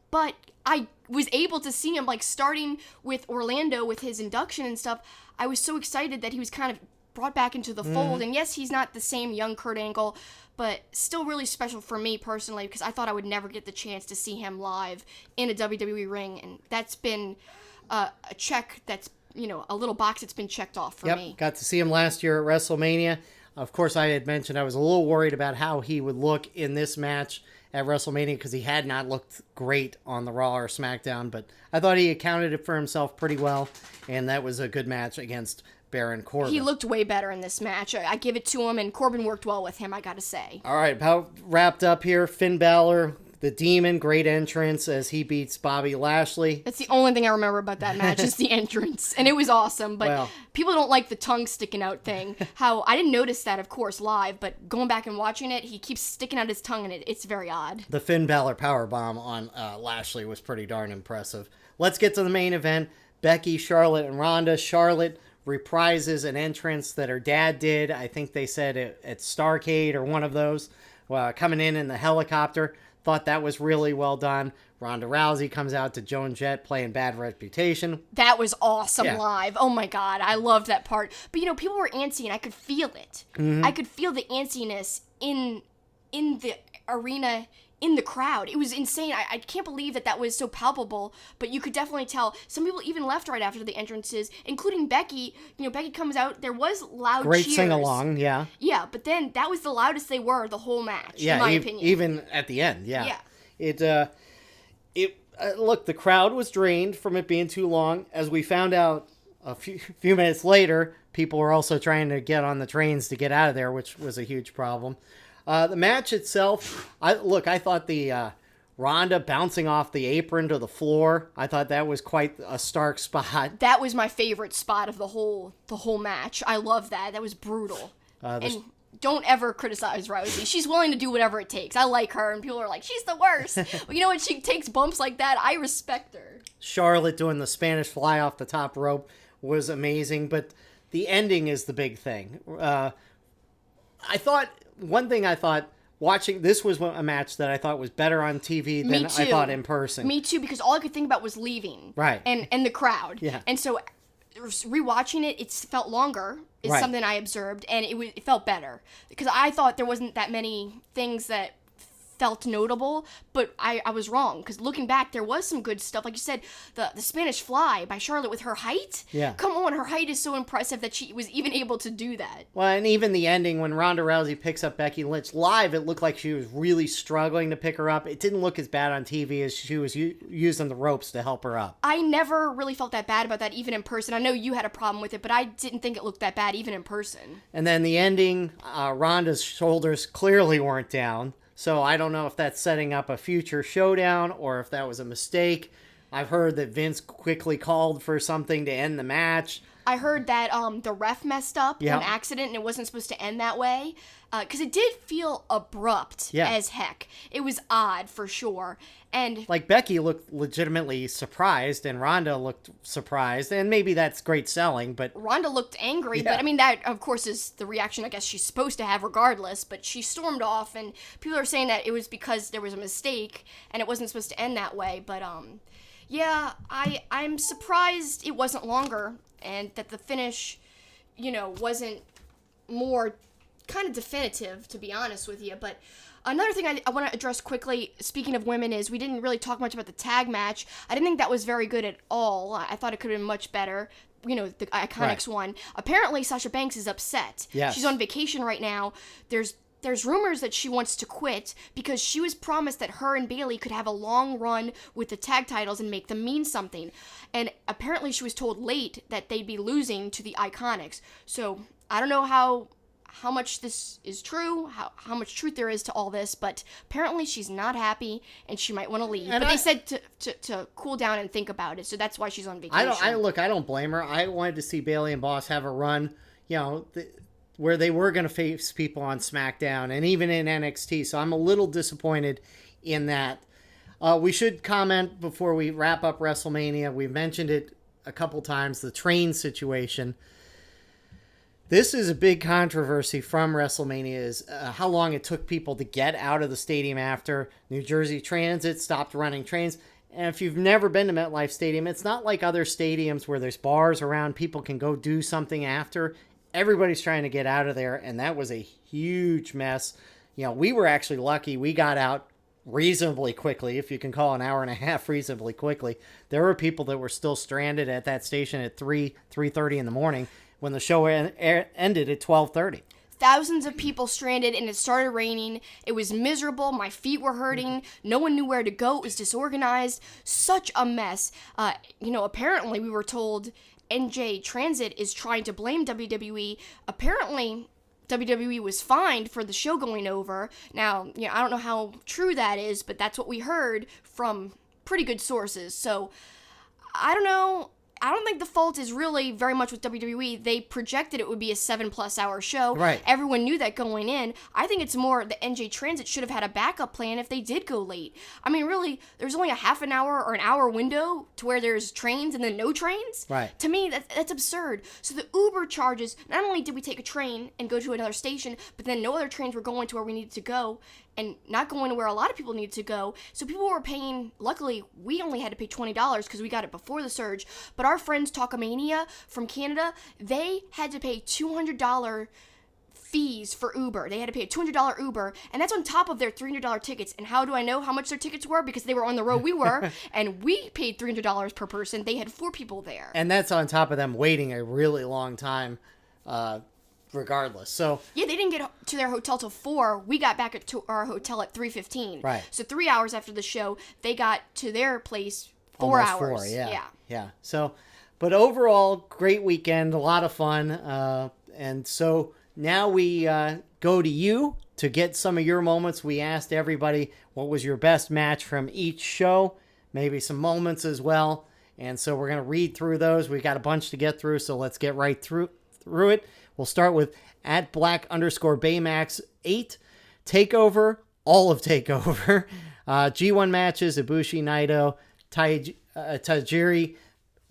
Speaker 2: But I was able to see him, like, starting with Orlando with his induction and stuff. I was so excited that he was kind of brought back into the fold. And yes, he's not the same young Kurt Angle, but still really special for me personally because I thought I would never get the chance to see him live in a WWE ring. And that's been a check that's, a little box that's been checked off for me.
Speaker 3: Got to see him last year at WrestleMania. Of course, I had mentioned I was a little worried about how he would look in this match at WrestleMania because he had not looked great on the Raw or SmackDown, but I thought he accounted it for himself pretty well, and that was a good match against Baron Corbin.
Speaker 2: He looked way better in this match. I give it to him, and Corbin worked well with him, I gotta say.
Speaker 3: All right, about wrapped up here. Finn Balor, the Demon, great entrance as he beats Bobby Lashley.
Speaker 2: That's the only thing I remember about that match is the entrance, and it was awesome, but people don't like the tongue sticking out thing. How I didn't notice that, of course, live, but going back and watching it, he keeps sticking out his tongue, and it's very odd.
Speaker 3: The Finn Balor powerbomb on Lashley was pretty darn impressive. Let's get to the main event. Becky, Charlotte, and Ronda. Charlotte reprises an entrance that her dad did. I think they said at Starrcade or one of those, coming in the helicopter. Thought that was really well done. Ronda Rousey comes out to Joan Jett playing Bad Reputation.
Speaker 2: That was awesome live. Oh my God, I loved that part. But people were antsy and I could feel it. Mm-hmm. I could feel the antsiness in the arena, in the crowd. It was insane. I can't believe that was so palpable, but you could definitely tell. Some people even left right after the entrances, including Becky. Becky comes out. There was loud cheers.
Speaker 3: Great sing-along, yeah.
Speaker 2: Yeah, but then that was the loudest they were the whole match, in my opinion.
Speaker 3: Even at the end, yeah. Look, the crowd was drained from it being too long. As we found out a few minutes later, people were also trying to get on the trains to get out of there, which was a huge problem. The match itself, I thought the Ronda bouncing off the apron to the floor, I thought that was quite a stark spot.
Speaker 2: That was my favorite spot of the whole match. I love that. That was brutal. And don't ever criticize Rousey. She's willing to do whatever it takes. I like her, and people are like, she's the worst. Well, when she takes bumps like that, I respect her.
Speaker 3: Charlotte doing the Spanish fly off the top rope was amazing, but the ending is the big thing. One thing I thought watching this was a match that I thought was better on TV than I thought in person.
Speaker 2: Me too, because all I could think about was leaving.
Speaker 3: Right.
Speaker 2: And the crowd.
Speaker 3: Yeah.
Speaker 2: And so rewatching it felt longer is
Speaker 3: Right.
Speaker 2: something I observed, and it felt better because I thought there wasn't that many things that felt notable, but I was wrong, because looking back, there was some good stuff. Like you said, the Spanish Fly by Charlotte with her height.
Speaker 3: Yeah.
Speaker 2: Come on, her height is so impressive that she was even able to do that.
Speaker 3: Well, and even the ending when Ronda Rousey picks up Becky Lynch live, it looked like she was really struggling to pick her up. It didn't look as bad on TV as she was using the ropes to help her up.
Speaker 2: I never really felt that bad about that, even in person. I know you had a problem with it, but I didn't think it looked that bad, even in person.
Speaker 3: And then the ending, Ronda's shoulders clearly weren't down. So I don't know if that's setting up a future showdown or if that was a mistake. I've heard that Vince quickly called for something to end the match.
Speaker 2: I heard that the ref messed up
Speaker 3: Yeah.
Speaker 2: an accident and it wasn't supposed to end that way. Because it did feel abrupt as heck. It was odd, for sure. And
Speaker 3: like, Becky looked legitimately surprised and Ronda looked surprised. And maybe that's great selling, but...
Speaker 2: Ronda looked angry, but I mean, that, of course, is the reaction I guess she's supposed to have regardless. But she stormed off, and people are saying that it was because there was a mistake and it wasn't supposed to end that way. But, yeah, I'm surprised it wasn't longer and that the finish, wasn't more kind of definitive, to be honest with you. But another thing I want to address quickly, speaking of women, is we didn't really talk much about the tag match. I didn't think that was very good at all. I thought it could have been much better. The Iconics one. Apparently, Sasha Banks is upset.
Speaker 3: Yes.
Speaker 2: She's on vacation right now. There's rumors that she wants to quit because she was promised that her and Bayley could have a long run with the tag titles and make them mean something. And apparently she was told late that they'd be losing to the Iconics. So I don't know how much this is true, how much truth there is to all this, but apparently she's not happy and she might want to leave. But they said to cool down and think about it, so that's why she's on vacation.
Speaker 3: I don't blame her. I wanted to see Bayley and Boss have a run, where they were going to face people on SmackDown and even in NXT. So I'm a little disappointed in that. We should comment before we wrap up WrestleMania. We've mentioned it a couple times, the train situation. This is a big controversy from WrestleMania, is how long it took people to get out of the stadium after. New Jersey Transit stopped running trains. And if you've never been to MetLife Stadium, it's not like other stadiums where there's bars around, people can go do something after. Everybody's trying to get out of there, and that was a huge mess. We were actually lucky. We got out reasonably quickly, if you can call an hour and a half reasonably quickly. There were people that were still stranded at that station at 3:30 in the morning when the show ended at 12:30.
Speaker 2: Thousands of people stranded, and it started raining. It was miserable. My feet were hurting. No one knew where to go. It was disorganized. Such a mess. Apparently we were told NJ Transit is trying to blame WWE. Apparently WWE was fined for the show going over. Now, I don't know how true that is, but that's what we heard from pretty good sources. So, I don't know. I don't think the fault is really very much with WWE. They projected it would be a 7+ hour show.
Speaker 3: Right.
Speaker 2: Everyone knew that going in. I think it's more the NJ Transit should have had a backup plan if they did go late. I mean, really, there's only a half an hour or an hour window to where there's trains and then no trains.
Speaker 3: Right.
Speaker 2: To me, that's absurd. So the Uber charges, not only did we take a train and go to another station, but then no other trains were going to where we needed to go, and not going to where a lot of people needed to go. So people were paying, luckily, we only had to pay $20 because we got it before the surge. But our friends, Talkamania from Canada, they had to pay $200 fees for Uber. They had to pay a $200 Uber, and that's on top of their $300 tickets. And how do I know how much their tickets were? Because they were on the road we were, and we paid $300 per person. They had 4 people there.
Speaker 3: And that's on top of them waiting a really long time, regardless. So
Speaker 2: yeah, they didn't get to their hotel till 4. We got back to our hotel at 3:15.
Speaker 3: Right.
Speaker 2: So 3 hours after the show, they got to their place 4
Speaker 3: almost
Speaker 2: hours.
Speaker 3: 4, yeah. So, but overall, great weekend, a lot of fun. And so now we go to you to get some of your moments. We asked everybody what was your best match from each show, maybe some moments as well. And so we're going to read through those. We got a bunch to get through, so let's get right through it. We'll start with @Black_Baymax 8. Takeover, all of Takeover. G1 matches, Bushi, Naito, Tajiri,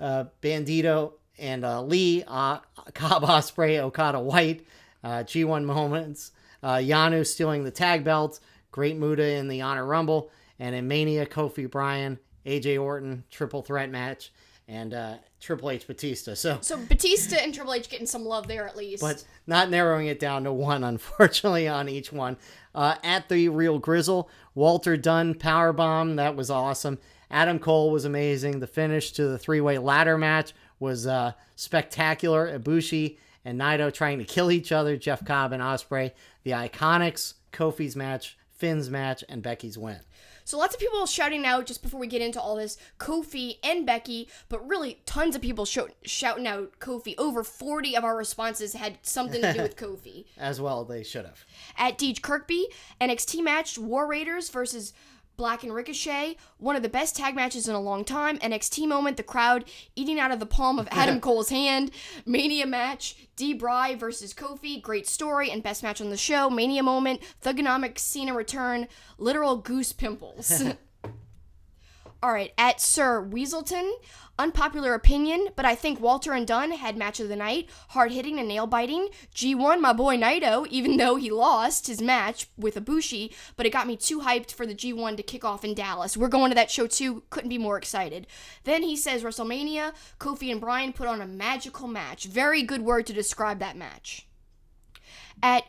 Speaker 3: Bandito, and Lee, Cobb, Osprey, Okada, White, G1 moments, Yano stealing the tag belts, Great Muta in the Honor Rumble, and in Mania, Kofi, Bryan, AJ Orton, triple threat match, and Triple H Batista. So
Speaker 2: Batista and Triple H getting some love there at least.
Speaker 3: But not narrowing it down to one, unfortunately, on each one. At the Real Grizzle, Walter Dunn, powerbomb. That was awesome. Adam Cole was amazing. The finish to the three-way ladder match was spectacular. Bushi and Naito trying to kill each other. Jeff Cobb and Osprey. The Iconics, Kofi's match, Finn's match, and Becky's win.
Speaker 2: So lots of people shouting out, just before we get into all this, Kofi and Becky, but really tons of people shouting out Kofi. Over 40 of our responses had something to do with Kofi.
Speaker 3: As well, they should have.
Speaker 2: At Deej Kirkby, NXT match, War Raiders versus Black and Ricochet, one of the best tag matches in a long time. NXT moment, the crowd eating out of the palm of Adam Cole's hand. Mania match, D-Bry versus Kofi, great story and best match on the show. Mania moment, Thugonomics Cena return, literal goose pimples. All right, at Sir Weaselton, unpopular opinion, but I think Walter and Dunn had match of the night. Hard-hitting and nail-biting. G1, my boy Naito, even though he lost his match with Bushi, but it got me too hyped for the G1 to kick off in Dallas. We're going to that show too. Couldn't be more excited. Then he says WrestleMania, Kofi and Bryan put on a magical match. Very good word to describe that match. At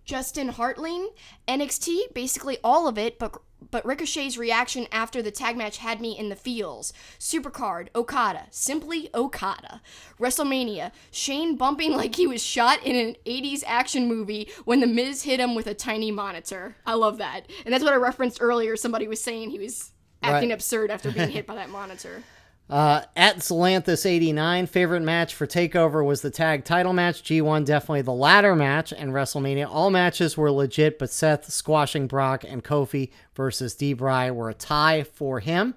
Speaker 2: Justin Hartling, NXT, basically all of it, but Ricochet's reaction after the tag match had me in the feels. Supercard, Okada, simply Okada. WrestleMania, Shane bumping like he was shot in an 80s action movie when The Miz hit him with a tiny monitor. I love that. And that's what I referenced earlier. Somebody was saying he was acting absurd after being hit by that monitor.
Speaker 3: At Zolanthus89, favorite match for TakeOver was the tag title match. G1 definitely the ladder match, and WrestleMania. All matches were legit, but Seth squashing Brock and Kofi versus D-Bry were a tie for him.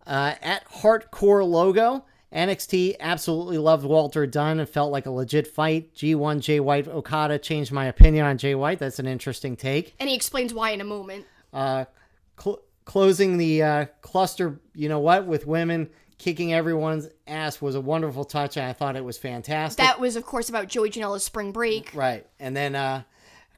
Speaker 3: At Hardcore Logo, NXT absolutely loved Walter Dunn and felt like a legit fight. G1 Jay White Okada changed my opinion on Jay White. That's an interesting take.
Speaker 2: And he explains why in a moment.
Speaker 3: Closing the cluster, you know what, with women kicking everyone's ass was a wonderful touch, and I thought it was fantastic.
Speaker 2: That was, of course, about Joey Janela's spring break.
Speaker 3: Right. And then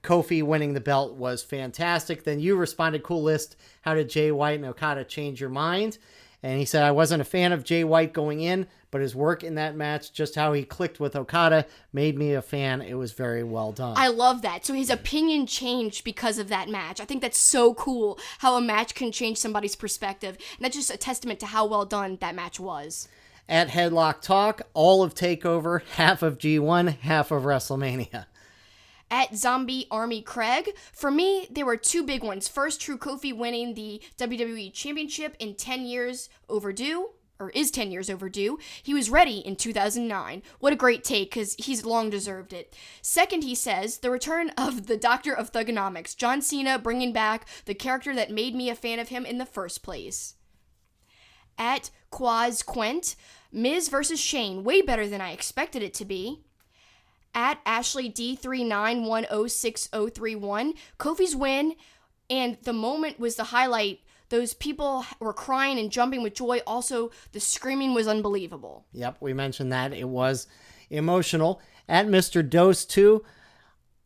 Speaker 3: Kofi winning the belt was fantastic. Then you responded, cool list, how did Jay White and Okada change your mind? And he said, I wasn't a fan of Jay White going in, but his work in that match, just how he clicked with Okada, made me a fan. It was very well done.
Speaker 2: I love that. So his opinion changed because of that match. I think that's so cool how a match can change somebody's perspective. And that's just a testament to how well done that match was.
Speaker 3: At Headlock Talk, all of TakeOver, half of G1, half of WrestleMania.
Speaker 2: At Zombie Army Craig, for me, there were two big ones. First, True Kofi winning the WWE Championship in 10 years overdue, or is 10 years overdue. He was ready in 2009. What a great take, because he's long deserved it. Second, he says, the return of the Doctor of Thugonomics, John Cena bringing back the character that made me a fan of him in the first place. At Quaz Quent, Miz versus Shane, way better than I expected it to be. At Ashley D39106031, Kofi's win, and the moment was the highlight. Those people were crying and jumping with joy. Also, the screaming was unbelievable.
Speaker 3: Yep, we mentioned that. It was emotional. At Mr. Dose 2,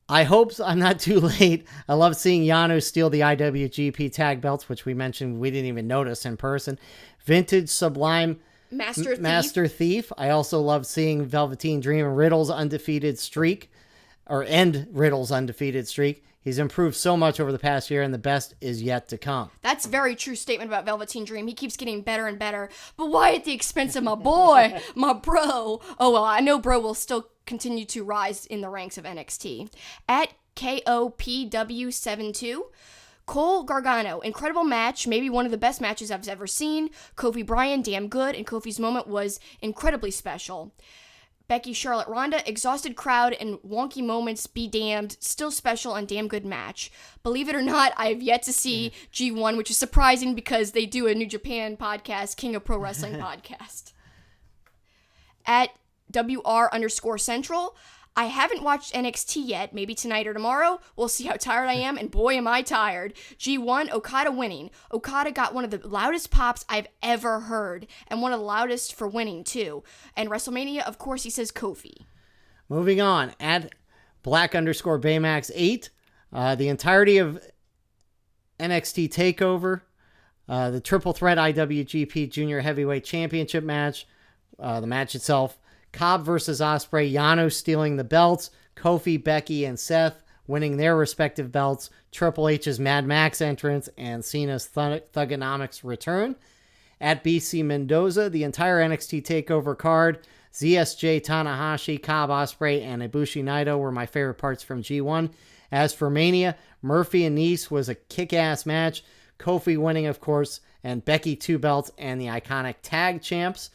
Speaker 3: I hope I'm not too late. I love seeing Yano steal the IWGP tag belts, which we mentioned we didn't even notice in person. Vintage Sublime Master Thief. I also love seeing Velveteen Dream and Riddle's undefeated streak, or end Riddle's undefeated streak. He's improved so much over the past year, and the best is yet to come.
Speaker 2: That's a very true statement about Velveteen Dream. He keeps getting better and better, but why at the expense of my boy, my bro? Oh, well, I know bro will still continue to rise in the ranks of NXT. At KOPW72, Cole Gargano, incredible match, maybe one of the best matches I've ever seen. Kofi Bryan, damn good, and Kofi's moment was incredibly special. Becky, Charlotte, Ronda, exhausted crowd and wonky moments, be damned, still special and damn good match. Believe it or not, I have yet to see G1, which is surprising because they do a New Japan podcast, King of Pro Wrestling podcast. At WR_Central, I haven't watched NXT yet, maybe tonight or tomorrow. We'll see how tired I am, and boy am I tired. G1, Okada winning. Okada got one of the loudest pops I've ever heard, and one of the loudest for winning, too. And WrestleMania, of course, he says Kofi.
Speaker 3: Moving on, at Black_Baymax8, the entirety of NXT TakeOver, the Triple Threat IWGP Junior Heavyweight Championship match, the match itself, Cobb versus Osprey, Yano stealing the belts, Kofi, Becky, and Seth winning their respective belts, Triple H's Mad Max entrance, and Cena's Thugonomics return. At BC Mendoza, the entire NXT TakeOver card, ZSJ, Tanahashi, Cobb, Osprey, and Ibushi Naito were my favorite parts from G1. As for Mania, Murphy and Nice was a kick-ass match, Kofi winning, of course, and Becky 2 belts and the iconic tag champs.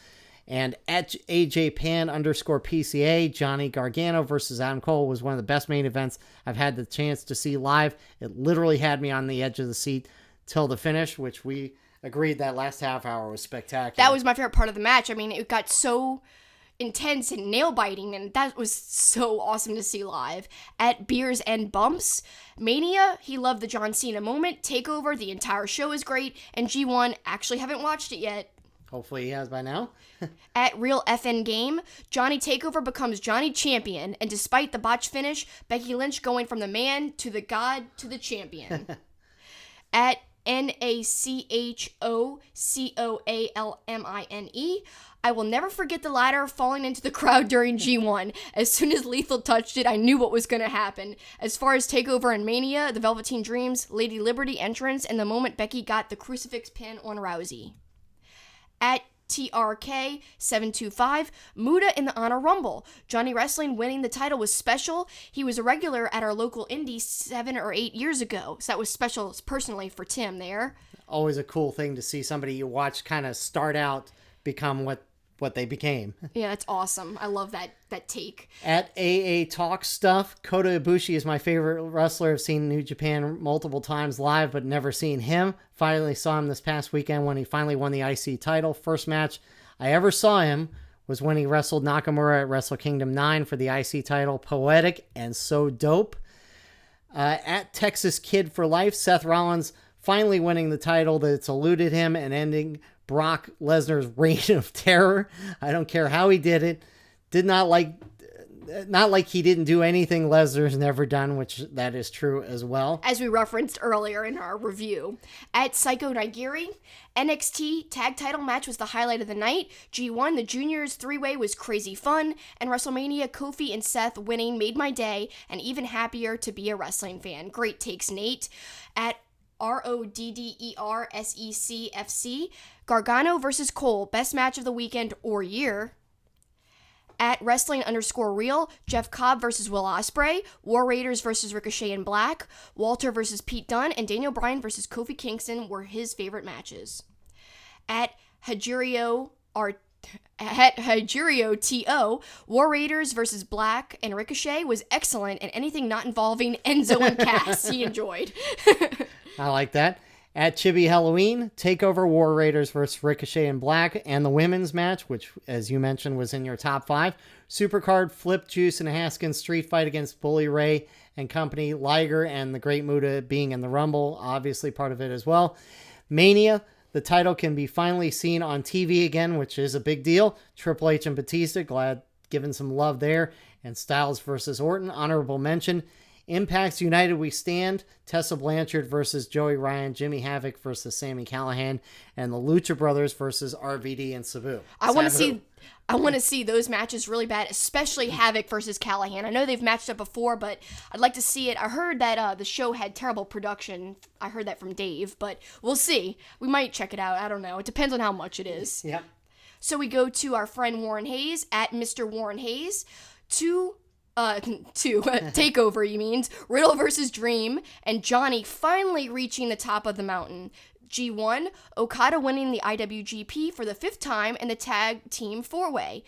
Speaker 3: And at AJPan_PCA, Johnny Gargano versus Adam Cole was one of the best main events I've had the chance to see live. It literally had me on the edge of the seat till the finish, which we agreed that last half hour was spectacular.
Speaker 2: That was my favorite part of the match. I mean, it got so intense and nail-biting, and that was so awesome to see live. At Beers and Bumps, Mania, he loved the John Cena moment. TakeOver, the entire show is great. And G1, actually haven't watched it yet.
Speaker 3: Hopefully he has by now.
Speaker 2: At Real FN Game, Johnny TakeOver becomes Johnny Champion, and despite the botch finish, Becky Lynch going from the man to the god to the champion. At NACHOCOALMINE, I will never forget the ladder falling into the crowd during G1. As soon as Lethal touched it, I knew what was going to happen. As far as TakeOver and Mania, the Velveteen Dreams, Lady Liberty entrance, and the moment Becky got the crucifix pin on Rousey. At TRK725, Muda in the Honor Rumble. Johnny Wrestling winning the title was special. He was a regular at our local indie 7 or 8 years ago, so that was special personally for Tim there.
Speaker 3: Always a cool thing to see somebody you watch kind of start out, become what they became.
Speaker 2: Yeah, that's awesome. I love that take.
Speaker 3: At AA Talk Stuff, Kota Ibushi is my favorite wrestler. I've seen New Japan multiple times live, but never seen him. Finally saw him this past weekend when he finally won the IC title. First match I ever saw him was when he wrestled Nakamura at Wrestle Kingdom 9 for the IC title. Poetic and so dope. At Texas Kid for Life, Seth Rollins finally winning the title that's eluded him and ending Brock Lesnar's reign of terror. I don't care how he did it. Not like he didn't do anything Lesnar's never done, which that is true as well.
Speaker 2: As we referenced earlier in our review. At Psycho Nigiri, NXT tag title match was the highlight of the night. G1, the juniors three-way was crazy fun, and WrestleMania, Kofi and Seth winning made my day, and even happier to be a wrestling fan. Great takes, Nate. At RODDERSECFC, Gargano versus Cole, best match of the weekend or year. At Wrestling_Real, Jeff Cobb versus Will Ospreay, War Raiders versus Ricochet and Black, Walter versus Pete Dunne, and Daniel Bryan versus Kofi Kingston were his favorite matches. At Hajiro TO, War Raiders versus Black and Ricochet was excellent, and anything not involving Enzo and Cass he enjoyed.
Speaker 3: I like that. At Chibi Halloween, TakeOver, War Raiders versus Ricochet and Black, and the women's match, which, as you mentioned, was in your top 5. Supercard, Flip, Juice, and Haskins street fight against Bully Ray and company. Liger and the Great Muta being in the Rumble, obviously part of it as well. Mania, the title can be finally seen on TV again, which is a big deal. Triple H and Batista, glad given some love there. And Styles versus Orton, honorable mention. Impact's United We Stand, Tessa Blanchard versus Joey Ryan, Jimmy Havoc versus Sami Callihan, and the Lucha Brothers versus RVD and Sabu.
Speaker 2: I want to see those matches really bad, especially Havoc versus Callahan. I know they've matched up before, but I'd like to see it. I heard that the show had terrible production. I heard that from Dave, but we'll see. We might check it out. I don't know. It depends on how much it is.
Speaker 3: Yep.
Speaker 2: So we go to our friend Warren Hayes at Mr. Warren Hayes to TakeOver, you means, Riddle versus Dream, and Johnny finally reaching the top of the mountain. G1, Okada winning the IWGP for the 5th time in the tag team 4-way.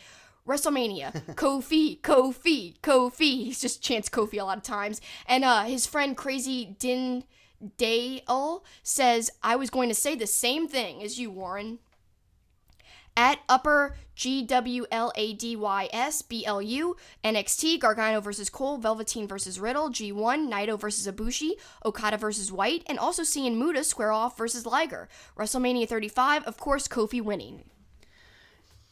Speaker 2: WrestleMania, Kofi. He just chants Kofi a lot of times. And his friend Crazy Din Dale says, I was going to say the same thing as you, Warren. At Upper GWLADYSBLU, NXT, Gargano versus Cole, Velveteen versus Riddle, G1, Naito versus Ibushi, Okada versus White, and also seeing Muta square off versus Liger. WrestleMania 35, of course, Kofi winning.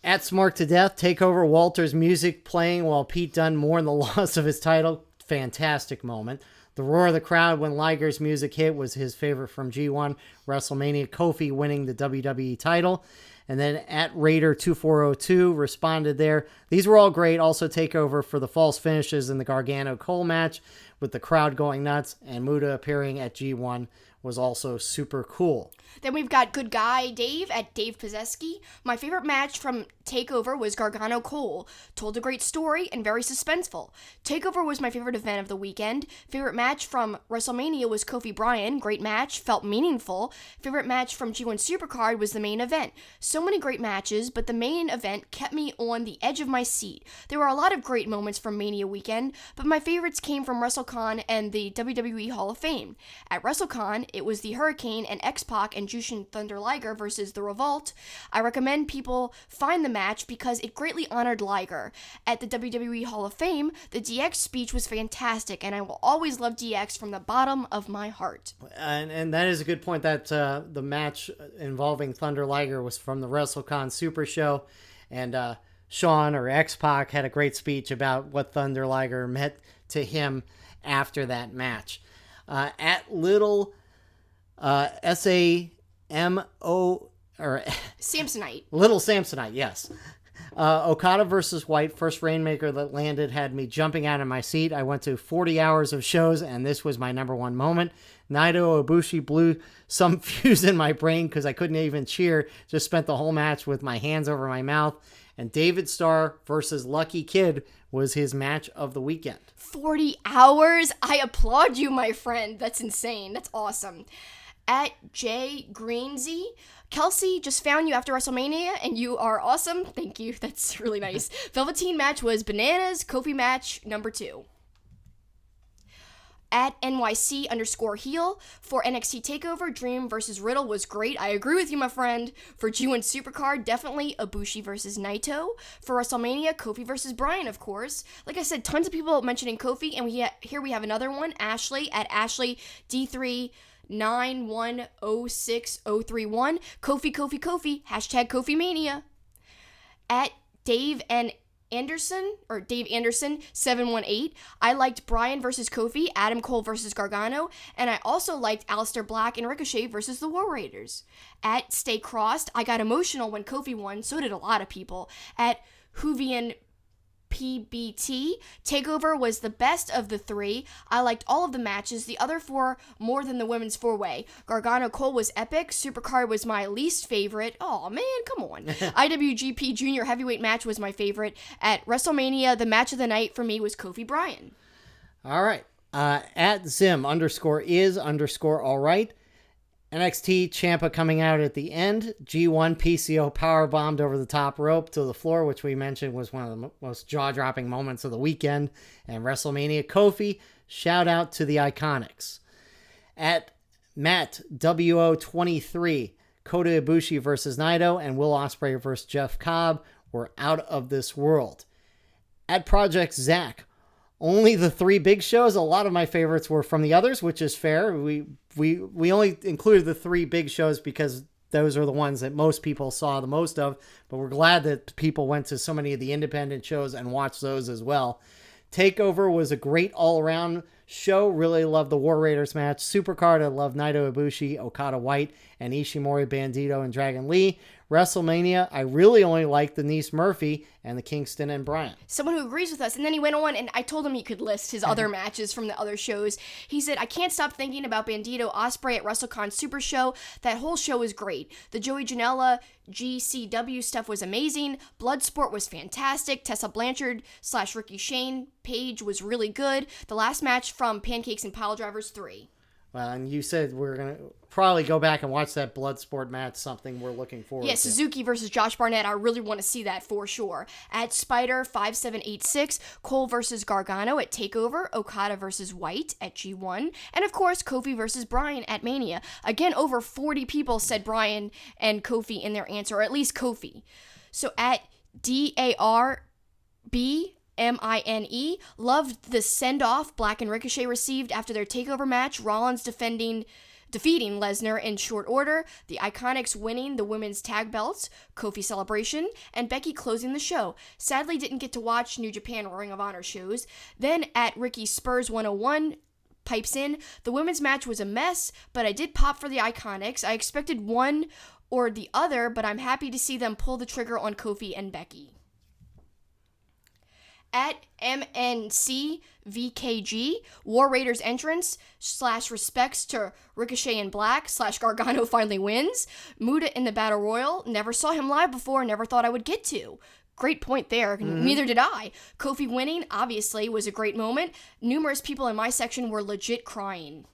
Speaker 3: At Smart to Death, Takeover, Walter's music playing while Pete Dunne mourned the loss of his title. Fantastic moment. The roar of the crowd when Liger's music hit was his favorite from G1. WrestleMania, Kofi winning the WWE title. And then at Raider2402 responded there. These were all great. Also Takeover for the false finishes in the Gargano-Cole match with the crowd going nuts. And Muta appearing at G1 was also super cool.
Speaker 2: Then we've got Good Guy Dave at Dave Pizeski. My favorite match from Takeover was Gargano Cole. Told a great story and very suspenseful. Takeover was my favorite event of the weekend. Favorite match from WrestleMania was Kofi Bryan. Great match, felt meaningful. Favorite match from G1 Supercard was the main event. So many great matches, but the main event kept me on the edge of my seat. There were a lot of great moments from Mania Weekend, but my favorites came from Wrestlecon and the WWE Hall of Fame. At Wrestlecon, it was the Hurricane and X-Pac and Jushin Thunder Liger versus the Revolt. I recommend people find the match because it greatly honored Liger. At the WWE Hall of Fame, the DX speech was fantastic, and I will always love DX from the bottom of my heart.
Speaker 3: And that is a good point that the match involving Thunder Liger was from the WrestleCon Supershow, and Sean or X-Pac had a great speech about what Thunder Liger meant to him after that match. At Little S-A-M-O or
Speaker 2: Samsonite.
Speaker 3: Little Samsonite, yes. Okada versus White, first Rainmaker that landed had me jumping out of my seat. I went to 40 hours of shows, and this was my number one moment. Naito Ibushi blew some fuse in my brain because I couldn't even cheer. Just spent the whole match with my hands over my mouth. And David Starr versus Lucky Kid was his match of the weekend.
Speaker 2: 40 hours? I applaud you, my friend. That's insane. That's awesome. At J Greensy, Kelsey just found you after WrestleMania, and you are awesome. Thank you. That's really nice. Velveteen match was bananas. Kofi match number 2. At NYC_heel for NXT Takeover, Dream versus Riddle was great. I agree with you, my friend. For G1 Supercard, definitely Ibushi versus Naito. For WrestleMania, Kofi versus Bryan, of course. Like I said, tons of people mentioning Kofi, and here we have another one. Ashley at Ashley D3. 9106031. Kofi, hashtag Kofi Mania. At Dave Anderson 718. I liked Bryan versus Kofi, Adam Cole versus Gargano, and I also liked Aleister Black and Ricochet versus the War Raiders. At Stay Crossed, I got emotional when Kofi won, so did a lot of people. At Hoovian PBT, Takeover was the best of the 3. I liked all of the matches, the other 4 more than the women's 4-way. Gargano Cole was epic. Supercard was my least favorite. Oh man, come on. IWGP Junior Heavyweight match was my favorite. At WrestleMania, the match of the night for me was Kofi Bryan.
Speaker 3: All right. At Zim_is_alright. NXT Ciampa coming out at the end. G1 PCO powerbombed over the top rope to the floor, which we mentioned was one of the most jaw-dropping moments of the weekend. And WrestleMania Kofi, shout out to the Iconics. At Matt WO23, Kota Ibushi versus Naito, and Will Osprey versus Jeff Cobb were out of this world. At Project Zach, only the 3 big shows. A lot of my favorites were from the others, which is fair. We only included the 3 big shows because those are the ones that most people saw the most of, but we're glad that people went to so many of the independent shows and watched those as well. Takeover was a great all-around show. Really loved the War Raiders match. Supercard, I love Naito Ibushi, Okada White, and Ishimori Bandito and Dragon Lee. WrestleMania, I really only liked Denise Murphy and the Kingston and Bryan.
Speaker 2: Someone who agrees with us. And then he went on, and I told him he could list his other matches from the other shows. He said, I can't stop thinking about Bandito Osprey at WrestleCon Super Show. That whole show was great. The Joey Janela GCW stuff was amazing. Bloodsport was fantastic. Tessa Blanchard / Ricky Shane Page was really good. The last match from Pancakes and Piledrivers 3.
Speaker 4: Well, and you said we're going to probably go back and watch that Bloodsport match, something we're looking forward to.
Speaker 2: Suzuki versus Josh Barnett. I really want to see that for sure. At Spider 5786, Cole versus Gargano at TakeOver, Okada versus White at G1, and of course Kofi versus Bryan at Mania. Again, over 40 people said Bryan and Kofi in their answer, or at least Kofi. So at DARBMINE, loved the send-off Black and Ricochet received after their TakeOver match, Rollins defeating Lesnar in short order, the Iconics winning the women's tag belts, Kofi celebration, and Becky closing the show. Sadly didn't get to watch New Japan or Ring of Honor shows. Then at Ricky Spurs 101 pipes in, the women's match was a mess, but I did pop for the Iconics. I expected one or the other, but I'm happy to see them pull the trigger on Kofi and Becky. At MNCVKG, War Raiders entrance / respects to Ricochet and Black / Gargano finally wins. Muta in the Battle Royal, never saw him live before, never thought I would get to. Great point there, neither did I. Kofi winning, obviously, was a great moment. Numerous people in my section were legit crying.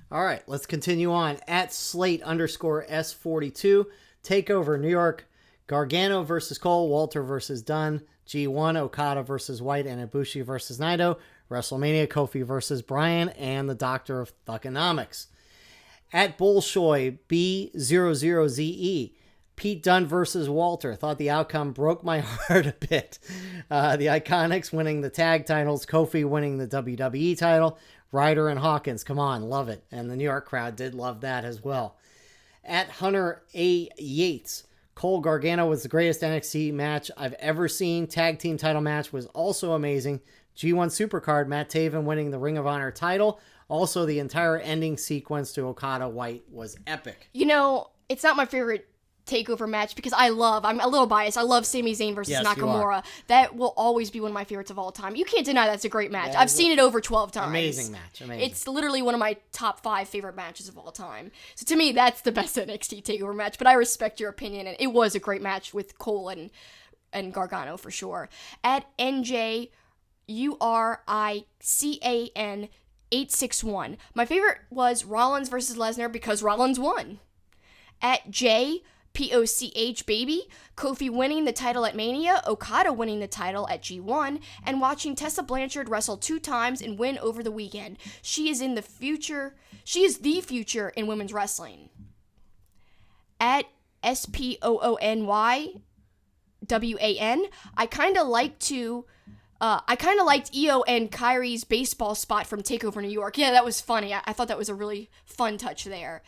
Speaker 4: All right, let's continue on. At Slate_S42, TakeOver New York, Gargano versus Cole, Walter versus Dunn, G1, Okada versus White, and Bushi versus Naito, WrestleMania, Kofi versus Bryan, and the Doctor of Thugonomics. At Bolshoi B00ZE, Pete Dunne versus Walter. Thought the outcome broke my heart a bit. The Iconics winning the tag titles, Kofi winning the WWE title, Ryder and Hawkins, come on, love it. And the New York crowd did love that as well. At Hunter A. Yates, Cole Gargano was the greatest NXT match I've ever seen. Tag team title match was also amazing. G1 Supercard, Matt Taven winning the Ring of Honor title. Also, the entire ending sequence to Okada White was epic.
Speaker 2: You know, it's not my favorite TakeOver match because I'm a little biased. I love Sami Zayn versus Nakamura. That will always be one of my favorites of all time. You can't deny that's a great match. I've seen it over 12 times.
Speaker 4: Amazing match. Amazing.
Speaker 2: It's literally one of my top 5 favorite matches of all time. So to me, that's the best NXT TakeOver match, but I respect your opinion, and it was a great match with Cole and Gargano for sure. At NJURICAN 861, my favorite was Rollins versus Lesnar because Rollins won. At JPOCH baby, Kofi winning the title at Mania, Okada winning the title at G1, and watching Tessa Blanchard wrestle 2 times and win over the weekend. She is the future in women's wrestling. At SPOONYWAN, I kind of liked Io and Kyrie's baseball spot from TakeOver New York. Yeah, that was funny. I thought that was a really fun touch there.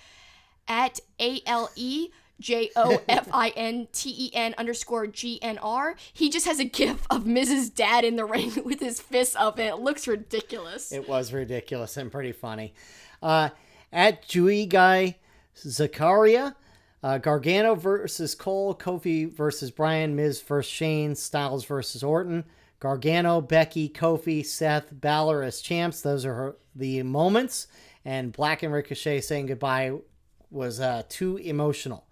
Speaker 2: At ALEJOFINTEN_GNR, he just has a gif of Mrs. Dad in the ring with his fists up, and it looks ridiculous.
Speaker 4: It was ridiculous and pretty funny. At Juigai Zakaria, Gargano versus Cole, Kofi versus Bryan, Miz versus Shane, Styles versus Orton, Gargano, Becky, Kofi, Seth, Balor as champs. Those are the moments. And Black and Ricochet saying goodbye was too emotional.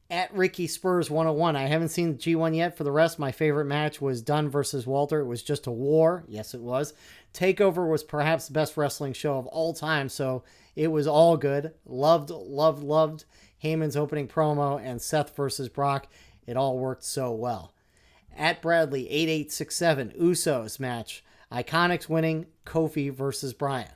Speaker 4: At Ricky Spurs 101, I haven't seen the G1 yet. For the rest, my favorite match was Dunn versus Walter. It was just a war. Yes, it was. TakeOver was perhaps the best wrestling show of all time, so it was all good. Loved Heyman's opening promo and Seth versus Brock. It all worked so well. At Bradley 8867, Usos match. Iconics winning, Kofi versus Bryan.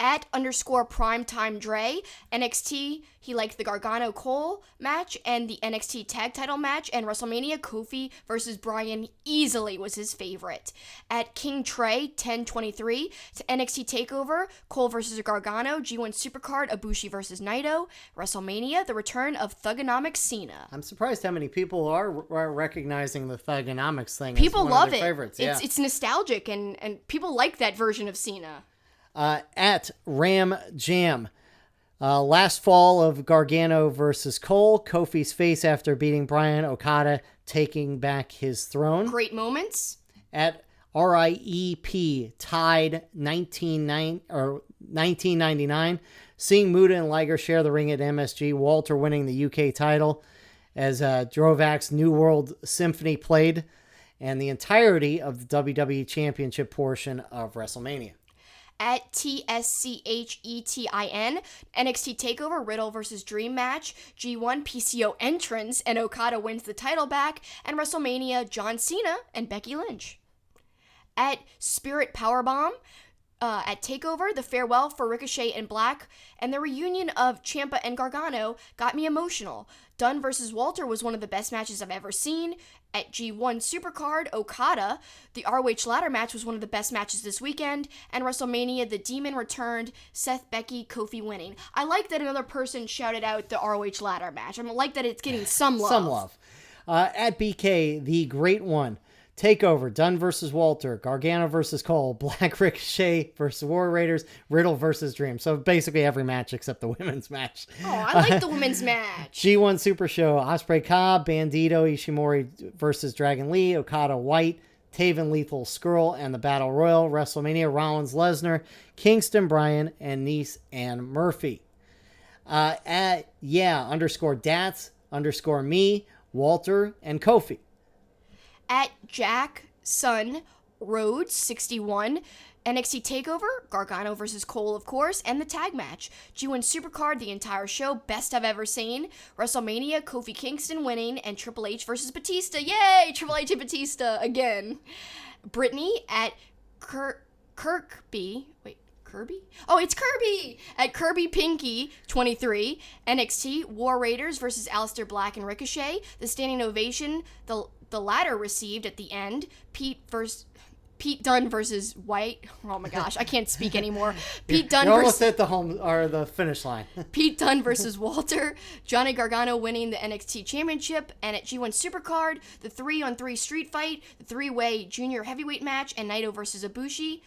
Speaker 2: At _primetime Dre, NXT, he liked the Gargano Cole match and the NXT tag title match, and WrestleMania Kofi versus Bryan easily was his favorite. At King Trey 1023, to NXT Takeover, Cole versus Gargano, G1 Supercard, Ibushi versus Naito, WrestleMania, the return of Thugonomics Cena.
Speaker 4: I'm surprised how many people are recognizing the Thugonomics thing.
Speaker 2: People
Speaker 4: as one
Speaker 2: love
Speaker 4: of their
Speaker 2: it.
Speaker 4: Favorites. Yeah.
Speaker 2: It's nostalgic, and people like that version of Cena.
Speaker 4: At Ram Jam, last fall of Gargano versus Cole, Kofi's face after beating Bryan, Okada taking back his throne.
Speaker 2: Great moments.
Speaker 4: At RIEP, tied 1999, seeing Muta and Liger share the ring at MSG, Walter winning the UK title as Drovak's New World Symphony played, and the entirety of the WWE Championship portion of WrestleMania.
Speaker 2: At TSCHETIN, NXT Takeover, Riddle versus Dream match, G1 PCO entrance, and Okada wins the title back, and WrestleMania, John Cena and Becky Lynch. At Spirit Powerbomb, at TakeOver, the farewell for Ricochet and Black, and the reunion of Ciampa and Gargano got me emotional. Dunn versus Walter was one of the best matches I've ever seen. At G1 Supercard, Okada, the ROH Ladder Match was one of the best matches this weekend, and WrestleMania, the Demon returned, Seth, Becky, Kofi winning. I like that another person shouted out the ROH Ladder Match. I like that it's getting some love.
Speaker 4: Some love. At BK, the Great One, TakeOver, Dunn versus Walter, Gargano versus Cole, Black Ricochet versus War Raiders, Riddle versus Dream. So basically every match except the women's match.
Speaker 2: Oh, I like the women's match.
Speaker 4: G1 Super Show, Osprey Cobb, Bandito, Ishimori versus Dragon Lee, Okada White, Taven Lethal Skrull, and the Battle Royal, WrestleMania, Rollins Lesnar, Kingston Bryan, and Nice and Murphy. At _Dats_me, Walter, and Kofi.
Speaker 2: At Jack Sun Rhodes 61, NXT Takeover, Gargano versus Cole, of course, and the tag match. G1 Supercard, the entire show, best I've ever seen. WrestleMania, Kofi Kingston winning, and Triple H versus Batista. Yay! Triple H and Batista again. Brittany at Kirby. Wait. Kirby? Oh, it's Kirby! At Kirby Pinky 23, NXT War Raiders versus Aleister Black and Ricochet. The standing ovation the latter received at the end. Pete Dunne versus White. Oh my gosh, I can't speak anymore. Pete Dunne
Speaker 4: You're almost at the finish line.
Speaker 2: Pete Dunne versus Walter. Johnny Gargano winning the NXT Championship. And at G1 Supercard, the 3-on-3 street fight, the 3-way junior heavyweight match, and Naito versus Ibushi.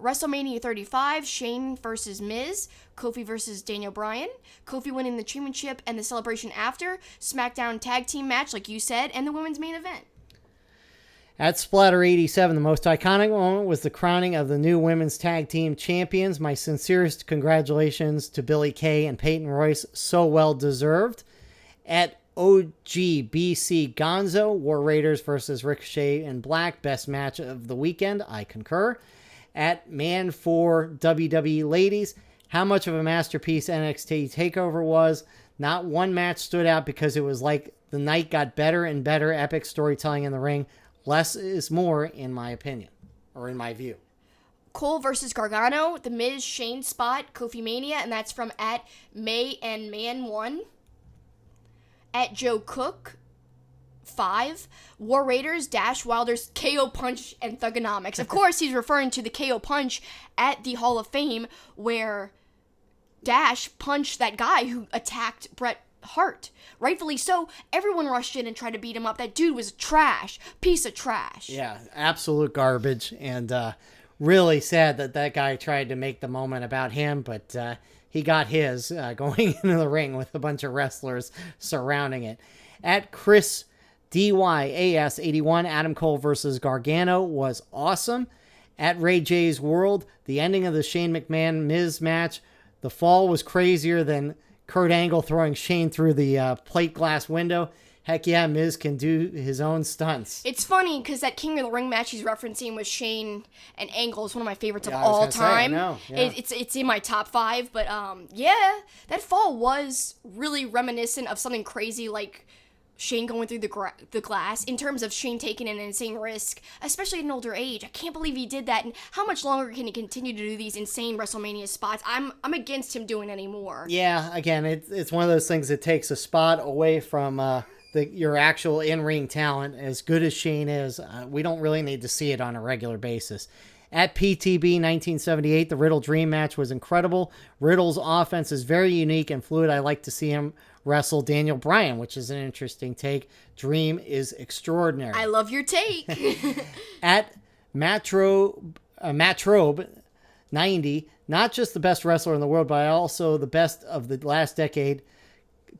Speaker 2: WrestleMania 35, Shane versus Miz, Kofi versus Daniel Bryan, Kofi winning the championship and the celebration after, SmackDown Tag Team match, like you said, and the women's main event.
Speaker 4: At Splatter 87, the most iconic moment was the crowning of the new women's tag team champions. My sincerest congratulations to Billie Kay and Peyton Royce, so well deserved. At OGBC Gonzo, War Raiders versus Ricochet and Black, best match of the weekend, I concur. At Man for WWE Ladies, how much of a masterpiece NXT TakeOver was. Not one match stood out because it was like the night got better and better, epic storytelling in the ring. Less is more, in my opinion, or in my view.
Speaker 2: Cole versus Gargano, the Miz Shane spot, Kofi Mania, and that's from at May and Man 1. At Joe Cook 5, War Raiders, Dash Wilder's KO Punch and Thugonomics. Of course, he's referring to the KO Punch at the Hall of Fame where Dash punched that guy who attacked Bret Hart. Rightfully so. Everyone rushed in and tried to beat him up. That dude was trash. Piece of trash.
Speaker 4: Yeah, absolute garbage. And really sad that guy tried to make the moment about him, but he got his going into the ring with a bunch of wrestlers surrounding it. At Chris DYAS81, Adam Cole versus Gargano was awesome. At Ray J's World, the ending of the Shane McMahon Miz match, the fall was crazier than Kurt Angle throwing Shane through the plate glass window. Heck yeah, Miz can do his own stunts.
Speaker 2: It's funny because that King of the Ring match he's referencing with Shane and Angle is one of my favorites of all time. It's in my top 5, but yeah, that fall was really reminiscent of something crazy like Shane going through the glass in terms of Shane taking an insane risk, especially at an older age. I can't believe he did that, and how much longer can he continue to do these insane WrestleMania spots? I'm against him doing any more.
Speaker 4: Yeah, again, it's one of those things that takes a spot away from your actual in-ring talent. As good as Shane is, we don't really need to see it on a regular basis. At PTB 1978, the Riddle Dream match was incredible. Riddle's offense is very unique and fluid. I like to see him wrestle Daniel Bryan, which is an interesting take. Dream is extraordinary.
Speaker 2: I love your take.
Speaker 4: At Matrobe 90, not just the best wrestler in the world, but also the best of the last decade.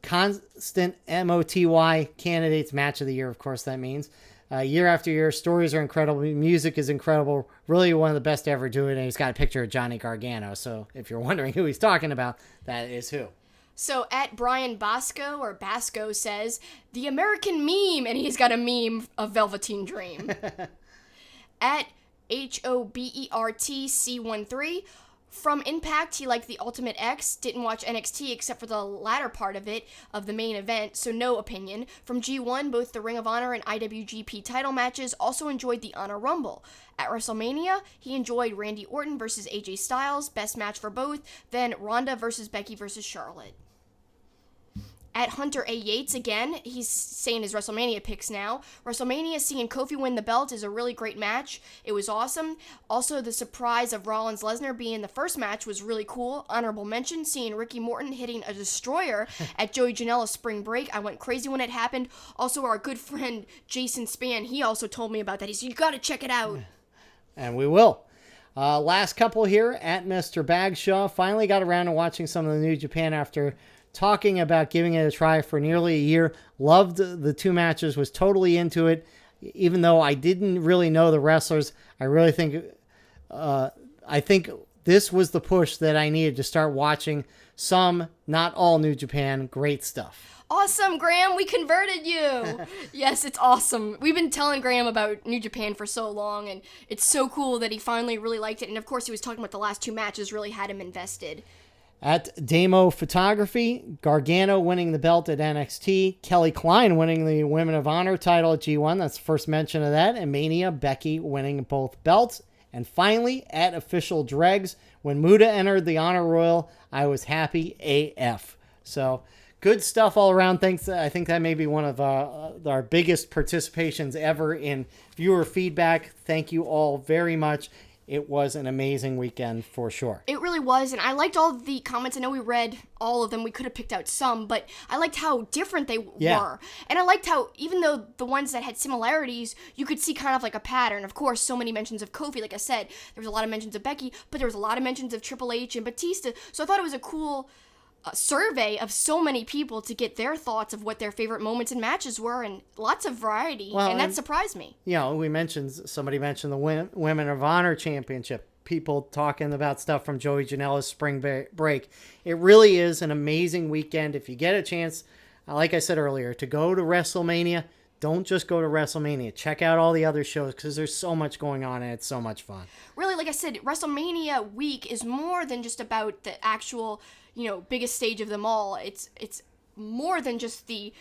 Speaker 4: Constant MOTY candidates match of the year, of course that means. Year after year, stories are incredible. Music is incredible. Really one of the best to ever do it. And he's got a picture of Johnny Gargano. So if you're wondering who he's talking about, that is who.
Speaker 2: So at Brian Basco says, the American meme. And he's got a meme of Velveteen Dream. At HOBERTC13. From Impact, he liked the Ultimate X, didn't watch NXT except for the latter part of it, of the main event, so no opinion. From G1, both the Ring of Honor and IWGP title matches, also enjoyed the Honor Rumble. At WrestleMania, he enjoyed Randy Orton versus AJ Styles, best match for both, then Ronda versus Becky versus Charlotte. At Hunter A. Yates, again, he's saying his WrestleMania picks now. WrestleMania, seeing Kofi win the belt is a really great match. It was awesome. Also, the surprise of Rollins Lesnar being the first match was really cool. Honorable mention, seeing Ricky Morton hitting a destroyer at Joey Janela's spring break. I went crazy when it happened. Also, our good friend Jason Spann, he also told me about that. He said, you got to check it out.
Speaker 4: And we will. Last couple here at Mr. Bagshaw. Finally got around to watching some of the New Japan after talking about giving it a try for nearly a year. Loved the two matches, was totally into it. Even though I didn't really know the wrestlers, I really think this was the push that I needed to start watching some, not all, New Japan. Great stuff.
Speaker 2: Awesome, Graham, we converted you. Yes, it's awesome. We've been telling Graham about New Japan for so long, and it's so cool that he finally really liked it. And of course, he was talking about the last two matches really had him invested.
Speaker 4: At Damo Photography, Gargano winning the belt at NXT, Kelly Klein winning the Women of Honor title at G1, that's the first mention of that, and Mania, Becky winning both belts. And finally, at Official Dregs, when Muta entered the Honor Royal, I was happy AF. So, good stuff all around. Thanks. I think that may be one of our biggest participations ever in viewer feedback. Thank you all very much. It was an amazing weekend for sure.
Speaker 2: It really was, and I liked all of the comments. I know we read all of them. We could have picked out some, but I liked how different they were. And I liked how, even though the ones that had similarities, you could see kind of like a pattern. Of course, so many mentions of Kofi, like I said. There was a lot of mentions of Becky, but there was a lot of mentions of Triple H and Batista. So I thought it was a cool survey of so many people to get their thoughts of what their favorite moments and matches were, and lots of variety, and that surprised me.
Speaker 4: You know, somebody mentioned the Women of Honor Championship, people talking about stuff from Joey Janela's spring break. It really is an amazing weekend. If you get a chance, like I said earlier, to go to WrestleMania, don't just go to WrestleMania. Check out all the other shows because there's so much going on and it's so much fun. Really,
Speaker 2: like I said, WrestleMania week is more than just about the actual, biggest stage of them all. It's more than just the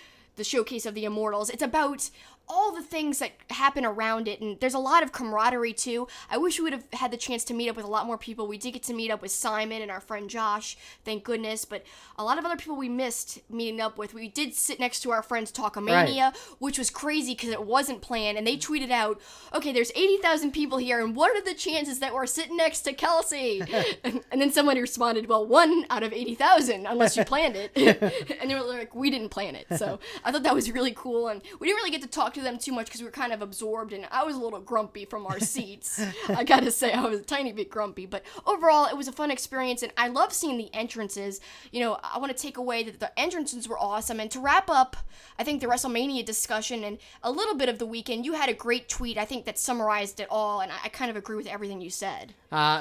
Speaker 2: showcase of the Immortals. It's about all the things that happen around it, and there's a lot of camaraderie too. I wish we would have had the chance to meet up with a lot more people. We did get to meet up with Simon and our friend Josh, thank goodness, but a lot of other people we missed meeting up with. We did sit next to our friends Talkamania, which was crazy because it wasn't planned, and they tweeted out, okay, there's 80,000 people here, and what are the chances that we're sitting next to Kelsey? and then someone responded, well, 1 out of 80,000, unless you planned it. And they were like, we didn't plan it. So I thought that was really cool, and we didn't really get to talk to them too much because we were kind of absorbed, and I was a little grumpy from our seats. I gotta say, I was a tiny bit grumpy, but overall it was a fun experience, and I love seeing the entrances. I want to take away that the entrances were awesome. And to wrap up, I think the WrestleMania discussion and a little bit of the weekend, you had a great tweet, I think, that summarized it all, and I kind of agree with everything you said.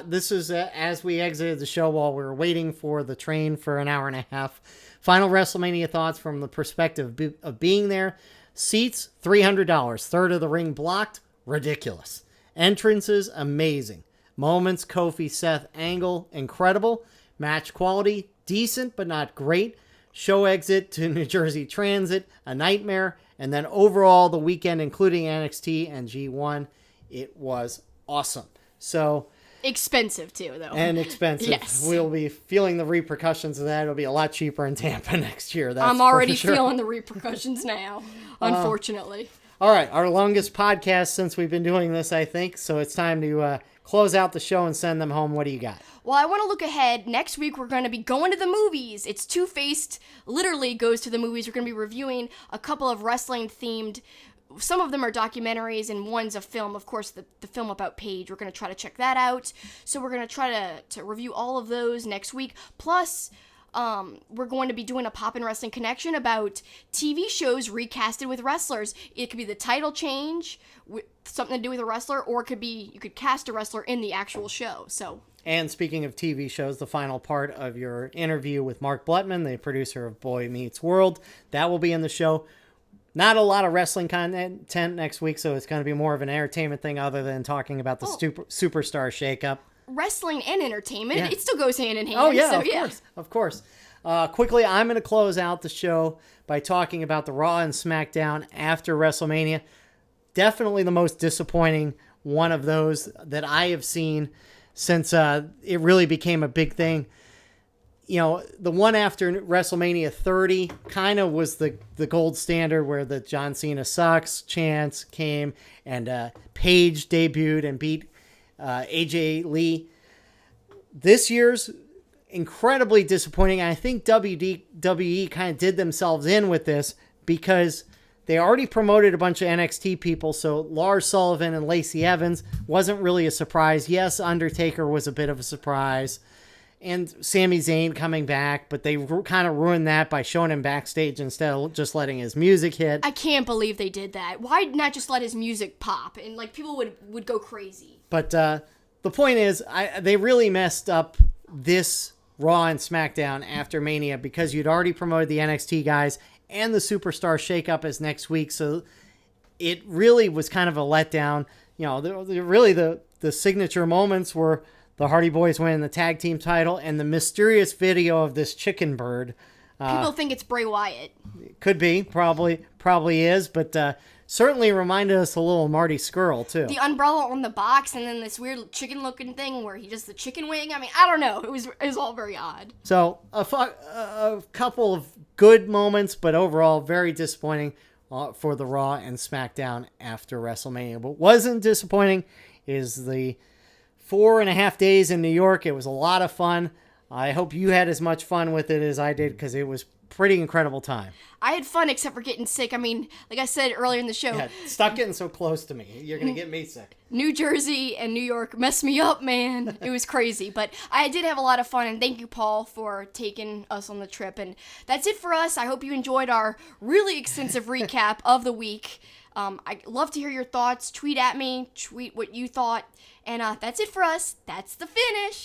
Speaker 4: This is as we exited the show while we were waiting for the train for an hour and a half. Final WrestleMania thoughts from the perspective of being there. Seats, $300. Third of the ring blocked. Ridiculous. Entrances, amazing. Moments, Kofi, Seth, Angle, incredible. Match quality, decent but not great. Show exit to New Jersey Transit, a nightmare. And then overall, the weekend, including NXT and G1, it was awesome. So...
Speaker 2: expensive too, though.
Speaker 4: And expensive.
Speaker 2: Yes.
Speaker 4: We'll be feeling the repercussions of that. It'll be a lot cheaper in Tampa next year.
Speaker 2: I'm already feeling the repercussions now, unfortunately.
Speaker 4: All right, our longest podcast since we've been doing this, I think. So it's time to close out the show and send them home. What do you got?
Speaker 2: Well, I want to look ahead. Next week, we're going to be going to the movies. It's Two-Faced literally goes to the movies. We're going to be reviewing a couple of wrestling-themed. Some of them are documentaries, and one's a film. Of course, the film about Paige. We're going to try to check that out. So we're going to try to review all of those next week. Plus, we're going to be doing a Poppin' Wrestling Connection about TV shows recasted with wrestlers. It could be the title change, with something to do with a wrestler, or it could be you could cast a wrestler in the actual show. So.
Speaker 4: And speaking of TV shows, the final part of your interview with Mark Blutman, the producer of Boy Meets World, that will be in the show. Not a lot of wrestling content next week, so it's going to be more of an entertainment thing other than talking about the superstar shakeup.
Speaker 2: Wrestling and entertainment,
Speaker 4: Yeah.
Speaker 2: it still goes hand in hand.
Speaker 4: Oh, yeah,
Speaker 2: so,
Speaker 4: of course. Quickly, I'm going to close out the show by talking about the Raw and SmackDown after WrestleMania. Definitely the most disappointing one of those that I have seen since it really became a big thing. You know, the one after WrestleMania 30 kind of was the gold standard, where the John Cena sucks chance came and Paige debuted and beat AJ Lee. This year's incredibly disappointing. I think WWE kind of did themselves in with this because they already promoted a bunch of NXT people, so Lars Sullivan and Lacey Evans wasn't really a surprise. Yes, Undertaker was a bit of a surprise, and Sami Zayn coming back, but they kind of ruined that by showing him backstage instead of just letting his music hit.
Speaker 2: I can't believe they did that. Why not just let his music pop and like people would go crazy?
Speaker 4: But the point is, they really messed up this Raw and SmackDown after Mania because you'd already promoted the NXT guys and the Superstar shakeup is next week, so it really was kind of a letdown. You know, the signature moments were the Hardy Boys winning the tag team title and the mysterious video of this chicken bird.
Speaker 2: People think it's Bray Wyatt.
Speaker 4: Could be, probably is, but certainly reminded us a little Marty Skrull too.
Speaker 2: The umbrella on the box and then this weird chicken-looking thing where he does the chicken wing. I mean, I don't know. It was all very odd.
Speaker 4: So a couple of good moments, but overall very disappointing for the Raw and SmackDown after WrestleMania. What wasn't disappointing is the 4.5 days in New York. It was a lot of fun. I hope you had as much fun with it as I did because it was pretty incredible time.
Speaker 2: I had fun except for getting sick. I mean, like I said earlier in the show.
Speaker 4: Yeah, stop getting so close to me. You're going to get me sick.
Speaker 2: New Jersey and New York messed me up, man. It was crazy. But I did have a lot of fun, and thank you, Paul, for taking us on the trip. And that's it for us. I hope you enjoyed our really extensive recap of the week. I'd love to hear your thoughts. Tweet at me. Tweet what you thought. And that's it for us. That's the finish.